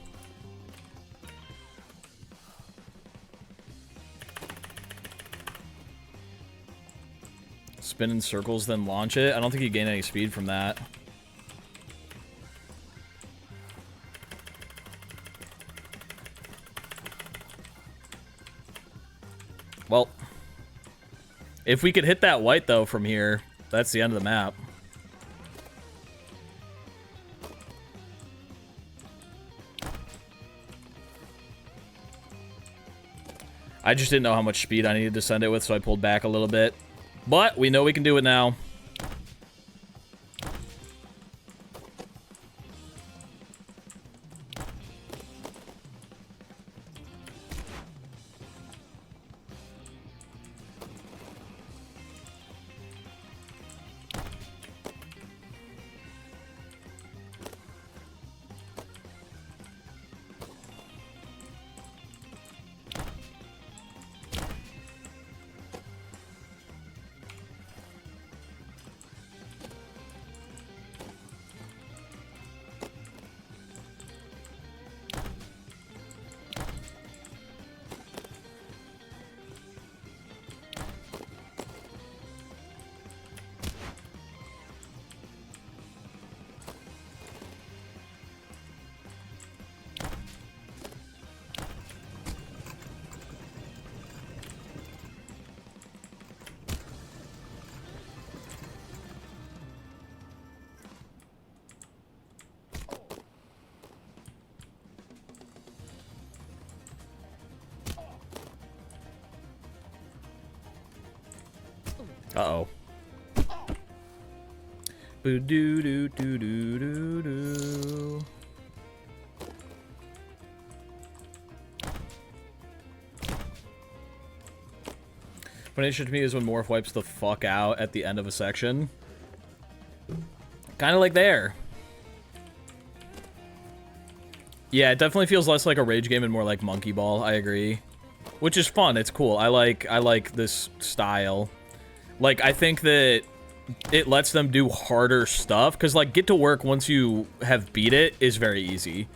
Spin in circles, then launch it. I don't think you gain any speed from that. Well, if we could hit that white, though, from here, that's the end of the map. I just didn't know how much speed I needed to send it with, so I pulled back a little bit. But we know we can do it now. Uh-oh. Boo-doo-doo-doo-doo-doo-doo. What interesting to me is when Morph wipes the fuck out at the end of a section. Kind of like there. Yeah, it definitely feels less like a rage game and more like Monkey Ball. I agree. Which is fun. It's cool. I like this style. Like, I think that it lets them do harder stuff. Because, like, Get to Work, once you have beat it, is very easy.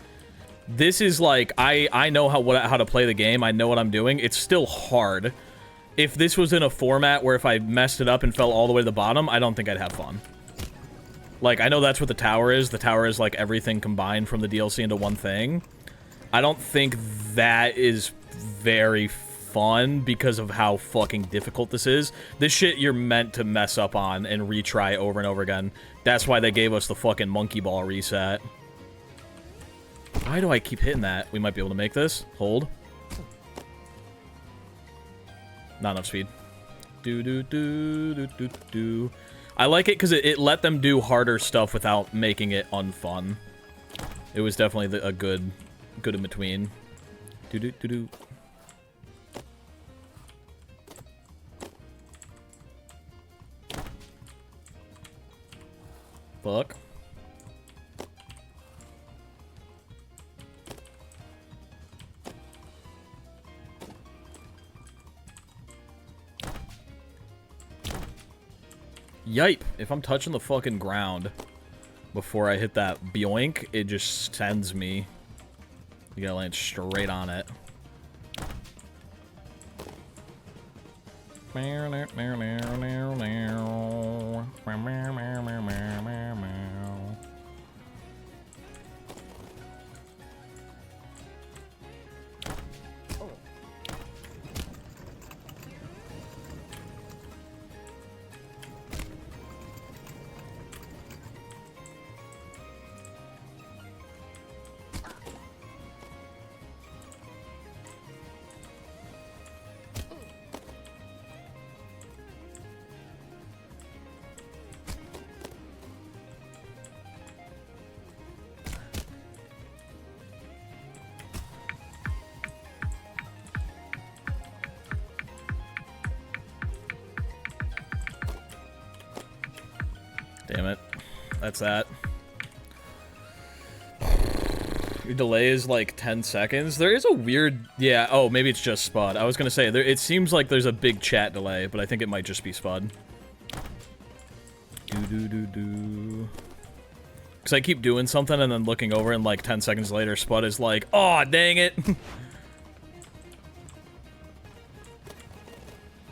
This is, like, I know how to play the game. I know what I'm doing. It's still hard. If this was in a format where if I messed it up and fell all the way to the bottom, I don't think I'd have fun. Like, I know that's what the tower is. The tower is, like, everything combined from the DLC into one thing. I don't think that is very fun because of how fucking difficult this is. This shit you're meant to mess up on and retry over and over again. That's why they gave us the fucking Monkey Ball reset. Why do I keep hitting that? We might be able to make this. Hold. Not enough speed. Do. I like it because it let them do harder stuff without making it unfun. It was definitely a good in between. Do. Fuck. Yipe. If I'm touching the fucking ground before I hit that boink, it just sends me. You gotta land straight on it. Damn it. That's that. Your delay is like 10 seconds. There is a weird... Yeah, oh, maybe it's just Spud. I was gonna say, it seems like there's a big chat delay, but I think it might just be Spud. Do-do-do-do. Because I keep doing something and then looking over and like 10 seconds later, Spud is like, "Aw, dang it."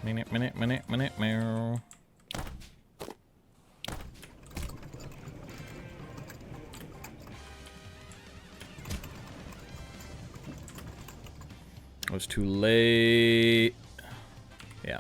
Minute, meow. I was too late. Yeah.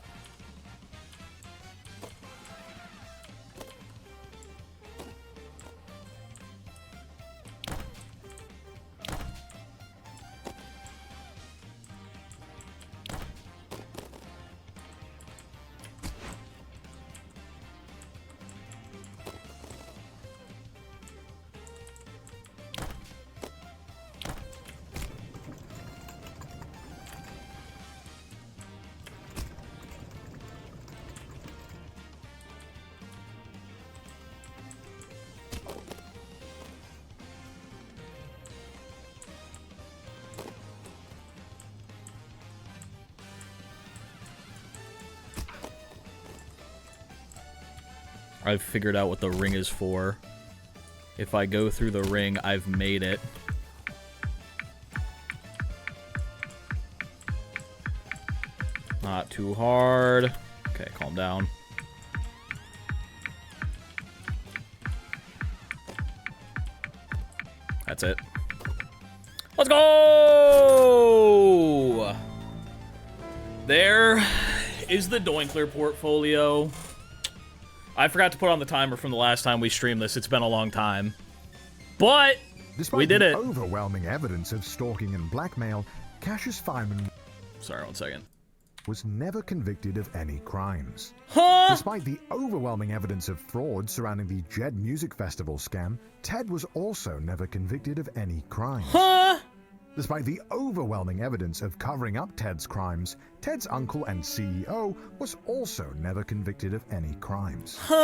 I've figured out what the ring is for. If I go through the ring, I've made it. Not too hard. Okay, calm down. That's it. Let's go! There is the Doinkler portfolio. I forgot to put on the timer from the last time we streamed this. It's been a long time. But we did it. Despite the overwhelming evidence of stalking and blackmail, Cassius Fireman... Sorry, 1 second. ...was never convicted of any crimes. Huh? Despite the overwhelming evidence of fraud surrounding the Jed Music Festival scam, Ted was also never convicted of any crimes. Huh? Despite the overwhelming evidence of covering up Ted's crimes, Ted's uncle and CEO was also never convicted of any crimes. Huh?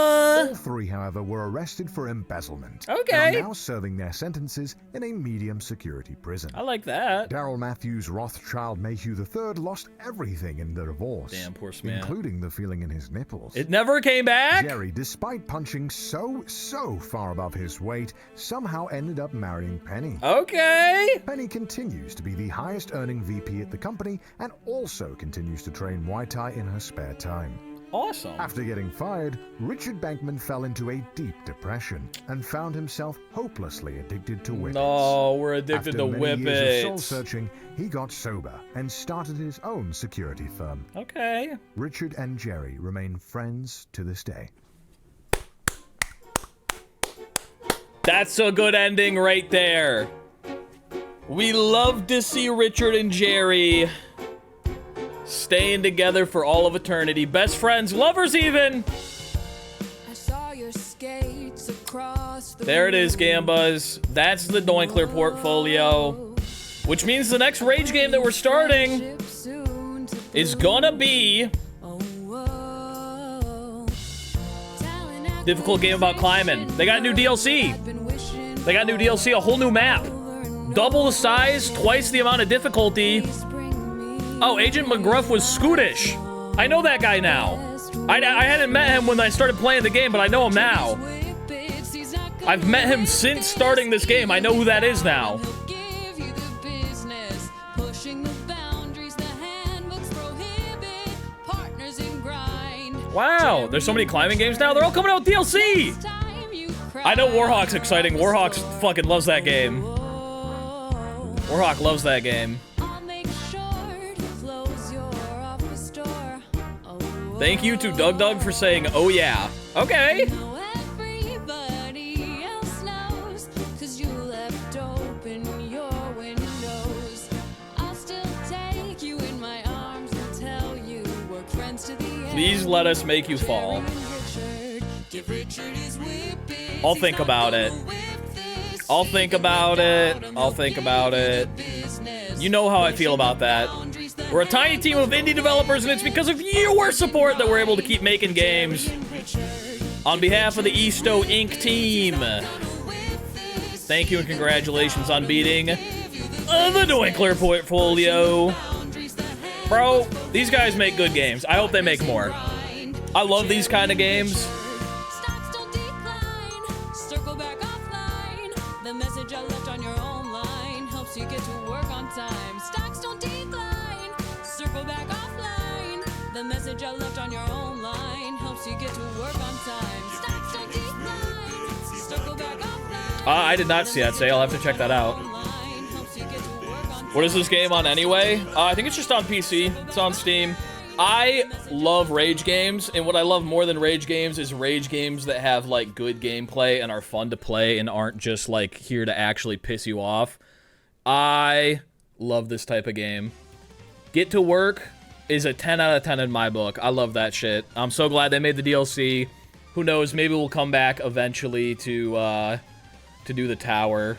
All three, however, were arrested for embezzlement. Okay. And are now serving their sentences in a medium security prison. I like that. Daryl Matthews Rothschild Mayhew III lost everything in the divorce. Damn, poor man. Including the feeling in his nipples. It never came back? Jerry, despite punching so far above his weight, somehow ended up marrying Penny. Okay. Penny continues to be the highest earning VP at the company and also continues to train Muay Thai in her spare time. Awesome. After getting fired, Richard Bankman fell into a deep depression and found himself hopelessly addicted to whippets. No, we're addicted to After many years of whippets. soul-searching, he got sober and started his own security firm. Okay. Richard and Jerry remain friends to this day. That's a good ending right there. We love to see Richard and Jerry staying together for all of eternity. Best friends, lovers even. There it is, Gambas. That's the Doinkler portfolio. Which means the next Rage game that we're starting is gonna be difficult game about climbing. They got new DLC. They got new DLC, a whole new map. Double the size, twice the amount of difficulty. Oh, Agent McGruff was Scootish. I know that guy now. I hadn't met him when I started playing the game, but I know him now. I've met him since starting this game. I know who that is now. Wow, there's so many climbing games now. They're all coming out with DLC. I know Warhawk's exciting. Warhawk fucking loves that game. Warhawk loves that game. Thank you to Doug for saying, "Oh yeah." Okay. Please let us make you fall. I'll think about it. I'll think about it. I'll think about it. You know how I feel about that. We're a tiny team of indie developers, and it's because of your support that we're able to keep making games. On behalf of the Easto Inc. team, thank you and congratulations on beating the Dwinkler portfolio. Bro, these guys make good games. I hope they make more. I love these kind of games. The message I left on your own line helps you get to work on time. Stocks don't decline. Circle back offline. The message I left on your own line helps you get to work on time. Stocks don't decline. Circle back offline. I did not see that say. I'll have to check that out. What is this game on anyway? I think it's just on PC. It's on Steam. I love rage games, and what I love more than rage games is rage games that have, like, good gameplay and are fun to play and aren't just, like, here to actually piss you off. I love this type of game. Get to Work is a 10 out of 10 in my book. I love that shit. I'm so glad they made the DLC. Who knows, maybe we'll come back eventually to do the tower.